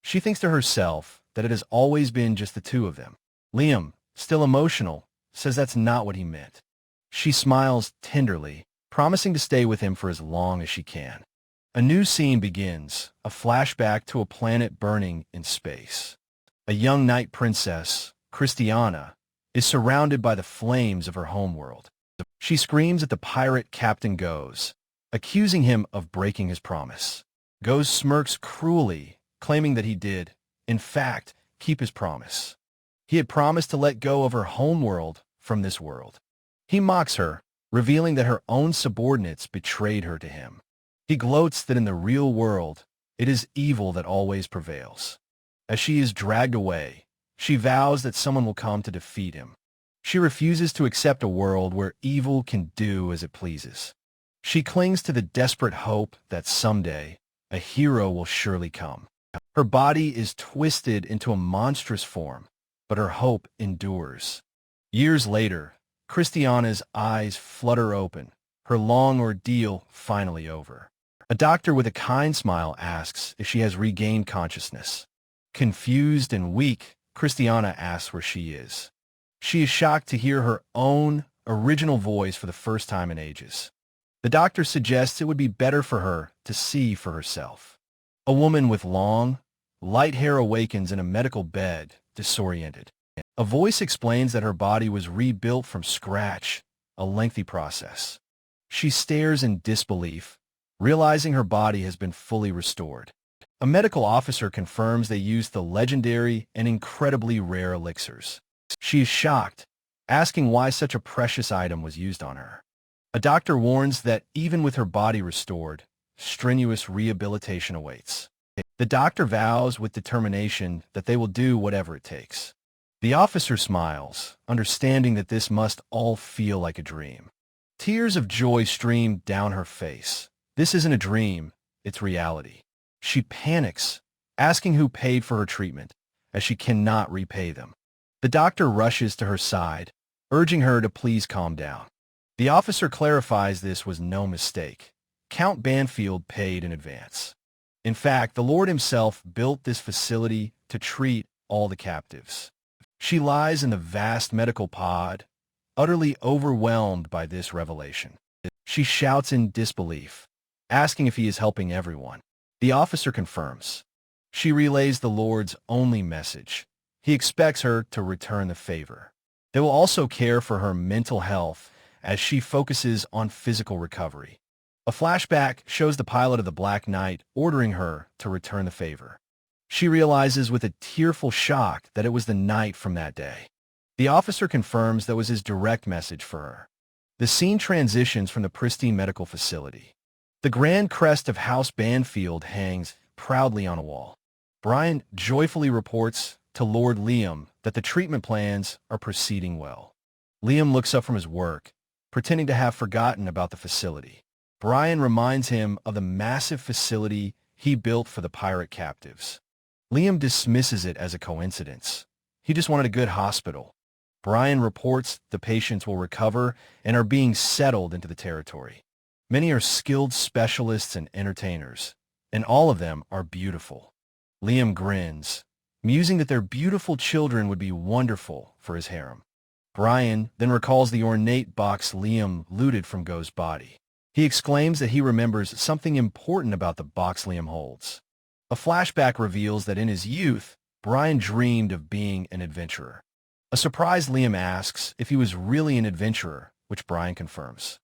She thinks to herself that it has always been just the two of them. Liam, still emotional, says that's not what he meant. She smiles tenderly, promising to stay with him for as long as she can. A new scene begins, a flashback to a planet burning in space. A young knight princess, Christiana, is surrounded by the flames of her homeworld. She screams at the pirate Captain Goes, accusing him of breaking his promise. Goes smirks cruelly, claiming that he did, in fact, keep his promise. He had promised to let go of her homeworld from this world. He mocks her, revealing that her own subordinates betrayed her to him. He gloats that in the real world, it is evil that always prevails. As she is dragged away, she vows that someone will come to defeat him. She refuses to accept a world where evil can do as it pleases. She clings to the desperate hope that someday, a hero will surely come. Her body is twisted into a monstrous form, but her hope endures. Years later, Christiana's eyes flutter open, her long ordeal finally over. A doctor with a kind smile asks if she has regained consciousness. Confused and weak, Christiana asks where she is. She is shocked to hear her own original voice for the first time in ages. The doctor suggests it would be better for her to see for herself. A woman with long, light hair awakens in a medical bed, disoriented. A voice explains that her body was rebuilt from scratch, a lengthy process. She stares in disbelief, realizing her body has been fully restored. A medical officer confirms they used the legendary and incredibly rare elixirs. She is shocked, asking why such a precious item was used on her. A doctor warns that even with her body restored, strenuous rehabilitation awaits. The doctor vows with determination that they will do whatever it takes. The officer smiles, understanding that this must all feel like a dream. Tears of joy stream down her face. This isn't a dream, it's reality. She panics, asking who paid for her treatment, as she cannot repay them. The doctor rushes to her side, urging her to please calm down. The officer clarifies this was no mistake. Count Banfield paid in advance. In fact, the Lord himself built this facility to treat all the captives. She lies in the vast medical pod, utterly overwhelmed by this revelation. She shouts in disbelief, asking if he is helping everyone. The officer confirms. She relays the Lord's only message. He expects her to return the favor. They will also care for her mental health as she focuses on physical recovery. A flashback shows the pilot of the Black Knight ordering her to return the favor. She realizes with a tearful shock that it was the knight from that day. The officer confirms that was his direct message for her. The scene transitions from the pristine medical facility. The grand crest of House Banfield hangs proudly on a wall. Brian joyfully reports to Lord Liam that the treatment plans are proceeding well. Liam looks up from his work, pretending to have forgotten about the facility. Brian reminds him of the massive facility he built for the pirate captives. Liam dismisses it as a coincidence. He just wanted a good hospital. Brian reports the patients will recover and are being settled into the territory. Many are skilled specialists and entertainers, and all of them are beautiful. Liam grins, musing that their beautiful children would be wonderful for his harem. Brian then recalls the ornate box Liam looted from Go's body. He exclaims that he remembers something important about the box Liam holds. A flashback reveals that in his youth, Brian dreamed of being an adventurer. A surprised Liam asks if he was really an adventurer, which Brian confirms.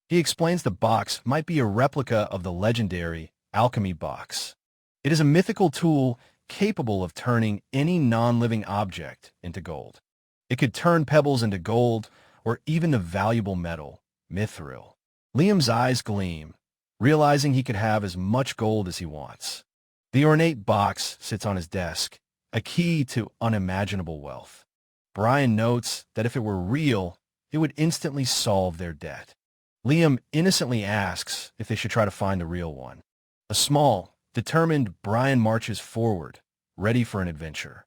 He explains the box might be a replica of the legendary alchemy box. It is a mythical tool capable of turning any non-living object into gold. It could turn pebbles into gold or even a valuable metal, mithril. Liam's eyes gleam, realizing he could have as much gold as he wants. The ornate box sits on his desk, a key to unimaginable wealth. Brian notes that if it were real, it would instantly solve their debt. Liam innocently asks if they should try to find the real one. A small, determined Brian marches forward, ready for an adventure.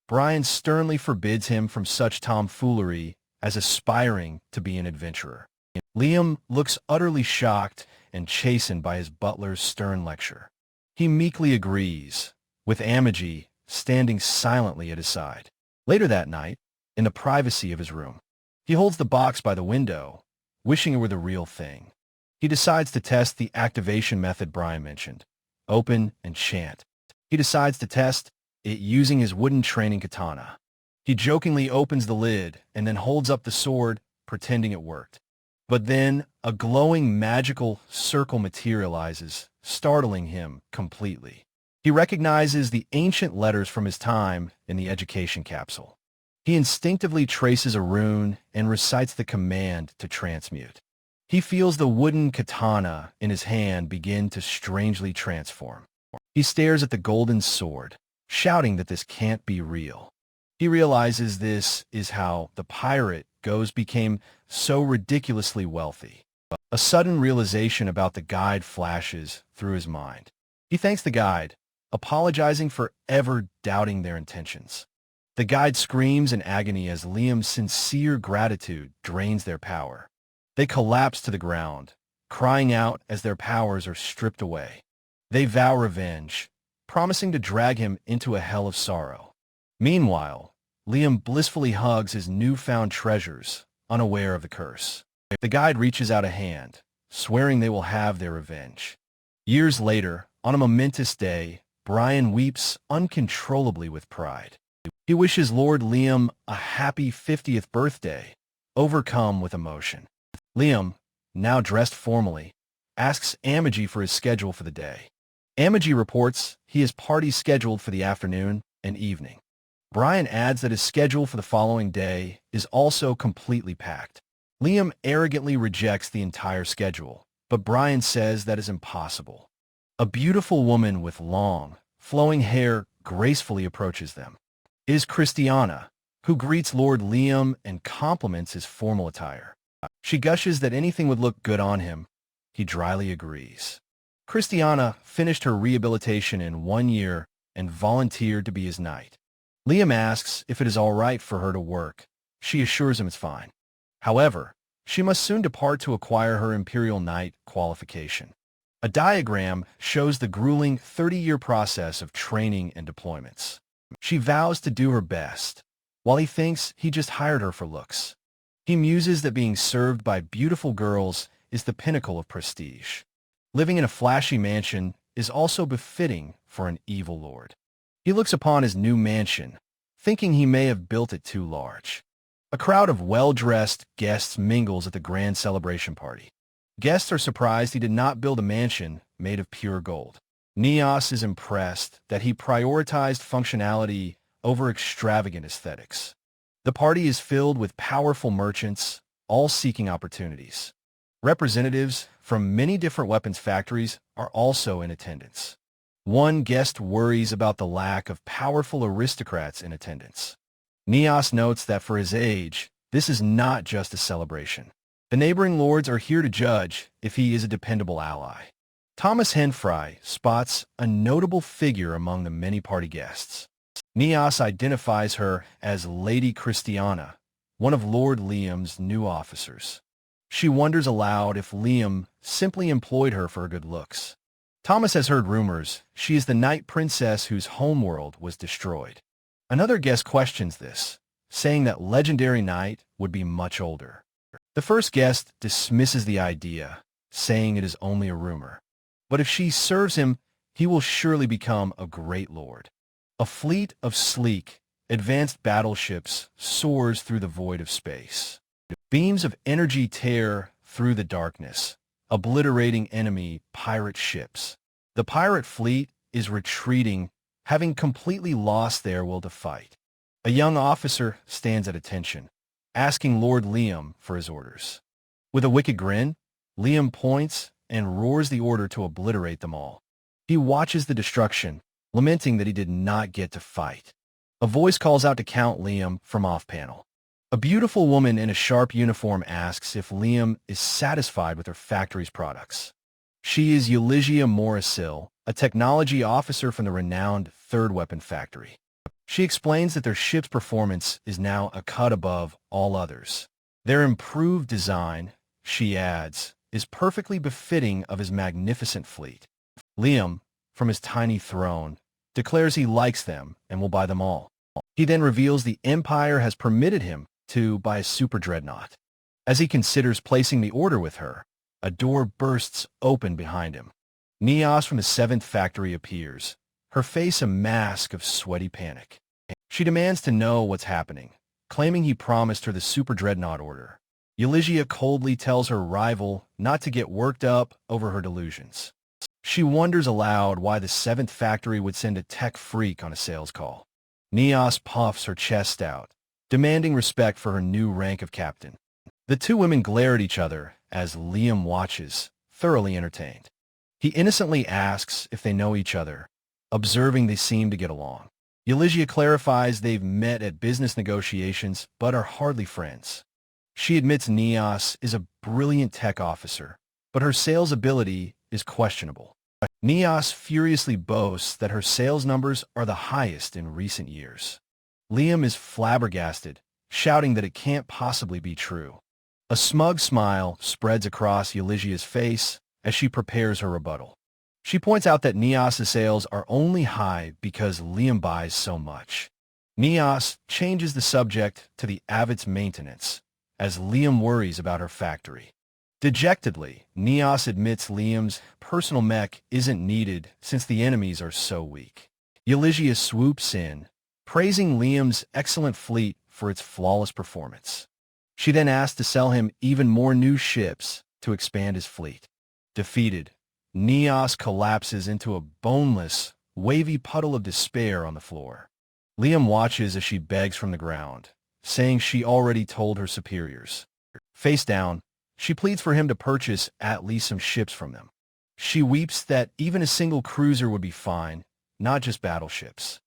Brian sternly forbids him from such tomfoolery as aspiring to be an adventurer. Liam looks utterly shocked and chastened by his butler's stern lecture. He meekly agrees, with Amigi standing silently at his side. Later that night, in the privacy of his room, he holds the box by the window, wishing it were the real thing. He decides to test the activation method Brian mentioned, open and chant. He decides to test it using his wooden training katana. He jokingly opens the lid and then holds up the sword, pretending it worked. But then a glowing magical circle materializes, startling him completely. He recognizes the ancient letters from his time in the education capsule. He instinctively traces a rune and recites the command to transmute. He feels the wooden katana in his hand begin to strangely transform. He stares at the golden sword, shouting that this can't be real. He realizes this is how the pirate Go's became so ridiculously wealthy. A sudden realization about the guide flashes through his mind. He thanks the guide, apologizing for ever doubting their intentions. The guide screams in agony as Liam's sincere gratitude drains their power. They collapse to the ground, crying out as their powers are stripped away. They vow revenge, promising to drag him into a hell of sorrow. Meanwhile, Liam blissfully hugs his newfound treasures, unaware of the curse. The guide reaches out a hand, swearing they will have their revenge. Years later, on a momentous day, Brian weeps uncontrollably with pride. He wishes Lord Liam a happy 50th birthday, overcome with emotion. Liam, now dressed formally, asks Amigi for his schedule for the day. Amigi reports he has parties scheduled for the afternoon and evening. Brian adds that his schedule for the following day is also completely packed. Liam arrogantly rejects the entire schedule, but Brian says that is impossible. A beautiful woman with long, flowing hair gracefully approaches them. It is Christiana, who greets Lord Liam and compliments his formal attire. She gushes that anything would look good on him. He dryly agrees. Christiana finished her rehabilitation in 1 year and volunteered to be his knight. Liam asks if it is all right for her to work. She assures him it's fine. However, she must soon depart to acquire her Imperial Knight qualification. A diagram shows the grueling 30-year process of training and deployments. She vows to do her best, while he thinks he just hired her for looks. He muses that being served by beautiful girls is the pinnacle of prestige. Living in a flashy mansion is also befitting for an evil lord. He looks upon his new mansion, thinking he may have built it too large. A crowd of well-dressed guests mingles at the grand celebration party. Guests are surprised he did not build a mansion made of pure gold. Neos is impressed that he prioritized functionality over extravagant aesthetics. The party is filled with powerful merchants, all seeking opportunities. Representatives from many different weapons factories are also in attendance. One guest worries about the lack of powerful aristocrats in attendance. Neos notes that for his age, this is not just a celebration. The neighboring lords are here to judge if he is a dependable ally. Thomas Henfry spots a notable figure among the many party guests. Neos identifies her as Lady Christiana, one of Lord Liam's new officers. She wonders aloud if Liam simply employed her for her good looks. Thomas has heard rumors she is the night princess whose homeworld was destroyed. Another guest questions this, saying that legendary knight would be much older. The first guest dismisses the idea, saying it is only a rumor. But if she serves him, he will surely become a great lord. A fleet of sleek, advanced battleships soars through the void of space. Beams of energy tear through the darkness, obliterating enemy pirate ships. The pirate fleet is retreating, having completely lost their will to fight. A young officer stands at attention, asking Lord Liam for his orders. With a wicked grin, Liam points and roars the order to obliterate them all. He watches the destruction, lamenting that he did not get to fight. A voice calls out to Count Liam from off-panel. A beautiful woman in a sharp uniform asks if Liam is satisfied with her factory's products. She is Euligia Morrisil, a technology officer from the renowned Third Weapon Factory. She explains that their ship's performance is now a cut above all others. Their improved design, she adds, is perfectly befitting of his magnificent fleet. Liam, from his tiny throne, declares he likes them and will buy them all. He then reveals the Empire has permitted him to buy a super dreadnought. As he considers placing the order with her, a door bursts open behind him. Neos from the 7th Factory appears, her face a mask of sweaty panic. She demands to know what's happening, claiming he promised her the super dreadnought order. Euligia coldly tells her rival not to get worked up over her delusions. She wonders aloud why the 7th Factory would send a tech freak on a sales call. Neos puffs her chest out, demanding respect for her new rank of captain. The two women glare at each other as Liam watches, thoroughly entertained. He innocently asks if they know each other, observing they seem to get along. Euligia clarifies they've met at business negotiations but are hardly friends. She admits Neos is a brilliant tech officer, but her sales ability is questionable. Neos furiously boasts that her sales numbers are the highest in recent years. Liam is flabbergasted, shouting that it can't possibly be true. A smug smile spreads across Euligia's face as she prepares her rebuttal. She points out that Neos' sales are only high because Liam buys so much. Neos changes the subject to the Avid's maintenance, as Liam worries about her factory. Dejectedly, Neos admits Liam's personal mech isn't needed since the enemies are so weak. Euligia swoops in, praising Liam's excellent fleet for its flawless performance. She then asks to sell him even more new ships to expand his fleet. Defeated, Neos collapses into a boneless, wavy puddle of despair on the floor. Liam watches as she begs from the ground, saying she already told her superiors. Face down, she pleads for him to purchase at least some ships from them. She weeps that even a single cruiser would be fine, not just battleships.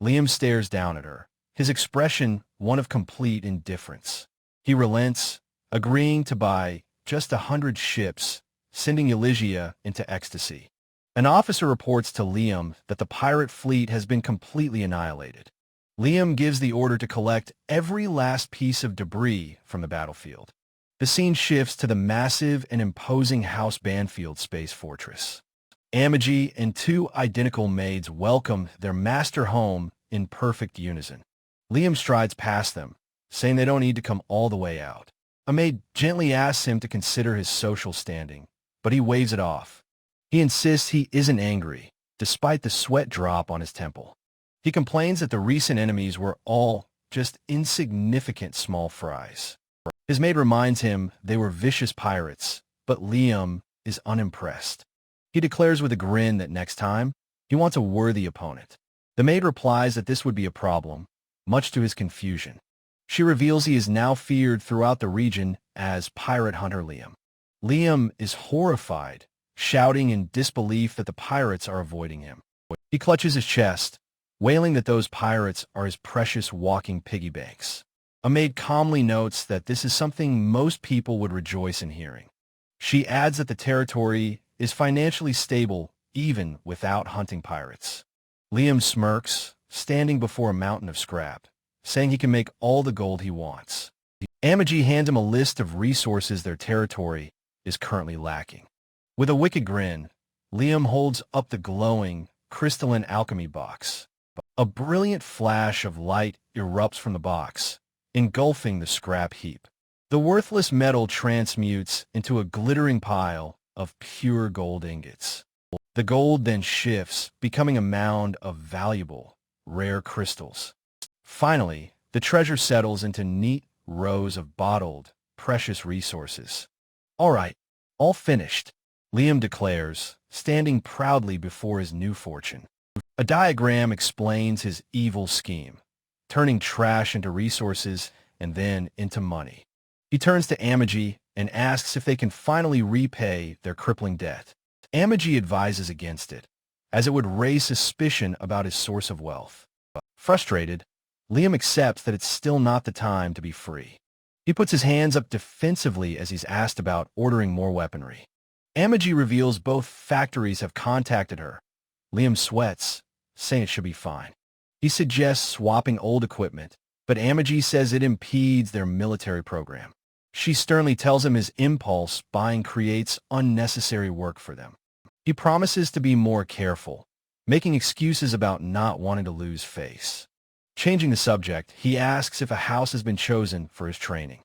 Liam stares down at her, his expression one of complete indifference. He relents, agreeing to buy just 100 ships, sending Euligia into ecstasy. An officer reports to Liam that the pirate fleet has been completely annihilated. Liam gives the order to collect every last piece of debris from the battlefield. The scene shifts to the massive and imposing House Banfield space fortress. Amigi and two identical maids welcome their master home in perfect unison. Liam strides past them, saying they don't need to come all the way out. A maid gently asks him to consider his social standing, but he waves it off. He insists he isn't angry, despite the sweat drop on his temple. He complains that the recent enemies were all just insignificant small fries. His maid reminds him they were vicious pirates, but Liam is unimpressed. He declares with a grin that next time, he wants a worthy opponent. The maid replies that this would be a problem, much to his confusion. She reveals he is now feared throughout the region as Pirate Hunter Liam. Liam is horrified, shouting in disbelief that the pirates are avoiding him. He clutches his chest, wailing that those pirates are his precious walking piggy banks. A maid calmly notes that this is something most people would rejoice in hearing. She adds that the territory is financially stable even without hunting pirates. Liam smirks, standing before a mountain of scrap, saying he can make all the gold he wants. Amigi hands him a list of resources their territory is currently lacking. With a wicked grin, Liam holds up the glowing, crystalline alchemy box. A brilliant flash of light erupts from the box, engulfing the scrap heap. The worthless metal transmutes into a glittering pile of pure gold ingots. The gold then shifts, becoming a mound of valuable, rare crystals. Finally, the treasure settles into neat rows of bottled, precious resources. "All right, all finished," Liam declares, standing proudly before his new fortune. A diagram explains his evil scheme, turning trash into resources and then into money. He turns to Amigi and asks if they can finally repay their crippling debt. Amigi advises against it, as it would raise suspicion about his source of wealth. Frustrated, Liam accepts that it's still not the time to be free. He puts his hands up defensively as he's asked about ordering more weaponry. Amigi reveals both factories have contacted her. Liam sweats, saying it should be fine. He suggests swapping old equipment, but Amigi says it impedes their military program. She sternly tells him his impulse buying creates unnecessary work for them. He promises to be more careful, making excuses about not wanting to lose face. Changing the subject, he asks if a house has been chosen for his training.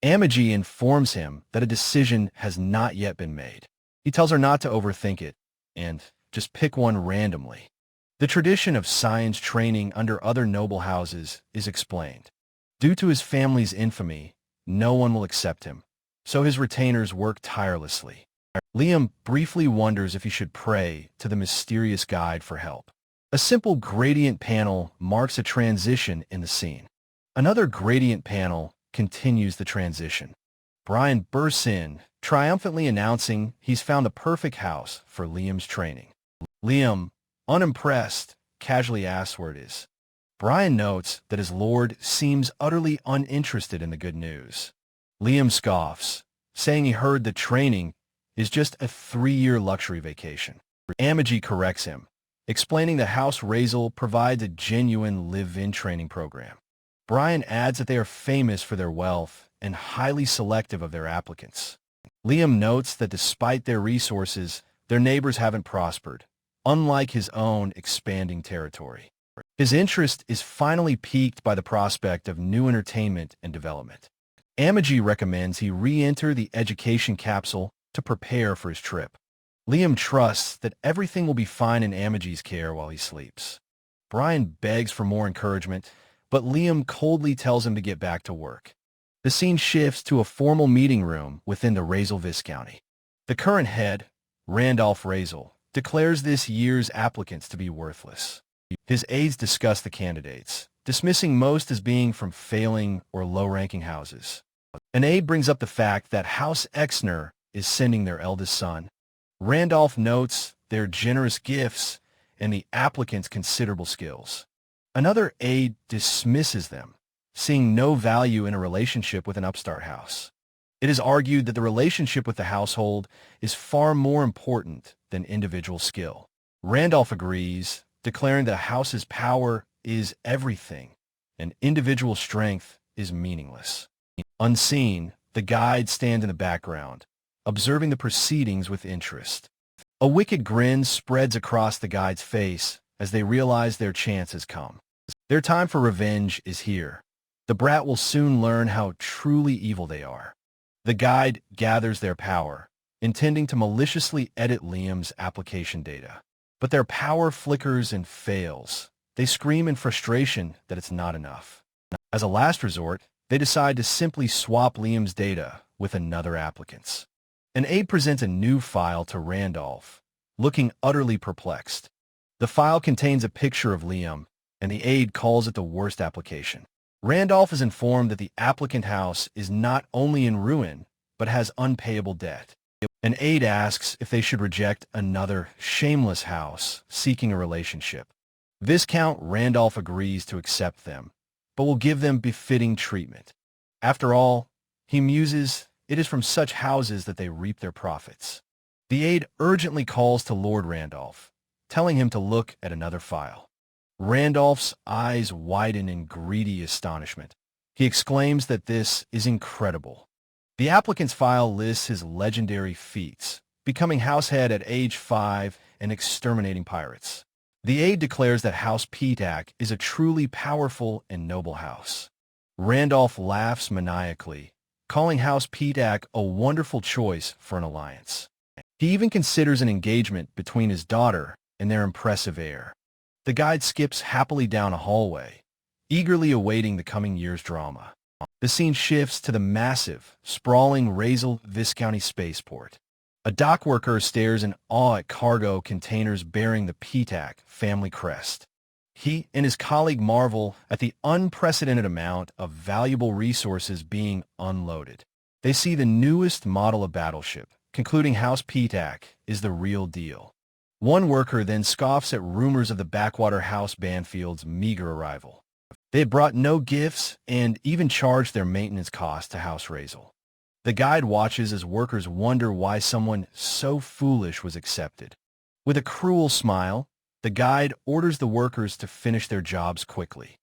Amigi informs him that a decision has not yet been made. He tells her not to overthink it and just pick one randomly. The tradition of science training under other noble houses is explained. Due to his family's infamy, no one will accept him, so his retainers work tirelessly. Liam briefly wonders if he should pray to the mysterious guide for help. A simple gradient panel marks a transition in the scene. Another gradient panel continues the transition. Brian bursts in, triumphantly announcing he's found the perfect house for Liam's training. Liam, unimpressed, casually asks where it is. Brian notes that his lord seems utterly uninterested in the good news. Liam scoffs, saying he heard the training is just a 3-year luxury vacation. Amigi corrects him, explaining that House Razel provides a genuine live-in training program. Brian adds that they are famous for their wealth and highly selective of their applicants. Liam notes that despite their resources, their neighbors haven't prospered, unlike his own expanding territory. His interest is finally piqued by the prospect of new entertainment and development. Amigi recommends he re-enter the education capsule to prepare for his trip. Liam trusts that everything will be fine in Amigi's care while he sleeps. Brian begs for more encouragement, but Liam coldly tells him to get back to work. The scene shifts to a formal meeting room within the Razel Viscounty. The current head, Randolph Razel, declares this year's applicants to be worthless. His aides discuss the candidates, dismissing most as being from failing or low-ranking houses. An aide brings up the fact that House Exner is sending their eldest son. Randolph notes their generous gifts and the applicants' considerable skills. Another aide dismisses them, seeing no value in a relationship with an upstart house. It is argued that the relationship with the household is far more important than individual skill. Randolph agrees, declaring that a house's power is everything, and individual strength is meaningless. Unseen, the guide stands in the background, observing the proceedings with interest. A wicked grin spreads across the guide's face as they realize their chance has come. Their time for revenge is here. The brat will soon learn how truly evil they are. The guide gathers their power, intending to maliciously edit Liam's application data. But their power flickers and fails. They scream in frustration that it's not enough. As a last resort, they decide to simply swap Liam's data with another applicant's. An aide presents a new file to Randolph, looking utterly perplexed. The file contains a picture of Liam, and the aide calls it the worst application. Randolph is informed that the applicant house is not only in ruin, but has unpayable debt. An aide asks if they should reject another shameless house seeking a relationship. Viscount Randolph agrees to accept them, but will give them befitting treatment. After all, he muses, it is from such houses that they reap their profits. The aide urgently calls to Lord Randolph, telling him to look at another file. Randolph's eyes widen in greedy astonishment. He exclaims that this is incredible. The applicant's file lists his legendary feats, becoming househead at age 5 and exterminating pirates. The aide declares that House Petak is a truly powerful and noble house. Randolph laughs maniacally, calling House Petak a wonderful choice for an alliance. He even considers an engagement between his daughter and their impressive heir. The guide skips happily down a hallway, eagerly awaiting the coming year's drama. The scene shifts to the massive, sprawling Razel Viscounty spaceport. A dock worker stares in awe at cargo containers bearing the Petak family crest. He and his colleague marvel at the unprecedented amount of valuable resources being unloaded. They see the newest model of battleship, concluding House Petak is the real deal. One worker then scoffs at rumors of the backwater House Banfield's meager arrival. They had brought no gifts and even charged their maintenance costs to House Razel. The guide watches as workers wonder why someone so foolish was accepted. With a cruel smile, the guide orders the workers to finish their jobs quickly.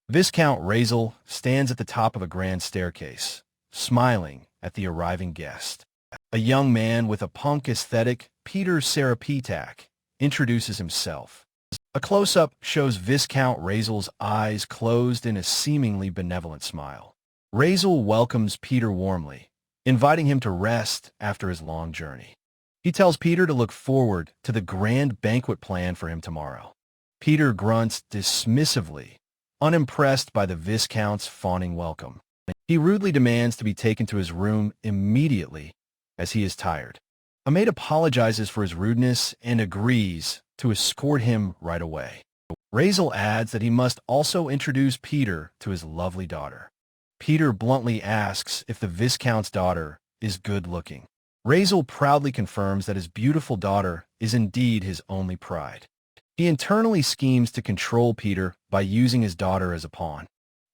Viscount Razel stands at the top of a grand staircase, smiling at the arriving guest. A young man with a punk aesthetic, Peter Sarapetak, introduces himself. A close-up shows Viscount Razel's eyes closed in a seemingly benevolent smile. Razel welcomes Peter warmly, inviting him to rest after his long journey. He tells Peter to look forward to the grand banquet planned for him tomorrow. Peter grunts dismissively, unimpressed by the Viscount's fawning welcome. He rudely demands to be taken to his room immediately, as he is tired. A maid apologizes for his rudeness and agrees to escort him right away. Razel adds that he must also introduce Peter to his lovely daughter. Peter bluntly asks if the Viscount's daughter is good-looking. Razel proudly confirms that his beautiful daughter is indeed his only pride. He internally schemes to control Peter by using his daughter as a pawn.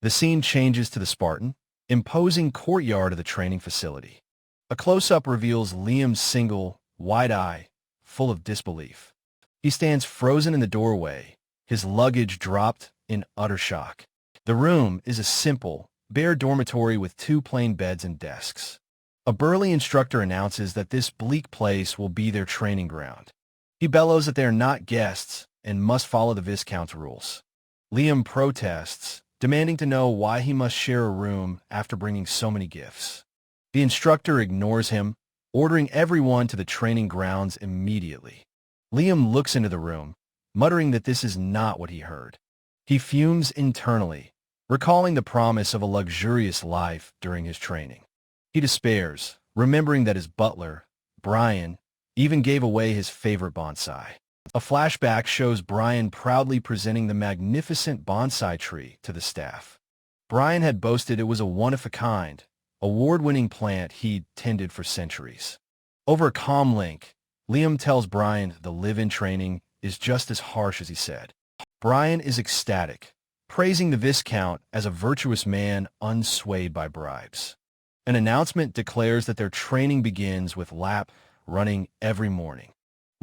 The scene changes to the Spartan, imposing courtyard of the training facility. A close-up reveals Liam's single, wide eye, full of disbelief. He stands frozen in the doorway, his luggage dropped in utter shock. The room is a simple, bare dormitory with 2 plain beds and desks. A burly instructor announces that this bleak place will be their training ground. He bellows that they are not guests and must follow the Viscount's rules. Liam protests, demanding to know why he must share a room after bringing so many gifts. The instructor ignores him, ordering everyone to the training grounds immediately. Liam looks into the room, muttering that this is not what he heard. He fumes internally, recalling the promise of a luxurious life during his training. He despairs, remembering that his butler, Brian, even gave away his favorite bonsai. A flashback shows Brian proudly presenting the magnificent bonsai tree to the staff. Brian had boasted it was a one-of-a-kind, award-winning plant he'd tended for centuries. Over a comm link, Liam tells Brian the live-in training is just as harsh as he said. Brian is ecstatic, praising the Viscount as a virtuous man unswayed by bribes. An announcement declares that their training begins with lap running every morning.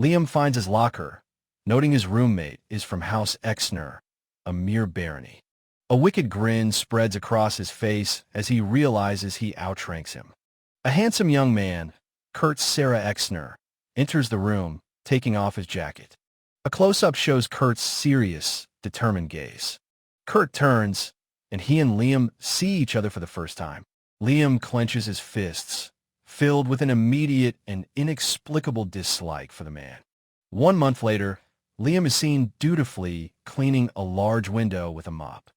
Liam finds his locker, noting his roommate is from House Exner, a mere barony. A wicked grin spreads across his face as he realizes he outranks him. A handsome young man, Kurt Sarah Exner, enters the room, taking off his jacket. A close-up shows Kurt's serious, determined gaze. Kurt turns, and he and Liam see each other for the first time. Liam clenches his fists, filled with an immediate and inexplicable dislike for the man. 1 month later, Liam is seen dutifully cleaning a large window with a mop.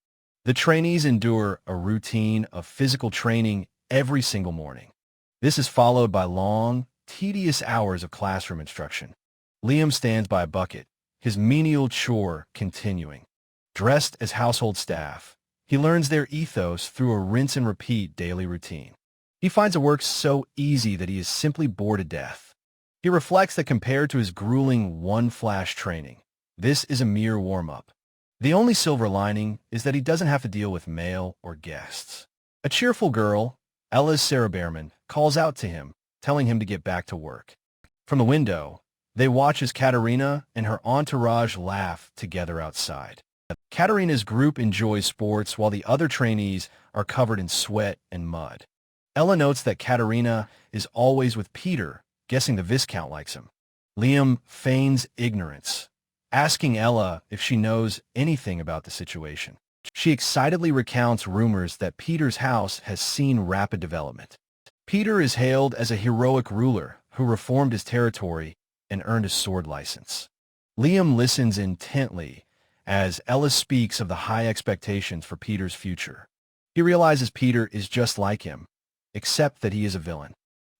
The trainees endure a routine of physical training every single morning. This is followed by long, tedious hours of classroom instruction. Liam stands by a bucket, his menial chore continuing. Dressed as household staff, he learns their ethos through a rinse-and-repeat daily routine. He finds the work so easy that he is simply bored to death. He reflects that compared to his grueling one-flash training, this is a mere warm-up. The only silver lining is that he doesn't have to deal with mail or guests. A cheerful girl, Ella's salaryman, calls out to him, telling him to get back to work. From the window, they watch as Katerina and her entourage laugh together outside. Katerina's group enjoys sports while the other trainees are covered in sweat and mud. Ella notes that Katerina is always with Peter, guessing the Viscount likes him. Liam feigns ignorance, asking Ella if she knows anything about the situation. She excitedly recounts rumors that Peter's house has seen rapid development. Peter is hailed as a heroic ruler who reformed his territory and earned a sword license. Liam listens intently as Ella speaks of the high expectations for Peter's future. He realizes Peter is just like him, except that he is a villain.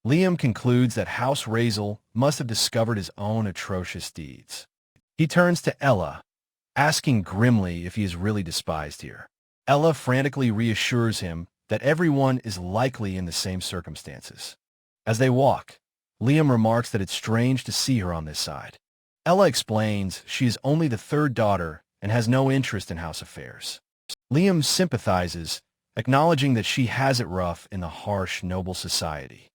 Liam concludes that House Razel must have discovered his own atrocious deeds. He turns to Ella, asking grimly if he is really despised here. Ella frantically reassures him that everyone is likely in the same circumstances. As they walk, Liam remarks that it's strange to see her on this side. Ella explains she is only the third daughter and has no interest in house affairs. Liam sympathizes, acknowledging that she has it rough in the harsh, noble society.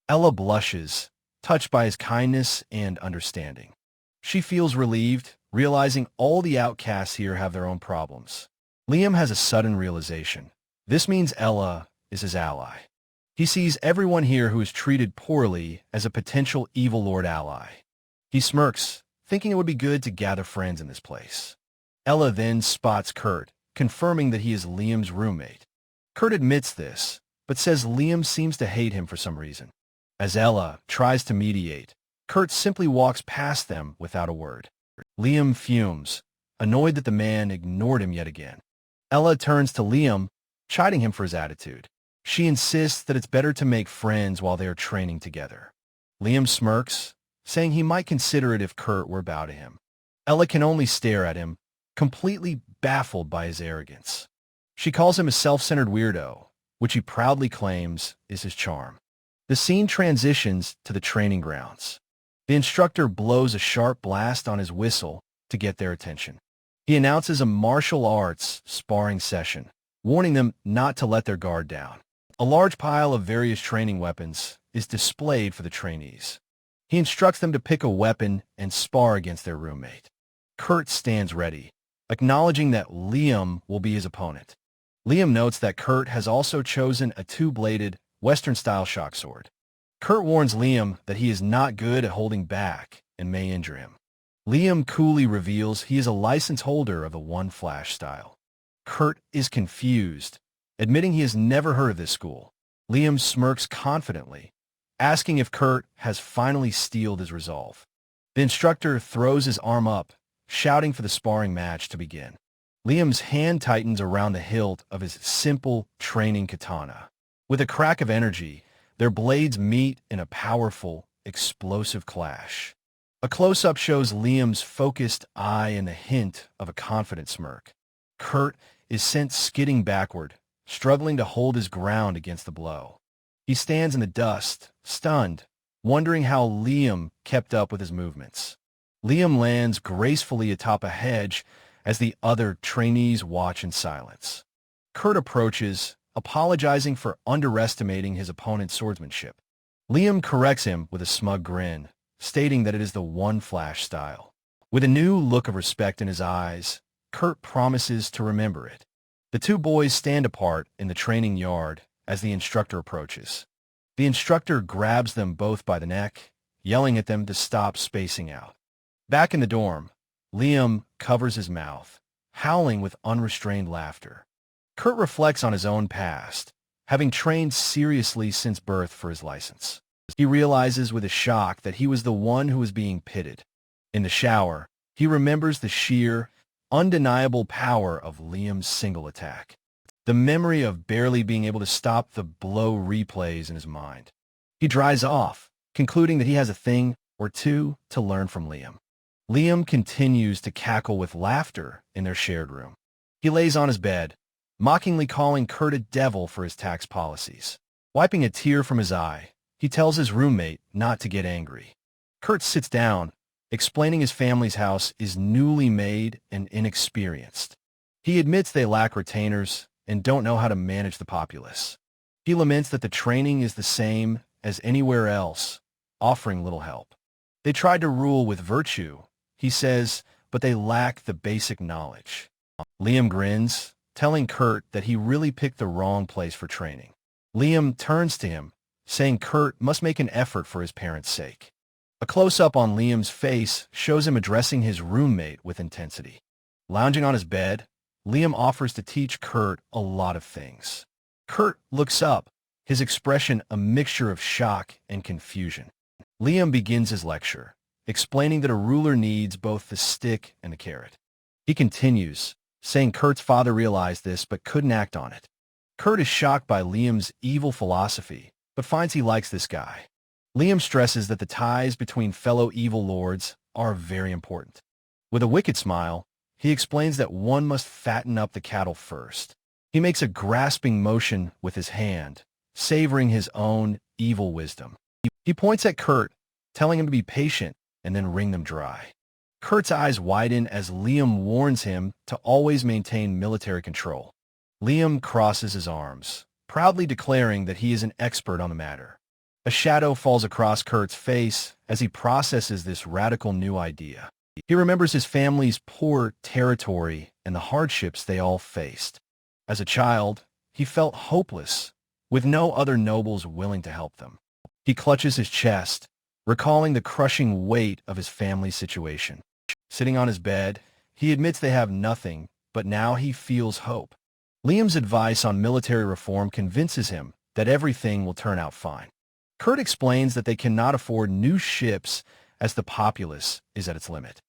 Ella blushes, touched by his kindness and understanding. She feels relieved, realizing all the outcasts here have their own problems. Liam has a sudden realization. This means Ella is his ally. He sees everyone here who is treated poorly as a potential evil lord ally. He smirks, thinking it would be good to gather friends in this place. Ella then spots Kurt, confirming that he is Liam's roommate. Kurt admits this, but says Liam seems to hate him for some reason. As Ella tries to mediate, Kurt simply walks past them without a word. Liam fumes, annoyed that the man ignored him yet again. Ella turns to Liam, chiding him for his attitude. She insists that it's better to make friends while they are training together. Liam smirks, saying he might consider it if Kurt were bow to him. Ella can only stare at him, completely baffled by his arrogance. She calls him a self-centered weirdo, which he proudly claims is his charm. The scene transitions to the training grounds. The instructor blows a sharp blast on his whistle to get their attention. He announces a martial arts sparring session, warning them not to let their guard down. A large pile of various training weapons is displayed for the trainees. He instructs them to pick a weapon and spar against their roommate. Kurt stands ready, acknowledging that Liam will be his opponent. Liam notes that Kurt has also chosen a two-bladed, Western-style shock sword. Kurt warns Liam that he is not good at holding back and may injure him. Liam coolly reveals he is a license holder of the one-flash style. Kurt is confused, admitting he has never heard of this school. Liam smirks confidently, asking if Kurt has finally steeled his resolve. The instructor throws his arm up, shouting for the sparring match to begin. Liam's hand tightens around the hilt of his simple training katana. With a crack of energy, their blades meet in a powerful, explosive clash. A close-up shows Liam's focused eye and the hint of a confident smirk. Kurt is sent skidding backward, struggling to hold his ground against the blow. He stands in the dust, stunned, wondering how Liam kept up with his movements. Liam lands gracefully atop a hedge as the other trainees watch in silence. Kurt approaches, apologizing for underestimating his opponent's swordsmanship. Liam corrects him with a smug grin, stating that it is the one flash style. With a new look of respect in his eyes, Kurt promises to remember it. The two boys stand apart in the training yard as the instructor approaches. The instructor grabs them both by the neck, yelling at them to stop spacing out. Back in the dorm, Liam covers his mouth, howling with unrestrained laughter. Kurt reflects on his own past, having trained seriously since birth for his license. He realizes with a shock that he was the one who was being pitted. In the shower, he remembers the sheer, undeniable power of Liam's single attack. The memory of barely being able to stop the blow replays in his mind. He dries off, concluding that he has a thing or two to learn from Liam. Liam continues to cackle with laughter in their shared room. He lays on his bed, mockingly calling Kurt a devil for his tax policies. Wiping a tear from his eye, he tells his roommate not to get angry. Kurt sits down, explaining his family's house is newly made and inexperienced. He admits they lack retainers and don't know how to manage the populace. He laments that the training is the same as anywhere else, offering little help. They tried to rule with virtue, he says, but they lack the basic knowledge. Liam grins, telling Kurt that he really picked the wrong place for training. Liam turns to him, saying Kurt must make an effort for his parents' sake. A close-up on Liam's face shows him addressing his roommate with intensity. Lounging on his bed, Liam offers to teach Kurt a lot of things. Kurt looks up, his expression a mixture of shock and confusion. Liam begins his lecture, explaining that a ruler needs both the stick and the carrot. He continues, saying Kurt's father realized this but couldn't act on it. Kurt is shocked by Liam's evil philosophy, but finds he likes this guy. Liam stresses that the ties between fellow evil lords are very important. With a wicked smile, he explains that one must fatten up the cattle first. He makes a grasping motion with his hand, savoring his own evil wisdom. He points at Kurt, telling him to be patient and then wring them dry. Kurt's eyes widen as Liam warns him to always maintain military control. Liam crosses his arms, proudly declaring that he is an expert on the matter. A shadow falls across Kurt's face as he processes this radical new idea. He remembers his family's poor territory and the hardships they all faced. As a child, he felt hopeless, with no other nobles willing to help them. He clutches his chest, recalling the crushing weight of his family's situation. Sitting on his bed, he admits they have nothing, but now he feels hope. Liam's advice on military reform convinces him that everything will turn out fine. Kurt explains that they cannot afford new ships as the populace is at its limit.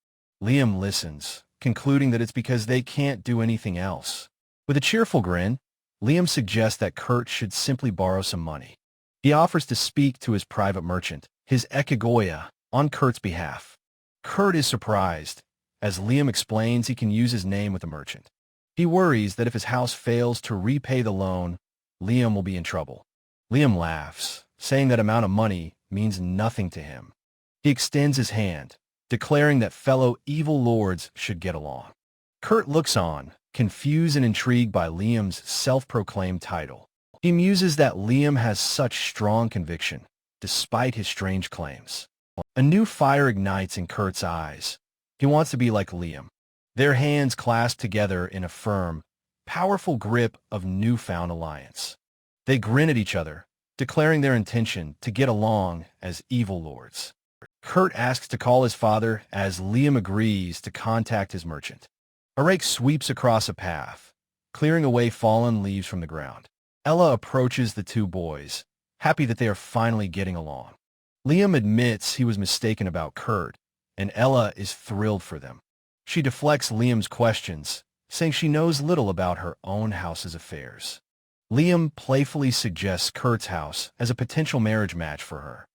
Liam listens, concluding that it's because they can't do anything else. With a cheerful grin, Liam suggests that Kurt should simply borrow some money. He offers to speak to his private merchant, his Ekigoya, on Kurt's behalf. Kurt is surprised, as Liam explains he can use his name with the merchant. He worries that if his house fails to repay the loan, Liam will be in trouble. Liam laughs, saying that amount of money means nothing to him. He extends his hand, declaring that fellow evil lords should get along. Kurt looks on, confused and intrigued by Liam's self-proclaimed title. He muses that Liam has such strong conviction, despite his strange claims. A new fire ignites in Kurt's eyes. He wants to be like Liam. Their hands clasp together in a firm, powerful grip of newfound alliance. They grin at each other, declaring their intention to get along as evil lords. Kurt asks to call his father as Liam agrees to contact his merchant. A rake sweeps across a path, clearing away fallen leaves from the ground. Ella approaches the two boys, happy that they are finally getting along. Liam admits he was mistaken about Kurt, and Ella is thrilled for them. She deflects Liam's questions, saying she knows little about her own house's affairs. Liam playfully suggests Kurt's house as a potential marriage match for her.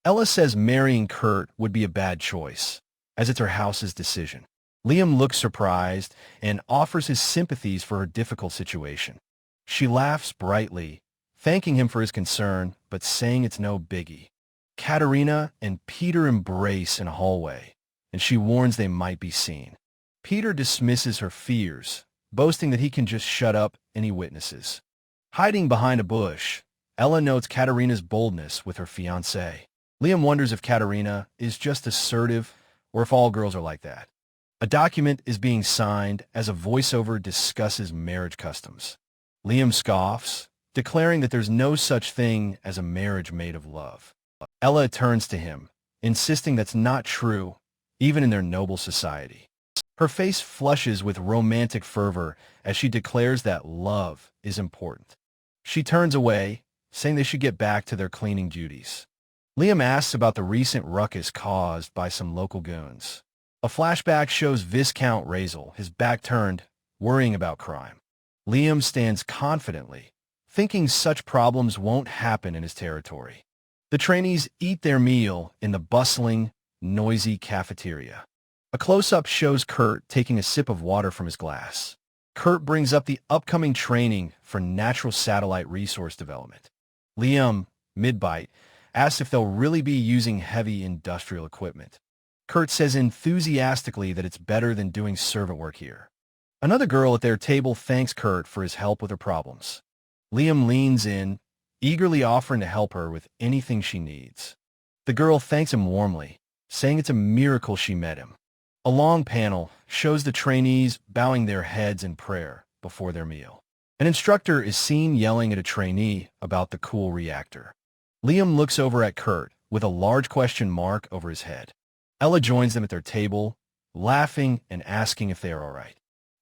Ella says marrying Kurt would be a bad choice, as it's her house's decision. Liam looks surprised and offers his sympathies for her difficult situation. She laughs brightly, thanking him for his concern, but saying it's no biggie. Katerina and Peter embrace in a hallway, and she warns they might be seen. Peter dismisses her fears, boasting that he can just shut up any witnesses. Hiding behind a bush, Ella notes Katerina's boldness with her fiancé. Liam wonders if Katerina is just assertive or if all girls are like that. A document is being signed as a voiceover discusses marriage customs. Liam scoffs, declaring that there's no such thing as a marriage made of love. Ella turns to him, insisting that's not true, even in their noble society. Her face flushes with romantic fervor as she declares that love is important. She turns away, saying they should get back to their cleaning duties. Liam asks about the recent ruckus caused by some local goons. A flashback shows Viscount Razel, his back turned, worrying about crime. Liam stands confidently, thinking such problems won't happen in his territory. The trainees eat their meal in the bustling, noisy cafeteria. A close-up shows Kurt taking a sip of water from his glass. Kurt brings up the upcoming training for natural satellite resource development. Liam, mid-bite, asks if they'll really be using heavy industrial equipment. Kurt says enthusiastically that it's better than doing servant work here. Another girl at their table thanks Kurt for his help with her problems. Liam leans in, eagerly offering to help her with anything she needs. The girl thanks him warmly, saying it's a miracle she met him. A long panel shows the trainees bowing their heads in prayer before their meal. An instructor is seen yelling at a trainee about the cool reactor. Liam looks over at Kurt with a large question mark over his head. Ella joins them at their table, laughing and asking if they are all right.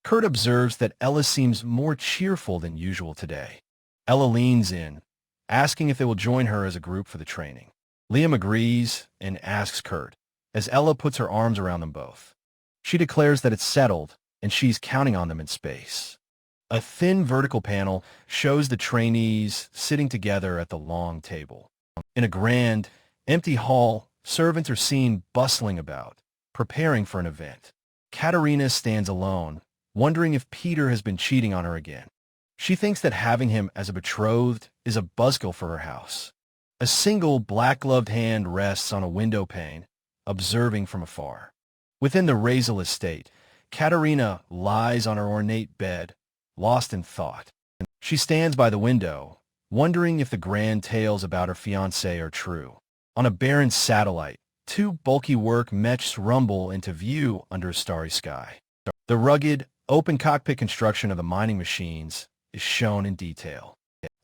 Kurt observes that Ella seems more cheerful than usual today. Ella leans in, asking if they will join her as a group for the training. Liam agrees and asks Kurt, as Ella puts her arms around them both. She declares that it's settled and she's counting on them in space. A thin vertical panel shows the trainees sitting together at the long table. In a grand, empty hall, servants are seen bustling about, preparing for an event. Katerina stands alone, wondering if Peter has been cheating on her again. She thinks that having him as a betrothed is a buzzkill for her house. A single black-gloved hand rests on a window pane, observing from afar. Within the Razel estate, Katerina lies on her ornate bed, lost in thought. She stands by the window, wondering if the grand tales about her fiancé are true. On a barren satellite, two bulky work mechs rumble into view under a starry sky. The rugged, open cockpit construction of the mining machines is shown in detail.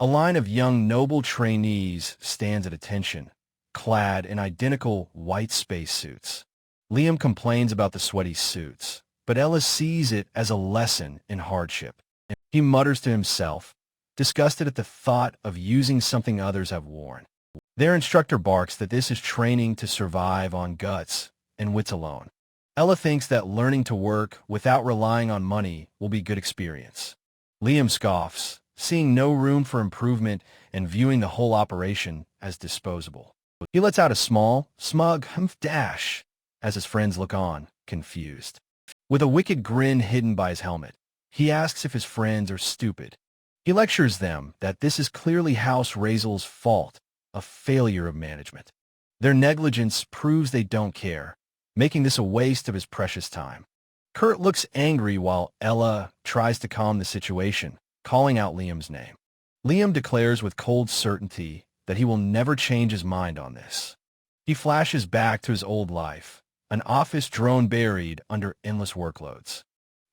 A line of young noble trainees stands at attention, clad in identical white spacesuits. Liam complains about the sweaty suits, but Ella sees it as a lesson in hardship. He mutters to himself, disgusted at the thought of using something others have worn. Their instructor barks that this is training to survive on guts and wits alone. Ella thinks that learning to work without relying on money will be good experience. Liam scoffs, seeing no room for improvement and viewing the whole operation as disposable. He lets out a small, smug humph dash as his friends look on, confused. With a wicked grin hidden by his helmet, he asks if his friends are stupid. He lectures them that this is clearly House Razel's fault, a failure of management. Their negligence proves they don't care, making this a waste of his precious time. Kurt looks angry while Ella tries to calm the situation, calling out Liam's name. Liam declares with cold certainty that he will never change his mind on this. He flashes back to his old life, an office drone buried under endless workloads.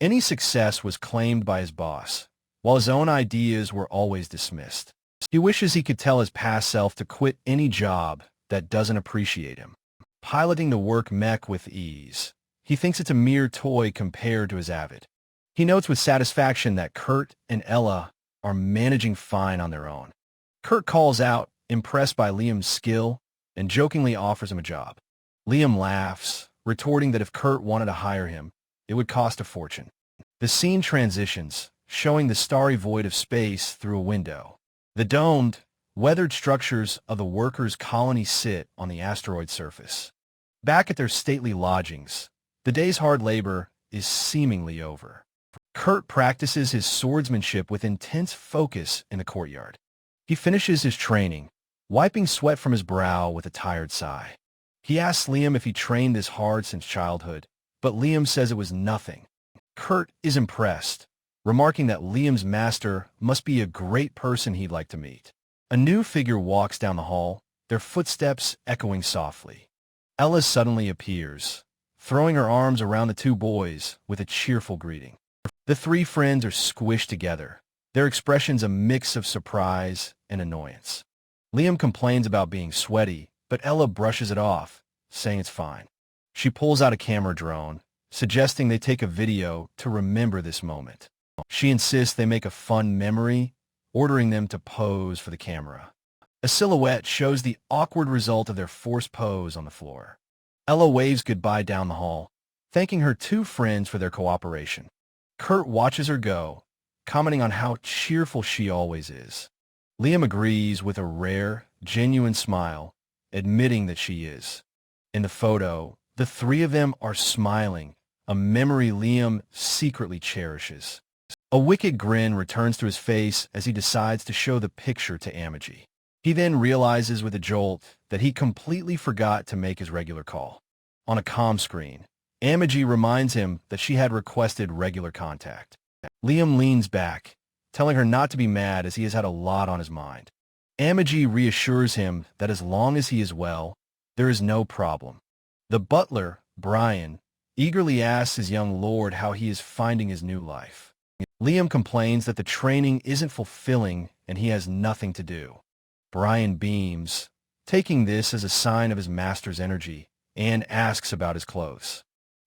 Any success was claimed by his boss, while his own ideas were always dismissed. He wishes he could tell his past self to quit any job that doesn't appreciate him. Piloting the work mech with ease, he thinks it's a mere toy compared to his Avid. He notes with satisfaction that Kurt and Ella are managing fine on their own. Kurt calls out, impressed by Liam's skill, and jokingly offers him a job. Liam laughs, retorting that if Kurt wanted to hire him, it would cost a fortune. The scene transitions, showing the starry void of space through a window. The domed, weathered structures of the workers' colony sit on the asteroid surface. Back at their stately lodgings, the day's hard labor is seemingly over. Kurt practices his swordsmanship with intense focus in the courtyard. He finishes his training, wiping sweat from his brow with a tired sigh. He asks Liam if he trained this hard since childhood, but Liam says it was nothing. Kurt is impressed, remarking that Liam's master must be a great person he'd like to meet. A new figure walks down the hall, their footsteps echoing softly. Ella suddenly appears, throwing her arms around the two boys with a cheerful greeting. The three friends are squished together, their expressions a mix of surprise and annoyance. Liam complains about being sweaty, but Ella brushes it off, saying it's fine. She pulls out a camera drone, suggesting they take a video to remember this moment. She insists they make a fun memory, ordering them to pose for the camera. A silhouette shows the awkward result of their forced pose on the floor. Ella waves goodbye down the hall, thanking her two friends for their cooperation. Kurt watches her go, commenting on how cheerful she always is. Liam agrees with a rare, genuine smile, admitting that she is. In the photo, the three of them are smiling, a memory Liam secretly cherishes. A wicked grin returns to his face as he decides to show the picture to Amigi. He then realizes with a jolt that he completely forgot to make his regular call. On a comm screen, Amigi reminds him that she had requested regular contact. Liam leans back, telling her not to be mad as he has had a lot on his mind. Amigi reassures him that as long as he is well, there is no problem. The butler, Brian, eagerly asks his young lord how he is finding his new life. Liam complains that the training isn't fulfilling and he has nothing to do. Brian beams, taking this as a sign of his master's energy, and asks about his clothes.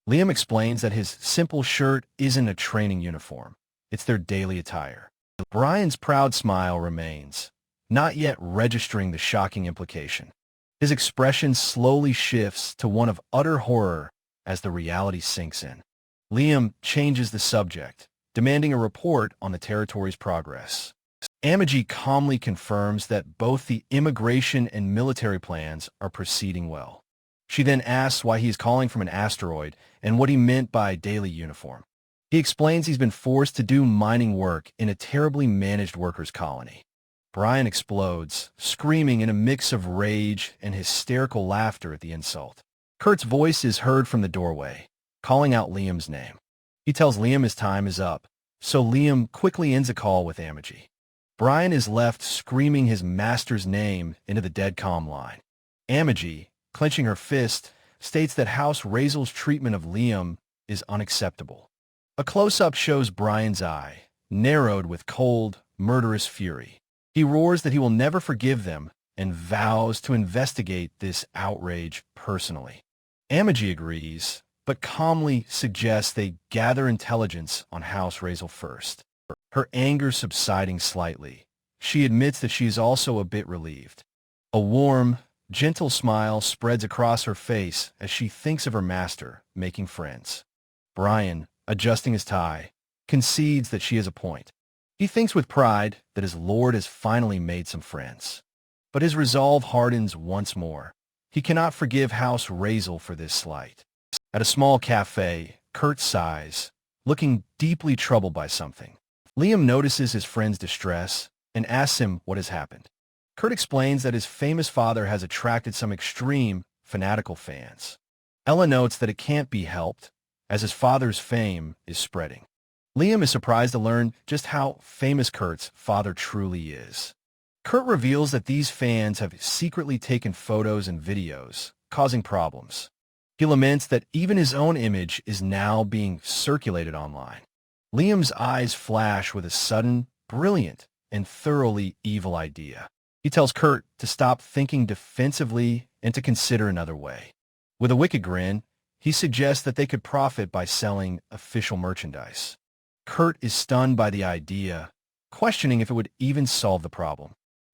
Liam explains that his simple shirt isn't a training uniform. It's their daily attire. Brian's proud smile remains, not yet registering the shocking implication. His expression slowly shifts to one of utter horror as the reality sinks in. Liam changes the subject, demanding a report on the territory's progress. Amigi calmly confirms that both the immigration and military plans are proceeding well. She then asks why he is calling from an asteroid and what he meant by daily uniform. He explains he's been forced to do mining work in a terribly managed workers' colony. Brian explodes, screaming in a mix of rage and hysterical laughter at the insult. Kurt's voice is heard from the doorway, calling out Liam's name. He tells Liam his time is up, so Liam quickly ends a call with Amigi. Brian is left screaming his master's name into the dead comm line. Amigi, clenching her fist, states that House Razel's treatment of Liam is unacceptable. A close-up shows Brian's eye, narrowed with cold, murderous fury. He roars that he will never forgive them and vows to investigate this outrage personally. Amigi agrees, but calmly suggests they gather intelligence on House Razel first. Her anger subsiding slightly, she admits that she is also a bit relieved. A warm, gentle smile spreads across her face as she thinks of her master making friends. Brian, adjusting his tie, concedes that she has a point. He thinks with pride that his lord has finally made some friends. But his resolve hardens once more. He cannot forgive House Razel for this slight. At a small cafe, Kurt sighs, looking deeply troubled by something. Liam notices his friend's distress and asks him what has happened. Kurt explains that his famous father has attracted some extreme, fanatical fans. Ella notes that it can't be helped, as his father's fame is spreading. Liam is surprised to learn just how famous Kurt's father truly is. Kurt reveals that these fans have secretly taken photos and videos, causing problems. He laments that even his own image is now being circulated online. Liam's eyes flash with a sudden, brilliant, and thoroughly evil idea. He tells Kurt to stop thinking defensively and to consider another way. With a wicked grin, he suggests that they could profit by selling official merchandise. Kurt is stunned by the idea, questioning if it would even solve the problem.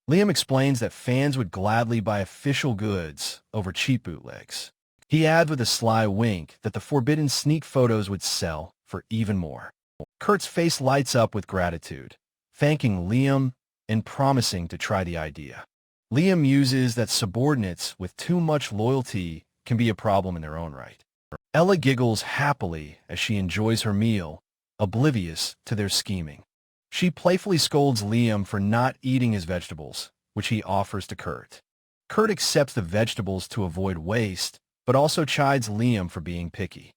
Liam explains that fans would gladly buy official goods over cheap bootlegs. He adds with a sly wink that the forbidden sneak photos would sell for even more. Kurt's face lights up with gratitude, thanking Liam and promising to try the idea. Liam muses that subordinates with too much loyalty can be a problem in their own right. Ella giggles happily as she enjoys her meal, oblivious to their scheming. She playfully scolds Liam for not eating his vegetables, which he offers to Kurt. Kurt accepts the vegetables to avoid waste, but also chides Liam for being picky.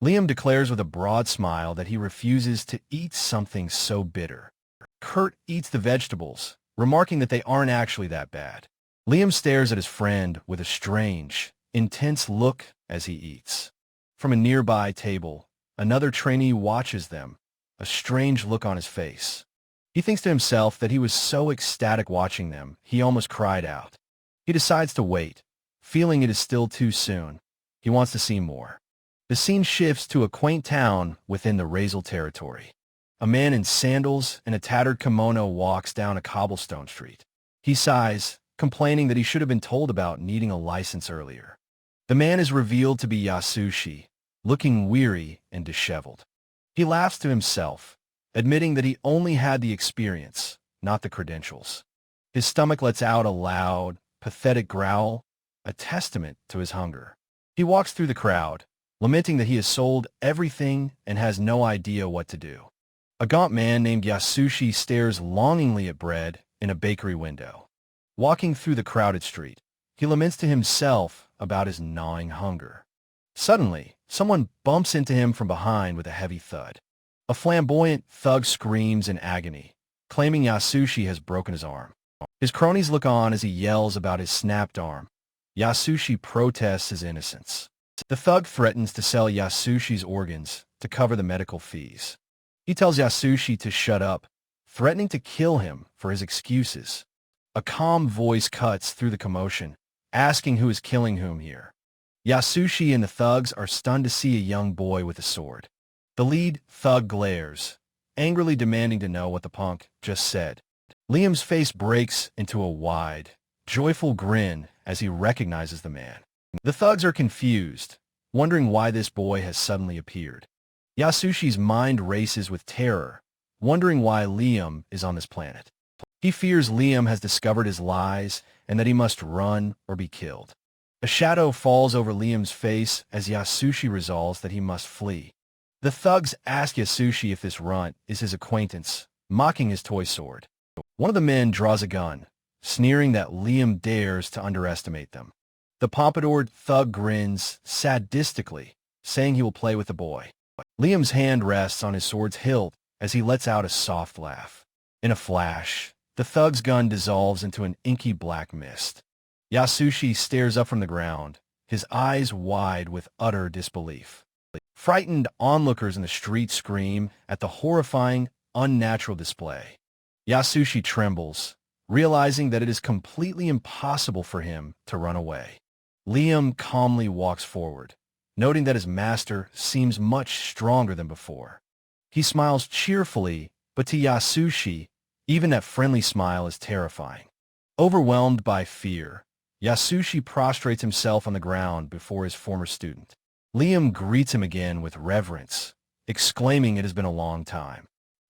Liam declares with a broad smile that he refuses to eat something so bitter. Kurt eats the vegetables, remarking that they aren't actually that bad. Liam stares at his friend with a strange, intense look as he eats. From a nearby table, another trainee watches them, a strange look on his face. He thinks to himself that he was so ecstatic watching them, he almost cried out. He decides to wait, feeling it is still too soon. He wants to see more. The scene shifts to a quaint town within the Razel territory. A man in sandals and a tattered kimono walks down a cobblestone street. He sighs, complaining that he should have been told about needing a license earlier. The man is revealed to be Yasushi, looking weary and disheveled. He laughs to himself, admitting that he only had the experience, not the credentials. His stomach lets out a loud, pathetic growl, a testament to his hunger. He walks through the crowd, lamenting that he has sold everything and has no idea what to do. A gaunt man named Yasushi stares longingly at bread in a bakery window. Walking through the crowded street, he laments to himself about his gnawing hunger. Suddenly, someone bumps into him from behind with a heavy thud. A flamboyant thug screams in agony, claiming Yasushi has broken his arm. His cronies look on as he yells about his snapped arm. Yasushi protests his innocence. The thug threatens to sell Yasushi's organs to cover the medical fees. He tells Yasushi to shut up, threatening to kill him for his excuses. A calm voice cuts through the commotion, asking who is killing whom here. Yasushi and the thugs are stunned to see a young boy with a sword. The lead thug glares, angrily demanding to know what the punk just said. Liam's face breaks into a wide, joyful grin as he recognizes the man. The thugs are confused, wondering why this boy has suddenly appeared. Yasushi's mind races with terror, wondering why Liam is on this planet. He fears Liam has discovered his lies and that he must run or be killed. A shadow falls over Liam's face as Yasushi resolves that he must flee. The thugs ask Yasushi if this runt is his acquaintance, mocking his toy sword. One of the men draws a gun, sneering that Liam dares to underestimate them. The pompadoured thug grins sadistically, saying he will play with the boy. Liam's hand rests on his sword's hilt as he lets out a soft laugh. In a flash, the thug's gun dissolves into an inky black mist. Yasushi stares up from the ground, his eyes wide with utter disbelief. Frightened onlookers in the street scream at the horrifying, unnatural display. Yasushi trembles, realizing that it is completely impossible for him to run away. Liam calmly walks forward, noting that his master seems much stronger than before. He smiles cheerfully, but to Yasushi, even that friendly smile is terrifying. Overwhelmed by fear, Yasushi prostrates himself on the ground before his former student. Liam greets him again with reverence, exclaiming it has been a long time.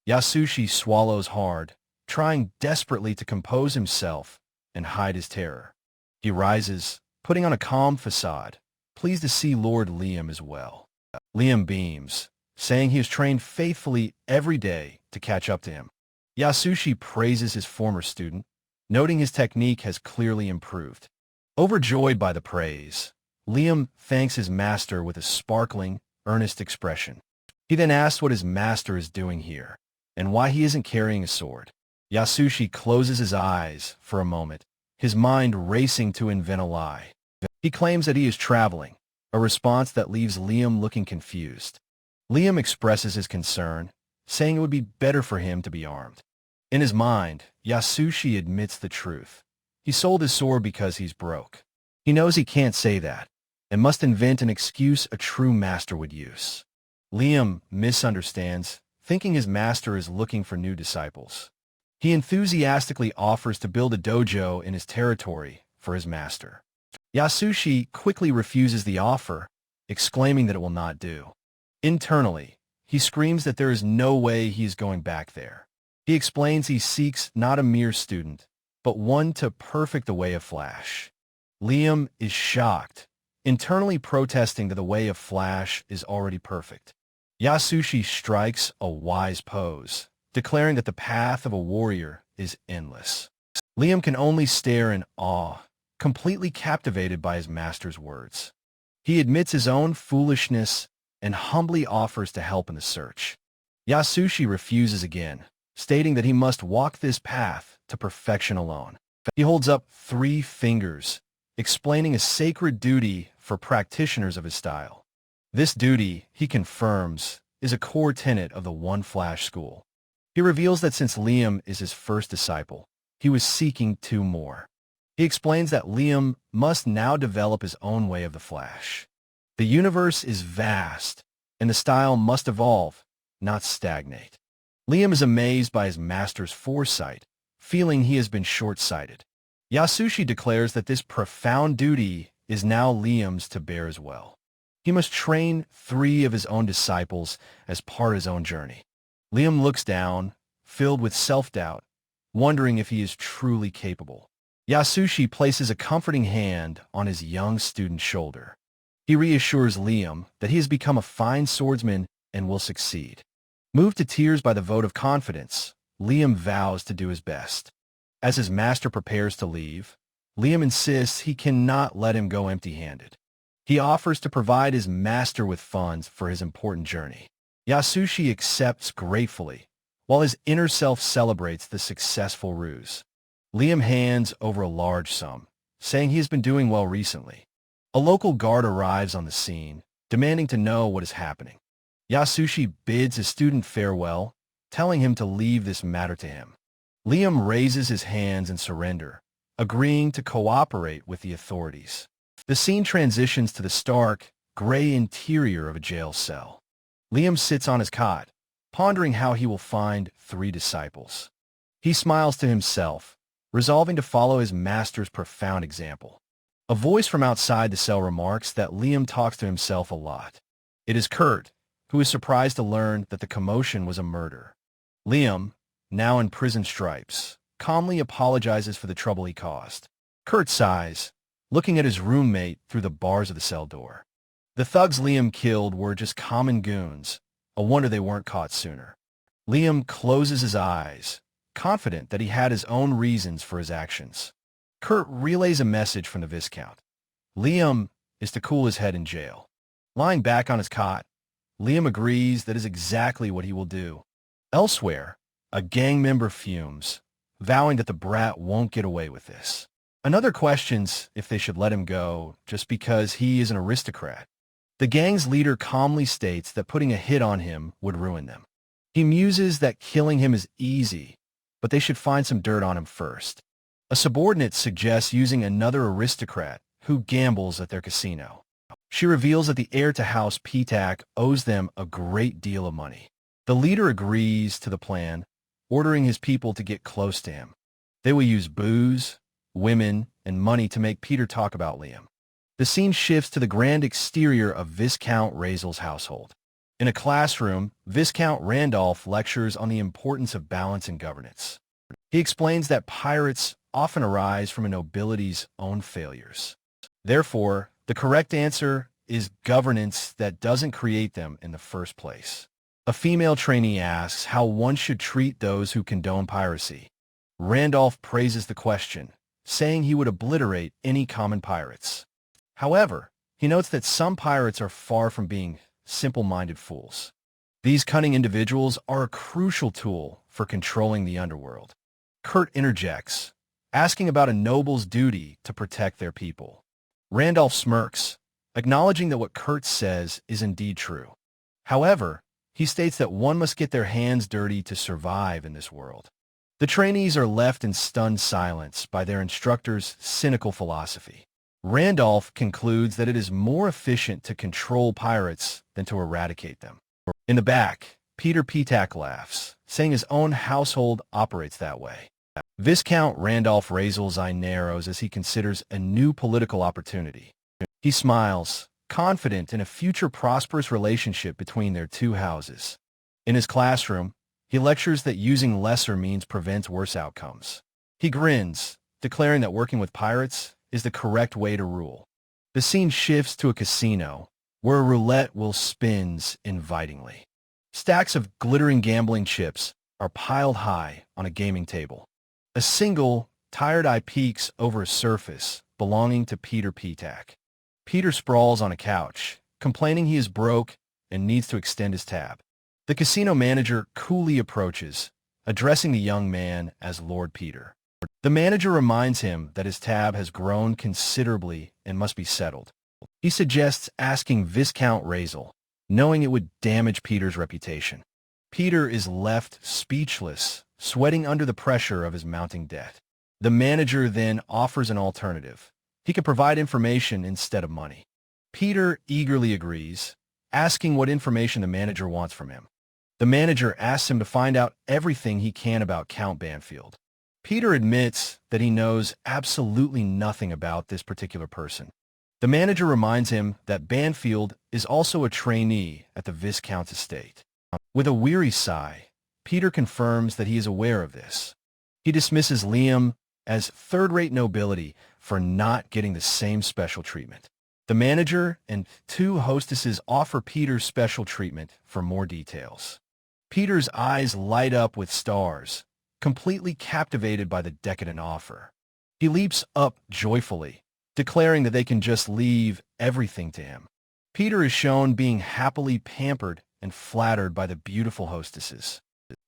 Yasushi swallows hard, trying desperately to compose himself and hide his terror. He rises, putting on a calm facade, pleased to see Lord Liam as well. Liam beams, saying he has trained faithfully every day to catch up to him. Yasushi praises his former student, noting his technique has clearly improved. Overjoyed by the praise, Liam thanks his master with a sparkling, earnest expression. He then asks what his master is doing here, and why he isn't carrying a sword. Yasushi closes his eyes for a moment, his mind racing to invent a lie. He claims that he is traveling, a response that leaves Liam looking confused. Liam expresses his concern, saying it would be better for him to be armed. In his mind, Yasushi admits the truth. He sold his sword because he's broke. He knows he can't say that, and must invent an excuse a true master would use. Liam misunderstands, thinking his master is looking for new disciples. He enthusiastically offers to build a dojo in his territory for his master. Yasushi quickly refuses the offer, exclaiming that it will not do. Internally, he screams that there is no way he is going back there. He explains he seeks not a mere student, but one to perfect the way of Flash. Liam is shocked, internally protesting that the way of Flash is already perfect. Yasushi strikes a wise pose, declaring that the path of a warrior is endless. Liam can only stare in awe, completely captivated by his master's words. He admits his own foolishness and humbly offers to help in the search. Yasushi refuses again, stating that he must walk this path to perfection alone. He holds up 3 fingers, explaining a sacred duty for practitioners of his style. This duty, he confirms, is a core tenet of the One Flash School. He reveals that since Liam is his first disciple, he was seeking 2 more. He explains that Liam must now develop his own way of the Flash. The universe is vast, and the style must evolve, not stagnate. Liam is amazed by his master's foresight, feeling he has been short-sighted. Yasushi declares that this profound duty is now Liam's to bear as well. He must train 3 of his own disciples as part of his own journey. Liam looks down, filled with self-doubt, wondering if he is truly capable. Yasushi places a comforting hand on his young student's shoulder. He reassures Liam that he has become a fine swordsman and will succeed. Moved to tears by the vote of confidence, Liam vows to do his best. As his master prepares to leave, Liam insists he cannot let him go empty-handed. He offers to provide his master with funds for his important journey. Yasushi accepts gratefully, while his inner self celebrates the successful ruse. Liam hands over a large sum, saying he has been doing well recently. A local guard arrives on the scene, demanding to know what is happening. Yasushi bids his student farewell, telling him to leave this matter to him. Liam raises his hands in surrender, agreeing to cooperate with the authorities. The scene transitions to the stark, gray interior of a jail cell. Liam sits on his cot, pondering how he will find 3 disciples. He smiles to himself, resolving to follow his master's profound example. A voice from outside the cell remarks that Liam talks to himself a lot. It is Kurt, who is surprised to learn that the commotion was a murder. Liam, now in prison stripes, calmly apologizes for the trouble he caused. Kurt sighs, looking at his roommate through the bars of the cell door. The thugs Liam killed were just common goons, a wonder they weren't caught sooner. Liam closes his eyes, confident that he had his own reasons for his actions. Kurt relays a message from the Viscount. Liam is to cool his head in jail. Lying back on his cot, Liam agrees that is exactly what he will do. Elsewhere, a gang member fumes, vowing that the brat won't get away with this. Another questions if they should let him go just because he is an aristocrat. The gang's leader calmly states that putting a hit on him would ruin them. He muses that killing him is easy, but they should find some dirt on him first. A subordinate suggests using another aristocrat who gambles at their casino. She reveals that the heir to House Petak owes them a great deal of money. The leader agrees to the plan, ordering his people to get close to him. They will use booze, women, and money to make Peter talk about Liam. The scene shifts to the grand exterior of Viscount Raisel's household. In a classroom, Viscount Randolph lectures on the importance of balance and governance. He explains that pirates often arise from a nobility's own failures. Therefore, the correct answer is governance that doesn't create them in the first place. A female trainee asks how one should treat those who condone piracy. Randolph praises the question, saying he would obliterate any common pirates. However, he notes that some pirates are far from being simple-minded fools. These cunning individuals are a crucial tool for controlling the underworld. Kurt interjects, asking about a noble's duty to protect their people. Randolph smirks, acknowledging that what Kurt says is indeed true. However, he states that one must get their hands dirty to survive in this world. The trainees are left in stunned silence by their instructor's cynical philosophy. Randolph concludes that it is more efficient to control pirates than to eradicate them. In the back, Peter Petak laughs, saying his own household operates that way. Viscount Randolph Razel's eye narrows as he considers a new political opportunity. He smiles, confident in a future prosperous relationship between their two houses. In his classroom, he lectures that using lesser means prevents worse outcomes. He grins, declaring that working with pirates is the correct way to rule. The scene shifts to a casino, where a roulette wheel spins invitingly. Stacks of glittering gambling chips are piled high on a gaming table. A single, tired eye peeks over a surface belonging to Peter Petak. Peter sprawls on a couch, complaining he is broke and needs to extend his tab. The casino manager coolly approaches, addressing the young man as Lord Peter. The manager reminds him that his tab has grown considerably and must be settled. He suggests asking Viscount Razel, knowing it would damage Peter's reputation. Peter is left speechless, sweating under the pressure of his mounting debt. The manager then offers an alternative. He can provide information instead of money. Peter eagerly agrees, asking what information the manager wants from him. The manager asks him to find out everything he can about Count Banfield. Peter admits that he knows absolutely nothing about this particular person. The manager reminds him that Banfield is also a trainee at the Viscount's estate. With a weary sigh, Peter confirms that he is aware of this. He dismisses Liam as third-rate nobility for not getting the same special treatment. The manager and two hostesses offer Peter special treatment for more details. Peter's eyes light up with stars, completely captivated by the decadent offer. He leaps up joyfully, declaring that they can just leave everything to him. Peter is shown being happily pampered and flattered by the beautiful hostesses.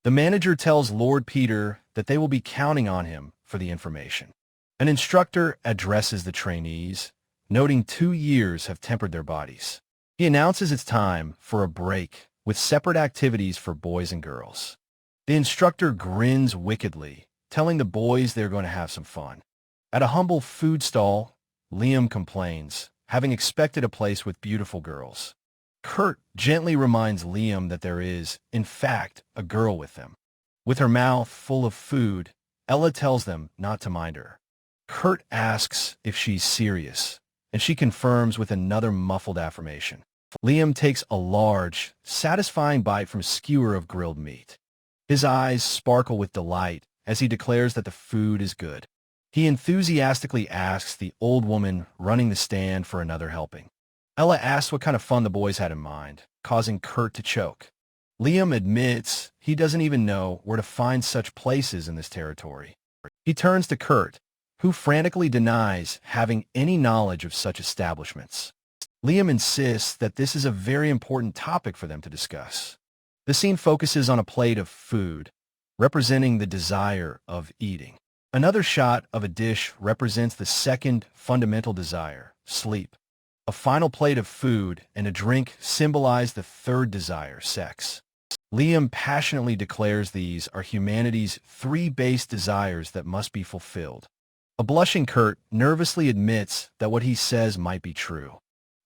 The manager tells Lord Peter that they will be counting on him for the information. An instructor addresses the trainees, noting 2 years have tempered their bodies. He announces it's time for a break with separate activities for boys and girls. The instructor grins wickedly, telling the boys they're going to have some fun. At a humble food stall, Liam complains, having expected a place with beautiful girls. Kurt gently reminds Liam that there is, in fact, a girl with them. With her mouth full of food, Ella tells them not to mind her. Kurt asks if she's serious, and she confirms with another muffled affirmation. Liam takes a large, satisfying bite from a skewer of grilled meat. His eyes sparkle with delight as he declares that the food is good. He enthusiastically asks the old woman running the stand for another helping. Ella asks what kind of fun the boys had in mind, causing Kurt to choke. Liam admits he doesn't even know where to find such places in this territory. He turns to Kurt, who frantically denies having any knowledge of such establishments. Liam insists that this is a very important topic for them to discuss. The scene focuses on a plate of food, representing the desire of eating. Another shot of a dish represents the second fundamental desire, sleep. A final plate of food and a drink symbolize the third desire, sex. Liam passionately declares these are humanity's 3 base desires that must be fulfilled. A blushing Kurt nervously admits that what he says might be true.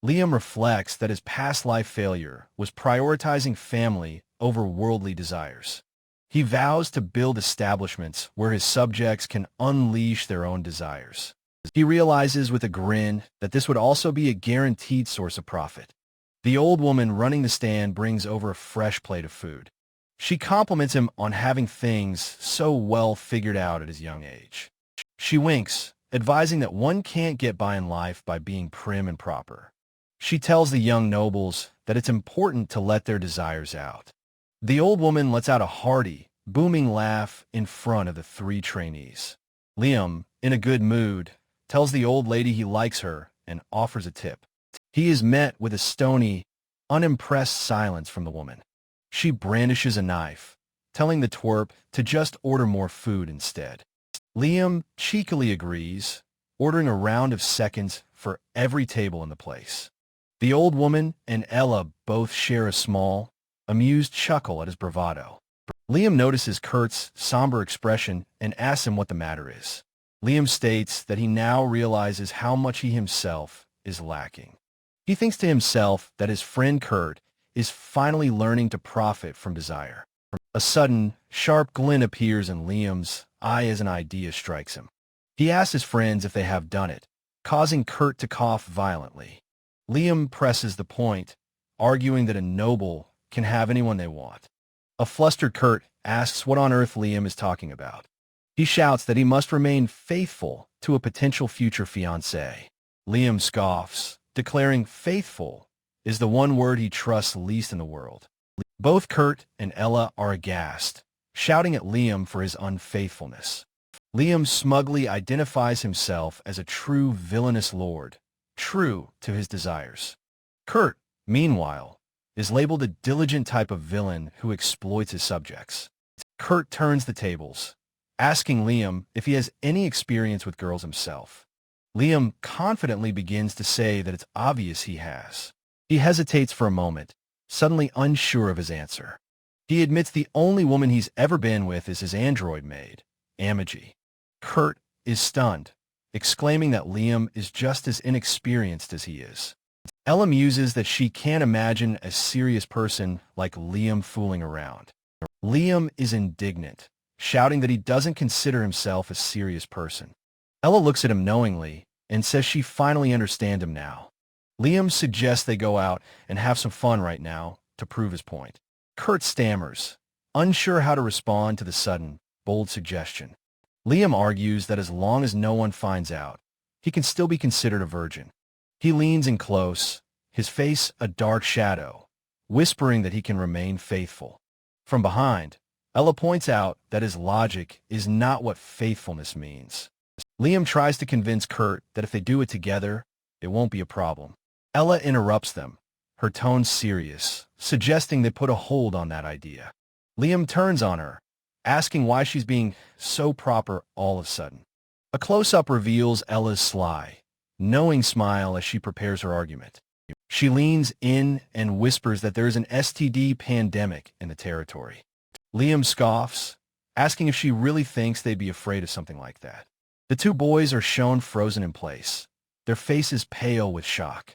Liam reflects that his past life failure was prioritizing family over worldly desires. He vows to build establishments where his subjects can unleash their own desires. He realizes with a grin that this would also be a guaranteed source of profit. The old woman running the stand brings over a fresh plate of food. She compliments him on having things so well figured out at his young age. She winks, advising that one can't get by in life by being prim and proper. She tells the young nobles that it's important to let their desires out. The old woman lets out a hearty, booming laugh in front of the 3 trainees. Liam, in a good mood, tells the old lady he likes her and offers a tip. He is met with a stony, unimpressed silence from the woman. She brandishes a knife, telling the twerp to just order more food instead. Liam cheekily agrees, ordering a round of seconds for every table in the place. The old woman and Ella both share a small, amused chuckle at his bravado. Liam notices Kurt's somber expression and asks him what the matter is. Liam states that he now realizes how much he himself is lacking. He thinks to himself that his friend Kurt is finally learning to profit from desire. A sudden, sharp glint appears in Liam's eye as an idea strikes him. He asks his friends if they have done it, causing Kurt to cough violently. Liam presses the point, arguing that a noble can have anyone they want. A flustered Kurt asks what on earth Liam is talking about. He shouts that he must remain faithful to a potential future fiancé. Liam scoffs, declaring faithful is the one word he trusts least in the world. Both Kurt and Ella are aghast, shouting at Liam for his unfaithfulness. Liam smugly identifies himself as a true villainous lord, true to his desires. Kurt, meanwhile, is labeled a diligent type of villain who exploits his subjects. Kurt turns the tables, asking Liam if he has any experience with girls himself. Liam confidently begins to say that it's obvious he has. He hesitates for a moment, suddenly unsure of his answer. He admits the only woman he's ever been with is his android maid, Amigi. Kurt is stunned, exclaiming that Liam is just as inexperienced as he is. Ella muses that she can't imagine a serious person like Liam fooling around. Liam is indignant, shouting that he doesn't consider himself a serious person. Ella looks at him knowingly and says she finally understands him now. Liam suggests they go out and have some fun right now to prove his point. Kurt stammers, unsure how to respond to the sudden, bold suggestion. Liam argues that as long as no one finds out, he can still be considered a virgin. He leans in close, his face a dark shadow, whispering that he can remain faithful. From behind, Ella points out that his logic is not what faithfulness means. Liam tries to convince Kurt that if they do it together, it won't be a problem. Ella interrupts them, her tone serious, suggesting they put a hold on that idea. Liam turns on her, asking why she's being so proper all of a sudden. A close-up reveals Ella's sly, knowing smile as she prepares her argument. She leans in and whispers that there is an STD pandemic in the territory. Liam scoffs, asking if she really thinks they'd be afraid of something like that. The two boys are shown frozen in place, their faces pale with shock.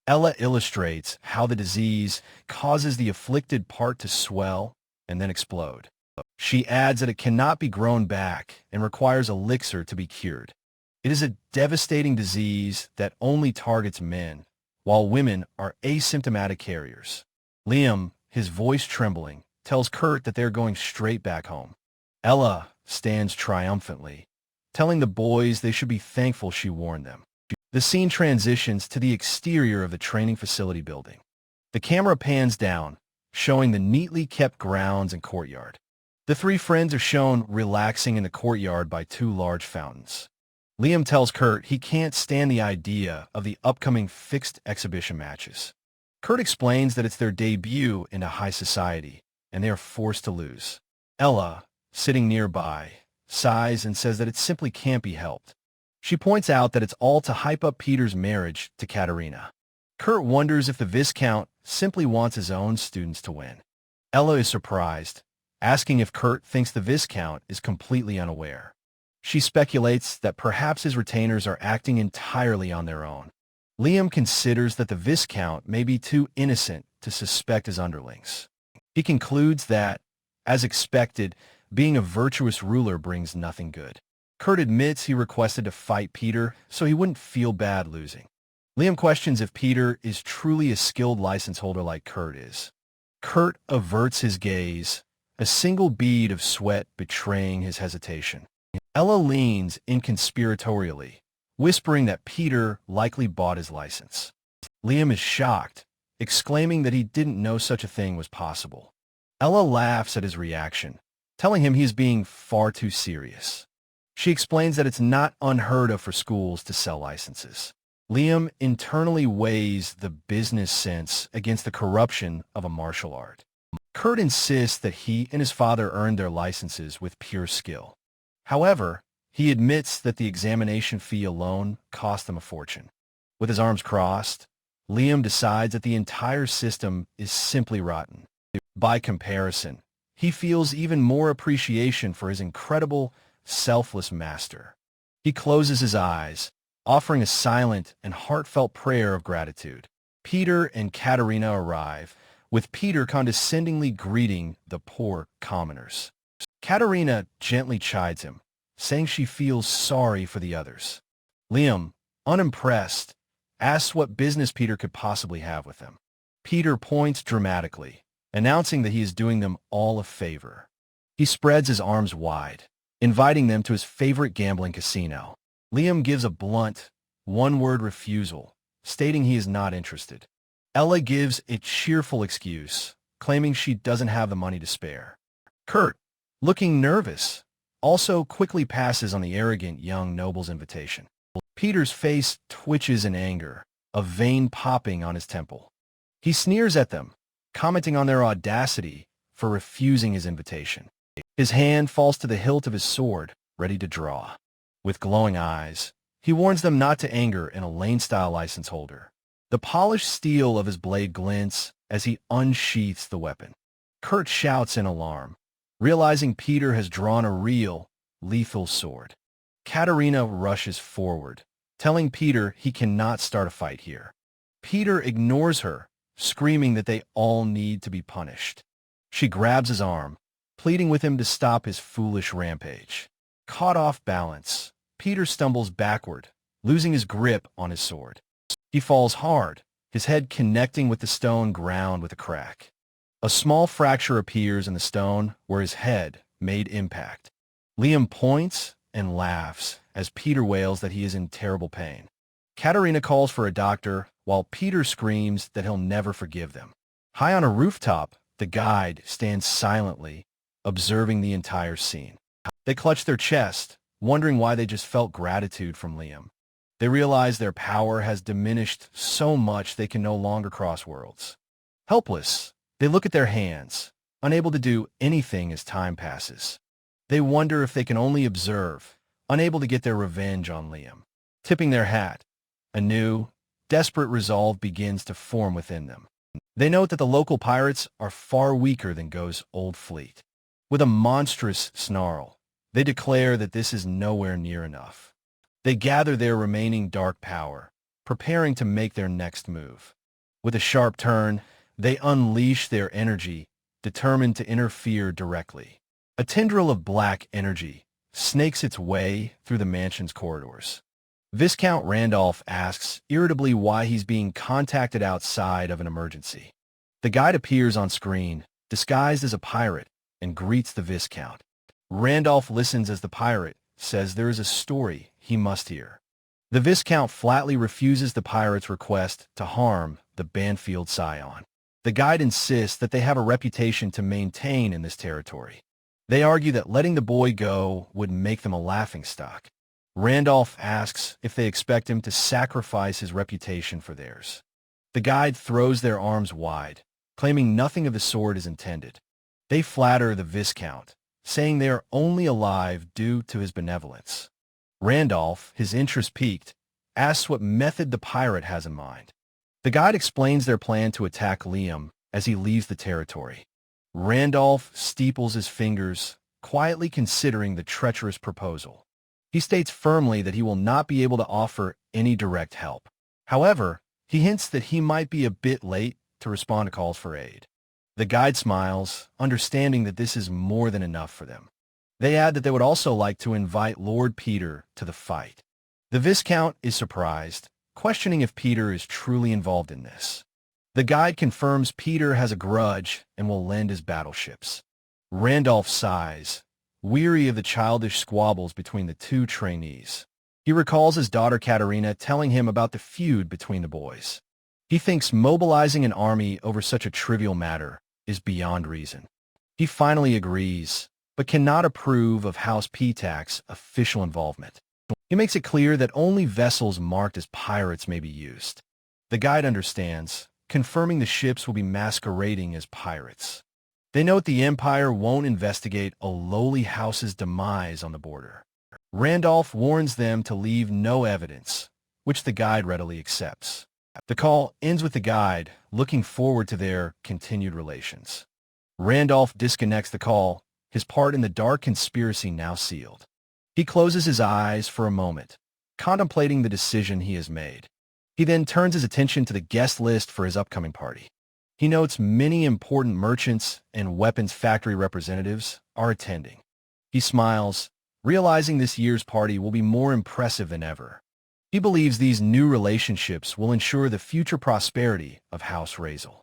Ella illustrates how the disease causes the afflicted part to swell and then explode. She adds that it cannot be grown back and requires elixir to be cured. It is a devastating disease that only targets men, while women are asymptomatic carriers. Liam, his voice trembling, tells Kurt that they're going straight back home. Ella stands triumphantly, telling the boys they should be thankful she warned them. The scene transitions to the exterior of the training facility building. The camera pans down, showing the neatly kept grounds and courtyard. The three friends are shown relaxing in the courtyard by two large fountains. Liam tells Kurt he can't stand the idea of the upcoming fixed exhibition matches. Kurt explains that it's their debut into high society, and they are forced to lose. Ella, sitting nearby, sighs and says that it simply can't be helped. She points out that it's all to hype up Peter's marriage to Katerina. Kurt wonders if the Viscount simply wants his own students to win. Ella is surprised, asking if Kurt thinks the Viscount is completely unaware. She speculates that perhaps his retainers are acting entirely on their own. Liam considers that the Viscount may be too innocent to suspect his underlings. He concludes that, as expected, being a virtuous ruler brings nothing good. Kurt admits he requested to fight Peter so he wouldn't feel bad losing. Liam questions if Peter is truly a skilled license holder like Kurt is. Kurt averts his gaze, a single bead of sweat betraying his hesitation. Ella leans inconspiratorially, whispering that Peter likely bought his license. Liam is shocked, exclaiming that he didn't know such a thing was possible. Ella laughs at his reaction, telling him he is being far too serious. She explains that it's not unheard of for schools to sell licenses. Liam internally weighs the business sense against the corruption of a martial art. Kurt insists that he and his father earned their licenses with pure skill. However, he admits that the examination fee alone cost them a fortune. With his arms crossed, Liam decides that the entire system is simply rotten. By comparison, he feels even more appreciation for his incredible, selfless master. He closes his eyes, offering a silent and heartfelt prayer of gratitude. Peter and Katerina arrive, with Peter condescendingly greeting the poor commoners. Katerina gently chides him, saying she feels sorry for the others. Liam, unimpressed, asks what business Peter could possibly have with them. Peter points dramatically, announcing that he is doing them all a favor. He spreads his arms wide, inviting them to his favorite gambling casino. Liam gives a blunt, one-word refusal, stating he is not interested. Ella gives a cheerful excuse, claiming she doesn't have the money to spare. Kurt, looking nervous, also quickly passes on the arrogant young noble's invitation. Peter's face twitches in anger, a vein popping on his temple. He sneers at them, commenting on their audacity for refusing his invitation. His hand falls to the hilt of his sword, ready to draw. With glowing eyes, he warns them not to anger an Elaine-style license holder. The polished steel of his blade glints as he unsheaths the weapon. Kurt shouts in alarm, realizing Peter has drawn a real, lethal sword. Katerina rushes forward, telling Peter he cannot start a fight here. Peter ignores her, screaming that they all need to be punished. She grabs his arm, pleading with him to stop his foolish rampage. Caught off balance, Peter stumbles backward, losing his grip on his sword. He falls hard, his head connecting with the stone ground with a crack. A small fracture appears in the stone where his head made impact. Liam points and laughs as Peter wails that he is in terrible pain. Katerina calls for a doctor, while Peter screams that he'll never forgive them. High on a rooftop, the guide stands silently, observing the entire scene. They clutch their chest, wondering why they just felt gratitude from Liam. They realize their power has diminished so much they can no longer cross worlds. Helpless, they look at their hands, unable to do anything as time passes. They wonder if they can only observe, unable to get their revenge on Liam. Tipping their hat, a new, desperate resolve begins to form within them. They note that the local pirates are far weaker than Go's old fleet. With a monstrous snarl, they declare that this is nowhere near enough. They gather their remaining dark power, preparing to make their next move. With a sharp turn, they unleash their energy, determined to interfere directly. A tendril of black energy snakes its way through the mansion's corridors. Viscount Randolph asks irritably why he's being contacted outside of an emergency. The guide appears on screen, disguised as a pirate, and greets the Viscount. Randolph listens as the pirate says there is a story he must hear. The Viscount flatly refuses the pirate's request to harm the Banfield scion. The guide insists that they have a reputation to maintain in this territory. They argue that letting the boy go would make them a laughingstock. Randolph asks if they expect him to sacrifice his reputation for theirs. The guide throws their arms wide, claiming nothing of the sort is intended. They flatter the Viscount, saying they are only alive due to his benevolence. Randolph, his interest piqued, asks what method the pirate has in mind. The guide explains their plan to attack Liam as he leaves the territory. Randolph steeples his fingers, quietly considering the treacherous proposal. He states firmly that he will not be able to offer any direct help. However, he hints that he might be a bit late to respond to calls for aid. The guide smiles, understanding that this is more than enough for them. They add that they would also like to invite Lord Peter to the fight. The Viscount is surprised, questioning if Peter is truly involved in this. The guide confirms Peter has a grudge and will lend his battleships. Randolph sighs, weary of the childish squabbles between the two trainees. He recalls his daughter Katerina telling him about the feud between the boys. He thinks mobilizing an army over such a trivial matter is beyond reason. He finally agrees, but cannot approve of House P-Tac's official involvement. He makes it clear that only vessels marked as pirates may be used. The guide understands, confirming the ships will be masquerading as pirates. They note the Empire won't investigate a lowly house's demise on the border. Randolph warns them to leave no evidence, which the guide readily accepts. The call ends with the guide looking forward to their continued relations. Randolph disconnects the call, his part in the dark conspiracy now sealed. He closes his eyes for a moment, contemplating the decision he has made. He then turns his attention to the guest list for his upcoming party. He notes many important merchants and weapons factory representatives are attending. He smiles, realizing this year's party will be more impressive than ever. He believes these new relationships will ensure the future prosperity of House Razel.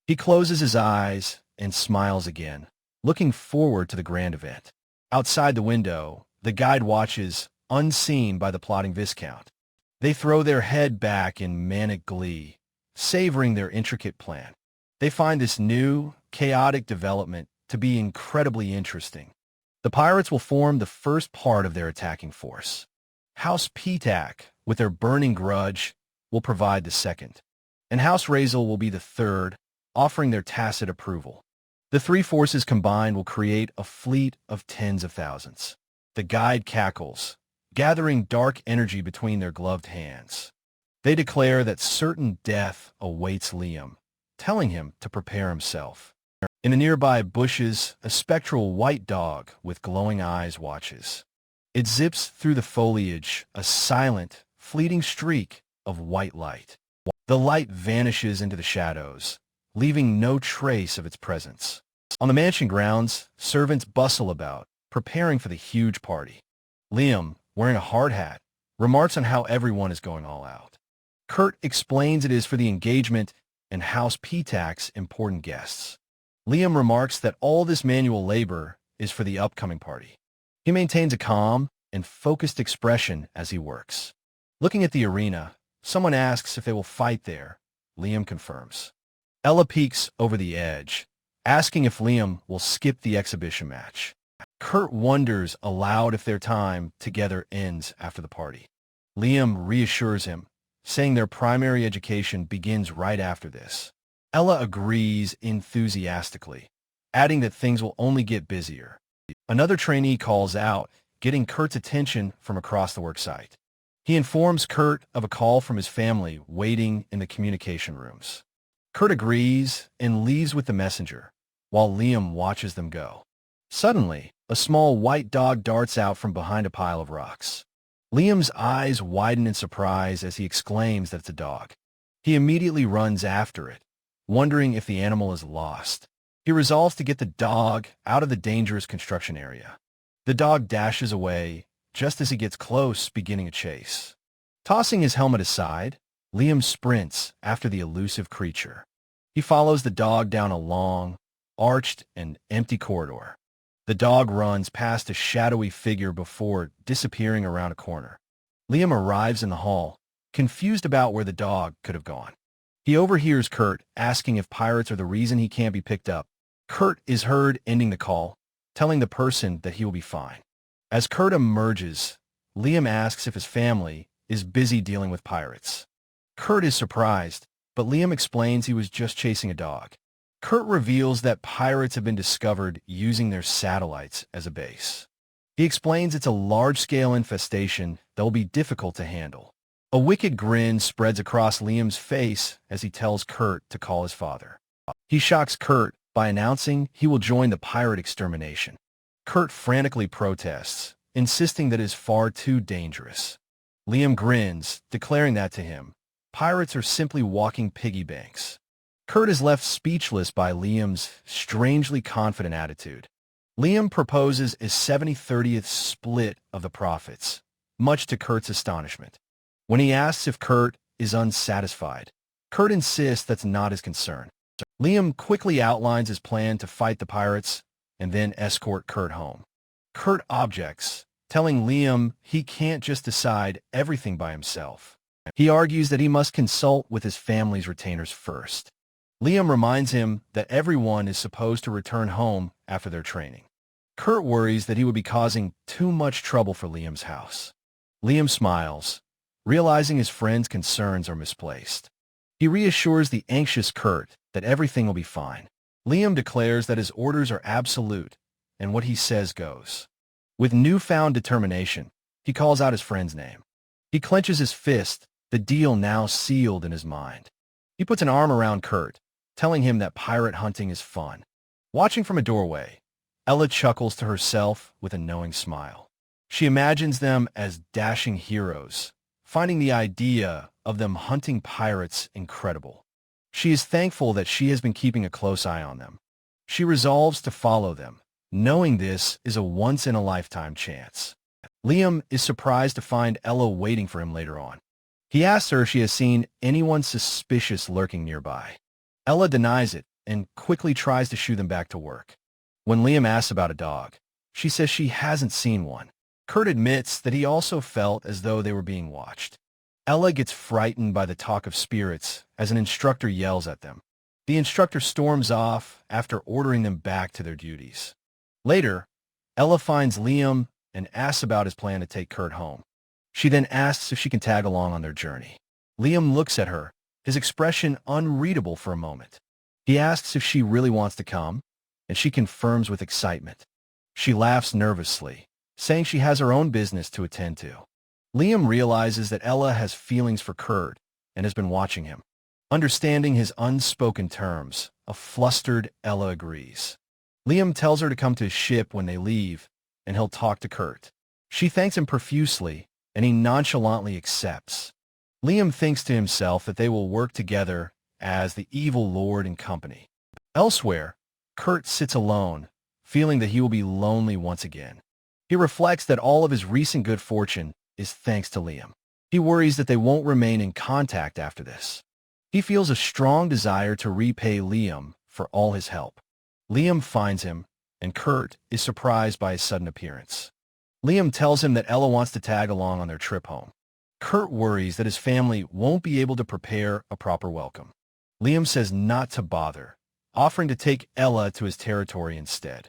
He closes his eyes and smiles again, looking forward to the grand event. Outside the window, the guide watches, unseen by the plotting Viscount. They throw their head back in manic glee, savoring their intricate plan. They find this new, chaotic development to be incredibly interesting. The pirates will form the first part of their attacking force. House Petak, with their burning grudge, will provide the second. And House Razel will be the third, offering their tacit approval. The three forces combined will create a fleet of tens of thousands. The guide cackles, gathering dark energy between their gloved hands. They declare that certain death awaits Liam, telling him to prepare himself. In the nearby bushes, a spectral white dog with glowing eyes watches. It zips through the foliage, a silent, fleeting streak of white light. The light vanishes into the shadows, leaving no trace of its presence. On the mansion grounds, servants bustle about, preparing for the huge party. Liam, wearing a hard hat, remarks on how everyone is going all out. Kurt explains it is for the engagement and House Petak's important guests. Liam remarks that all this manual labor is for the upcoming party. He maintains a calm and focused expression as he works. Looking at the arena, someone asks if they will fight there. Liam confirms. Ella peeks over the edge, asking if Liam will skip the exhibition match. Kurt wonders aloud if their time together ends after the party. Liam reassures him, saying their primary education begins right after this. Ella agrees enthusiastically, adding that things will only get busier. Another trainee calls out, getting Kurt's attention from across the worksite. He informs Kurt of a call from his family waiting in the communication rooms. Kurt agrees and leaves with the messenger, while Liam watches them go. Suddenly, a small white dog darts out from behind a pile of rocks. Liam's eyes widen in surprise as he exclaims that it's a dog. He immediately runs after it, wondering if the animal is lost. He resolves to get the dog out of the dangerous construction area. The dog dashes away just as he gets close, beginning a chase. Tossing his helmet aside, Liam sprints after the elusive creature. He follows the dog down a long, arched, and empty corridor. The dog runs past a shadowy figure before disappearing around a corner. Liam arrives in the hall, confused about where the dog could have gone. He overhears Kurt asking if pirates are the reason he can't be picked up. Kurt is heard ending the call, telling the person that he will be fine. As Kurt emerges, Liam asks if his family is busy dealing with pirates. Kurt is surprised, but Liam explains he was just chasing a dog. Kurt reveals that pirates have been discovered using their satellites as a base. He explains it's a large-scale infestation that will be difficult to handle. A wicked grin spreads across Liam's face as he tells Kurt to call his father. He shocks Kurt by announcing he will join the pirate extermination. Kurt frantically protests, insisting that it is far too dangerous. Liam grins, declaring that to him, pirates are simply walking piggy banks. Kurt is left speechless by Liam's strangely confident attitude. Liam proposes a 70/30th split of the profits, much to Kurt's astonishment. When he asks if Kurt is unsatisfied, Kurt insists that's not his concern. Liam quickly outlines his plan to fight the pirates and then escort Kurt home. Kurt objects, telling Liam he can't just decide everything by himself. He argues that he must consult with his family's retainers first. Liam reminds him that everyone is supposed to return home after their training. Kurt worries that he would be causing too much trouble for Liam's house. Liam smiles, realizing his friend's concerns are misplaced. He reassures the anxious Kurt that everything will be fine. Liam declares that his orders are absolute, and what he says goes. With newfound determination, he calls out his friend's name. He clenches his fist, the deal now sealed in his mind. He puts an arm around Kurt, telling him that pirate hunting is fun. Watching from a doorway, Ella chuckles to herself with a knowing smile. She imagines them as dashing heroes, finding the idea of them hunting pirates incredible. She is thankful that she has been keeping a close eye on them. She resolves to follow them, knowing this is a once-in-a-lifetime chance. Liam is surprised to find Ella waiting for him later on. He asks her if she has seen anyone suspicious lurking nearby. Ella denies it and quickly tries to shoo them back to work. When Liam asks about a dog, she says she hasn't seen one. Kurt admits that he also felt as though they were being watched. Ella gets frightened by the talk of spirits as an instructor yells at them. The instructor storms off after ordering them back to their duties. Later, Ella finds Liam and asks about his plan to take Kurt home. She then asks if she can tag along on their journey. Liam looks at her, his expression unreadable for a moment. He asks if she really wants to come, and she confirms with excitement. She laughs nervously, saying she has her own business to attend to. Liam realizes that Ella has feelings for Kurt and has been watching him. Understanding his unspoken terms, a flustered Ella agrees. Liam tells her to come to his ship when they leave, and he'll talk to Kurt. She thanks him profusely, and he nonchalantly accepts. Liam thinks to himself that they will work together as the evil lord and company. Elsewhere, Kurt sits alone, feeling that he will be lonely once again. He reflects that all of his recent good fortune is thanks to Liam. He worries that they won't remain in contact after this. He feels a strong desire to repay Liam for all his help. Liam finds him, and Kurt is surprised by his sudden appearance. Liam tells him that Ella wants to tag along on their trip home. Kurt worries that his family won't be able to prepare a proper welcome. Liam says not to bother, offering to take Ella to his territory instead.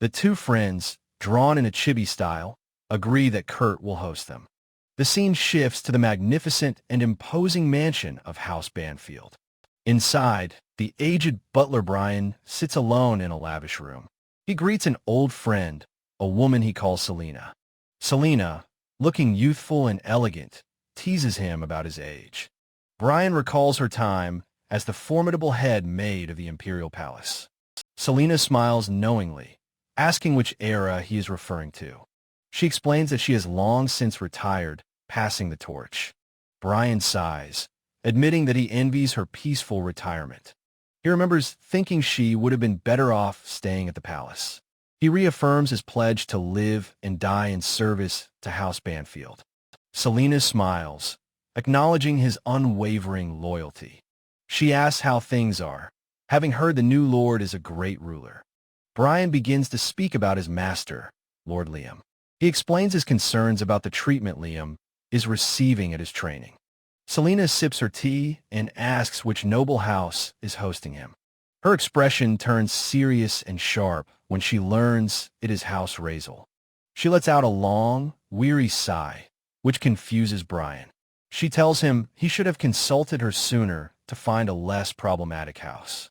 The two friends, drawn in a chibi style, agree that Kurt will host them. The scene shifts to the magnificent and imposing mansion of House Banfield. Inside, the aged butler Brian sits alone in a lavish room. He greets an old friend, a woman he calls Selena. Selena, looking youthful and elegant, teases him about his age. Brian recalls her time as the formidable head maid of the Imperial Palace. Selena smiles knowingly, asking which era he is referring to. She explains that she has long since retired, passing the torch. Brian sighs, admitting that he envies her peaceful retirement. He remembers thinking she would have been better off staying at the palace. He reaffirms his pledge to live and die in service to House Banfield. Selena smiles, acknowledging his unwavering loyalty. She asks how things are, having heard the new lord is a great ruler. Brian begins to speak about his master, Lord Liam. He explains his concerns about the treatment Liam is receiving at his training. Selena sips her tea and asks which noble house is hosting him. Her expression turns serious and sharp when she learns it is House Razel. She lets out a long, weary sigh, which confuses Brian. She tells him he should have consulted her sooner to find a less problematic house.